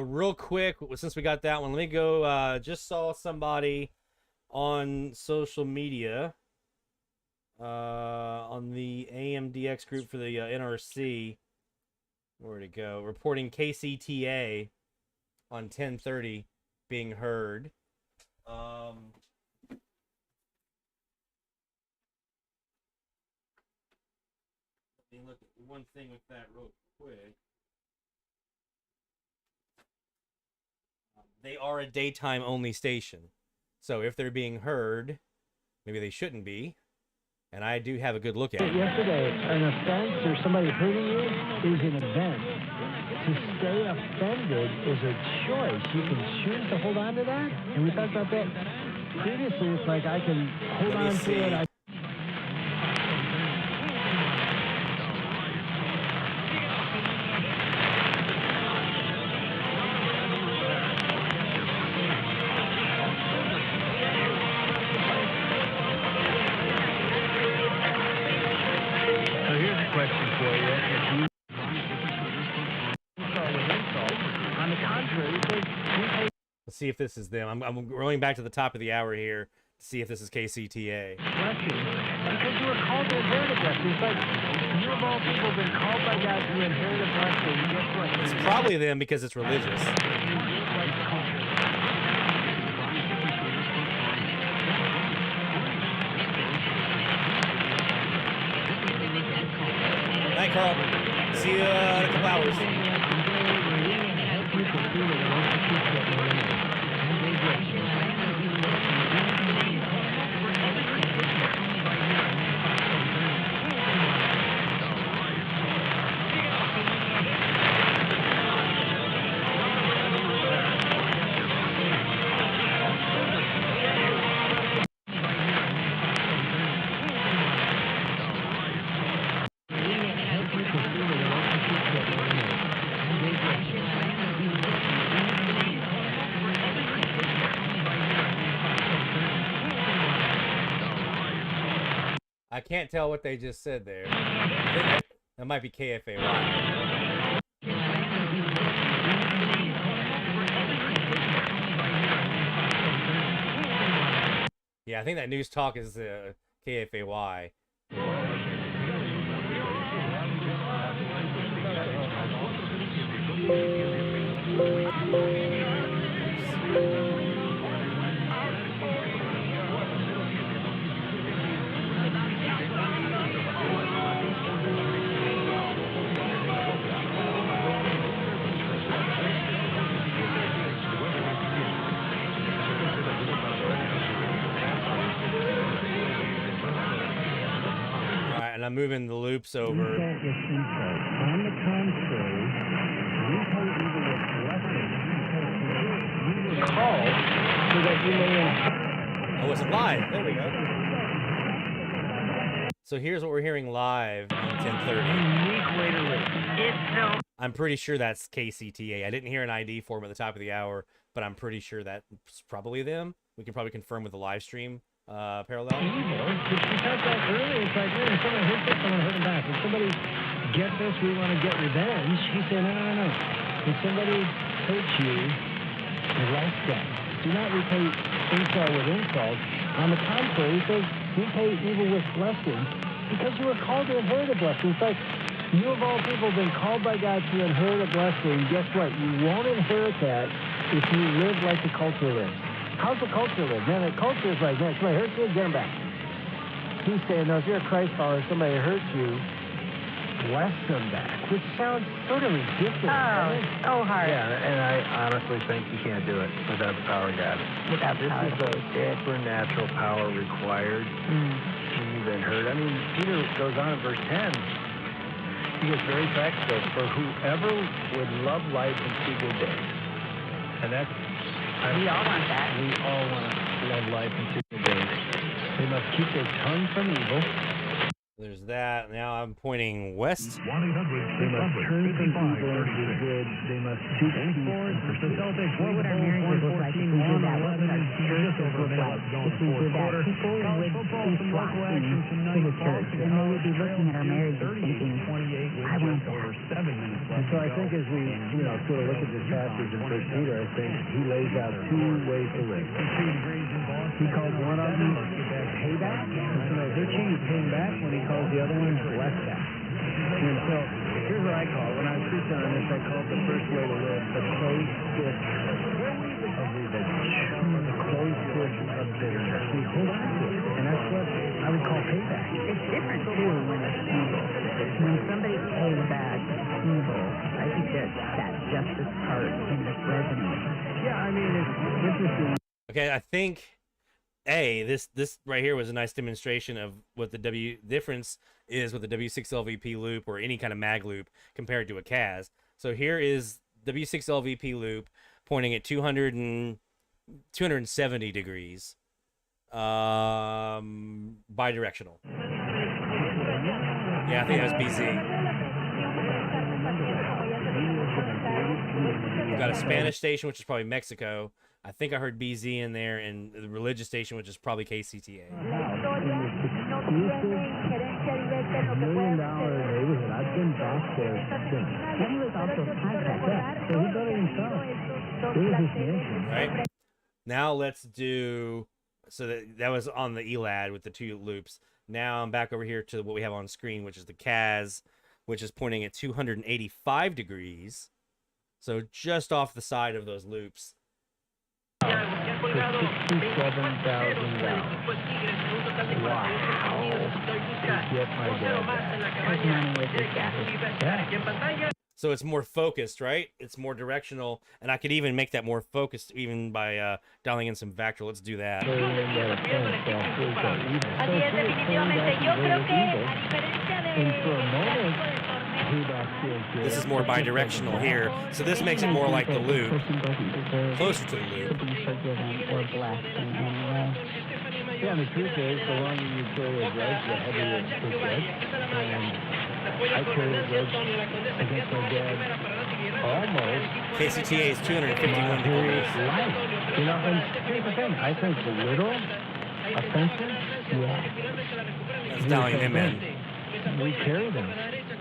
Real quick, since we got that one, let me go. Just saw somebody on social media on the AMDX group for the NRC. Where'd it go? Reporting KCTA on 1030 being heard. Let me look at one thing with that real quick. They are a daytime only station. So if they're being heard, maybe they shouldn't be. And I do have a good look at it. Yesterday, an offense or somebody hurting you is an event. To stay offended is a choice. You can choose to hold on to that. And we talked about that previously. It's like I can hold on to it. Let's see if this is them. I'm rolling back to the top of the hour here to see if this is KCTA. Because you were called to inherit a blessing. It's like you of all people have been called by God to inherit a blessing. Guess what? It's probably them because it's religious. Night, Carl. See you in a couple hours. I can't tell what they just said there. I think that might be KFAY. Yeah, I think that news talk is KFAY. And I'm moving the loops over. On the contrary, we told you to you were called so that you may. I wasn't live. There we go. So here's what we're hearing live on 1030. Unique way to listen. It's no. I'm pretty sure that's KCTA. I didn't hear an ID for them at the top of the hour, but I'm pretty sure that's probably them. We can probably confirm with the live stream parallel. It's because that earlier, it's like, when someone hits us, someone hurt him back. When somebody gets us, we want to get revenge. He said, no. When somebody hurts you, less than. Do not repay insult with insult. On the contrary, he says, repay evil with blessing, because you were called to inherit a blessing. It's like, you of all people have been called by God to inherit a blessing. Guess what? You won't inherit that if you live like the culture lives. How's the culture live? Man, the culture is like, man, somebody hurts you, get them back. He's saying, no, if you're a Christ follower, somebody hurts you, bless them back, which sounds sort of ridiculous. Oh, hard. Yeah, and I honestly think you can't do it without the power of God. Without the power of God. This is a supernatural power required when you've been hurt. I mean, Peter goes on in verse 10. He gets very practical. For whoever would love life and see good days. And that's... We all want that. We all want to love life and see good days. They must keep their tongue from evil. There's that. Now I'm pointing west. 1-800-600-5536. They must seek peace and pursue. What would our marriages look like if we did that? What would our churches look like if we did that? People would be flocking to the church, and they would be looking at our marriages thinking, I want that. And so I think as we, sort of look at this passage in 1 Peter, I think he lays out two ways to live. He calls one of them payback. When somebody hits you, you pay him back. When he calls the other one bless back. And so here's what I call it. When I was preaching on this, I call it the first way to live, the closed fist of revenge, or the closed fist of bitterness. We hold on to it, and that's what I would call payback. It's different, too, when it's evil. When somebody pays back evil, I think that justice part in this resonates. Yeah, I mean, it's interesting. Okay, I think this right here was a nice demonstration of what the difference is with the W6LVP loop or any kind of mag loop compared to a kHz. So here is W6LVP loop pointing at 270 degrees, bidirectional. Yeah, I think that was BZ. We've got a Spanish station, which is probably Mexico. I think I heard BZ in there, and the religious station, which is probably KCTA. $1 million neighborhood. I've been back there since. And he was also a contractor. So he built it himself. It was his mansion. Right. Now let's do. So that was on the Elad with the two loops. Now I'm back over here to what we have on screen, which is the kHz, which is pointing at 285 degrees. So just off the side of those loops. For $67,000. Wow. Get my dad. So it's more focused, right? It's more directional, and I could even make that more focused even by dialing in some vactrol. Let's do that. This is more bidirectional here, so this makes it more like the loop, closer to the loop. Yeah, the truth is, the longer you carry a grudge, the heavier it gets. And I carry a grudge against my dad almost. KCTA is 251 degrees. And here's the thing. I think the little offensive, That's dialing them in. We carry them.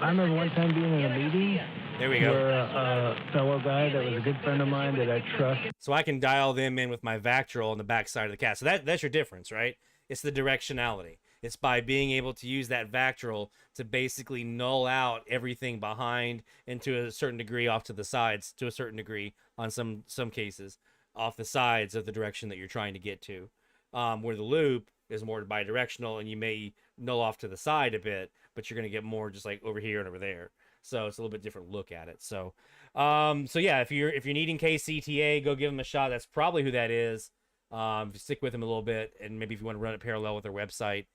I remember one time being in a meeting. There we go. Where a fellow guy that was a good friend of mine that I trust. So I can dial them in with my vactrol on the back side of the kHz. So that's your difference, right? It's the directionality. It's by being able to use that vactrol to basically null out everything behind and to a certain degree off to the sides, to a certain degree on some cases, off the sides of the direction that you're trying to get to. Where the loop is more bidirectional and you may null off to the side a bit, but you're going to get more just like over here and over there. So it's a little bit different look at it. So, yeah, if you're needing KCTA, go give them a shot. That's probably who that is. Stick with them a little bit, and maybe if you want to run it parallel with their website,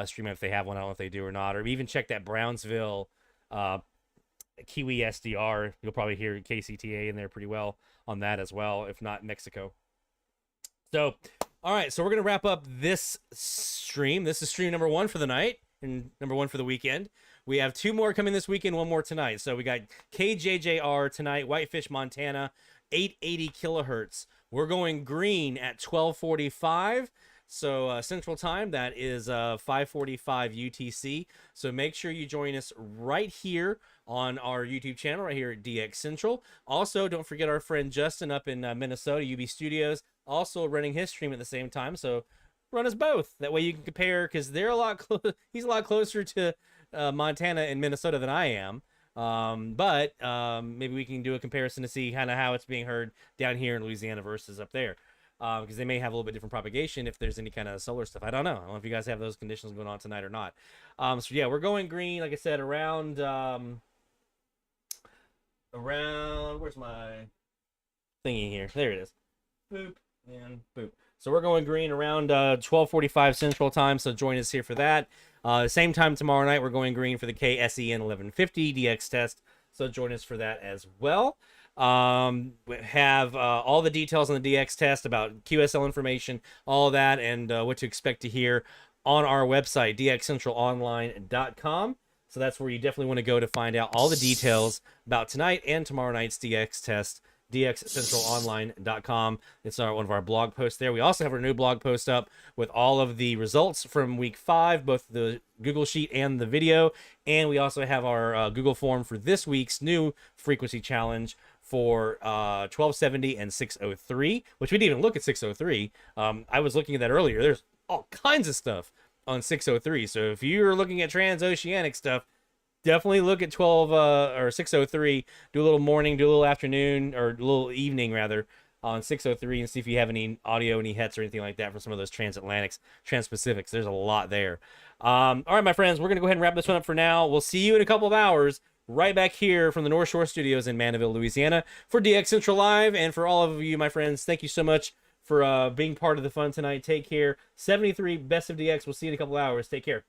stream it if they have one. I don't know if they do or not, or even check that Brownsville Kiwi SDR. You'll probably hear KCTA in there pretty well on that as well, if not Mexico. So, all right, so we're gonna wrap up this stream. This is stream number 1 for the night. and number 1 for the weekend. We have 2 more coming this weekend, 1 more tonight. So we got KJJR tonight, Whitefish, Montana, 880 kilohertz. We're going green at 12:45. So Central Time, that is 5:45 UTC. So make sure you join us right here on our YouTube channel, right here at DX Central. Also, don't forget our friend Justin up in Minnesota, UB Studios, also running his stream at the same time. So run us both. That way you can compare, because they're he's a lot closer to Montana and Minnesota than I am. But maybe we can do a comparison to see kind of how it's being heard down here in Louisiana versus up there. Because they may have a little bit different propagation if there's any kind of solar stuff. I don't know. I don't know if you guys have those conditions going on tonight or not. So yeah, we're going green, like I said, around where's my thingy here? There it is. Boop and boop. So we're going green around 12:45 Central Time. So join us here for that. Same time tomorrow night, we're going green for the KSEN 1150 DX test. So join us for that as well. We have all the details on the DX test, about QSL information, all that, and what to expect to hear on our website, dxcentralonline.com. So that's where you definitely want to go to find out all the details about tonight and tomorrow night's DX test, dxcentralonline.com. It's one of our blog posts there. We also have our new blog post up with all of the results from week 5, both the Google Sheet and the video. And we also have our Google form for this week's new frequency challenge for 1270 and 603, which we didn't even look at 603. I was looking at that earlier. There's all kinds of stuff on 603. So if you're looking at transoceanic stuff, definitely look at 603. Do a little morning, do a little afternoon, or a little evening rather, on 603, and see if you have any audio, any hets or anything like that for some of those transatlantics, transpacifics. There's a lot there. All right, my friends, we're going to go ahead and wrap this one up for now. We'll see you in a couple of hours right back here from the North Shore Studios in Mandeville, Louisiana for DX Central Live. And for all of you, my friends, thank you so much for being part of the fun tonight. Take care. 73 Best of DX. We'll see you in a couple of hours. Take care.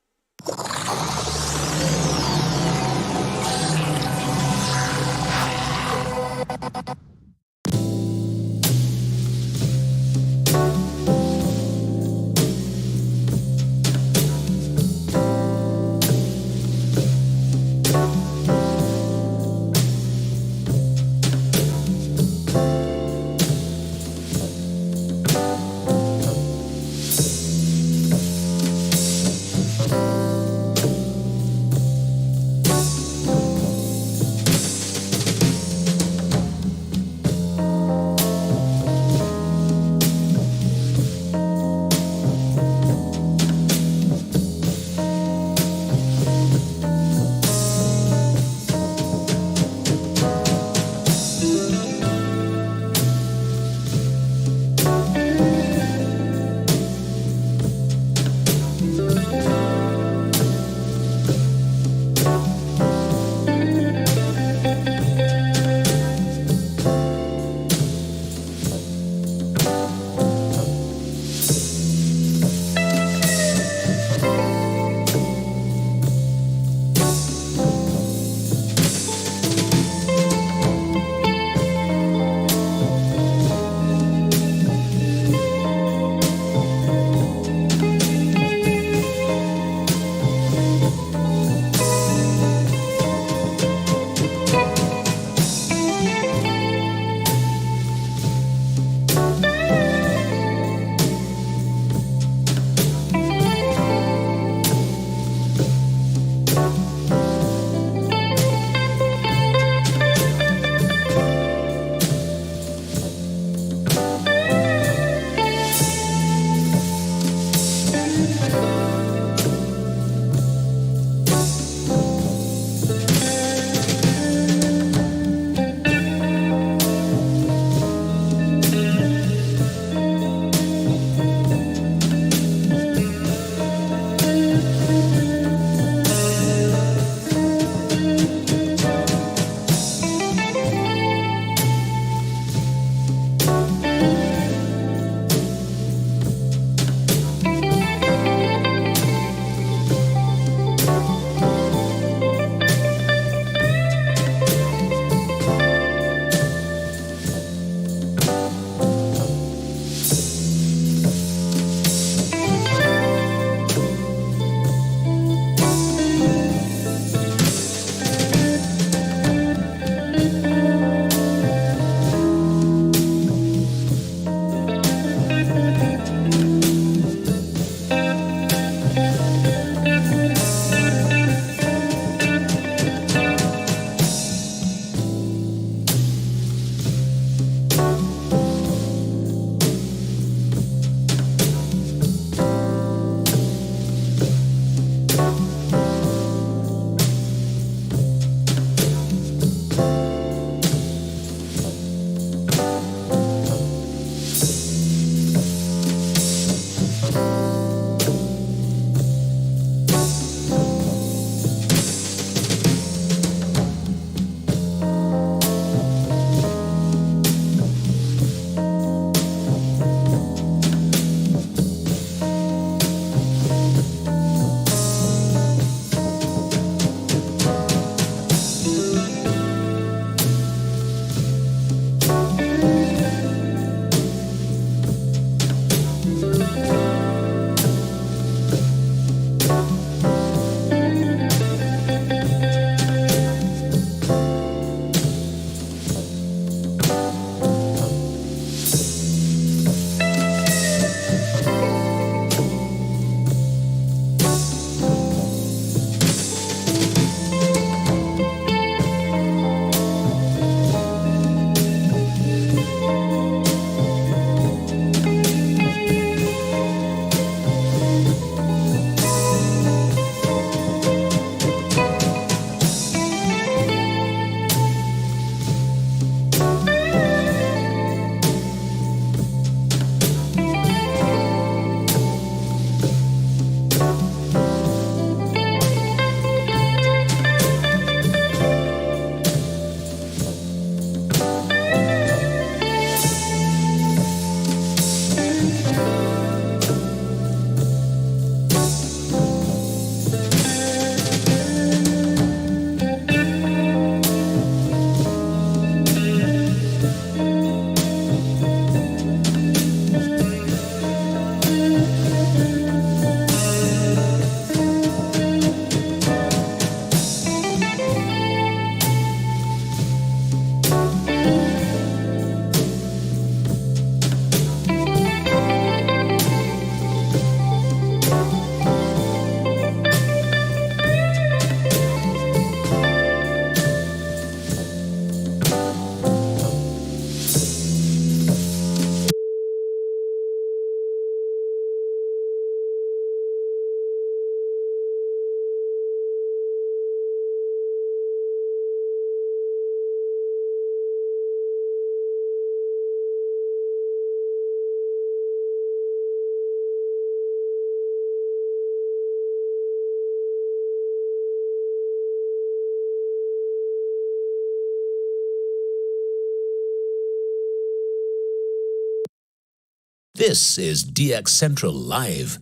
This is DX Central Live.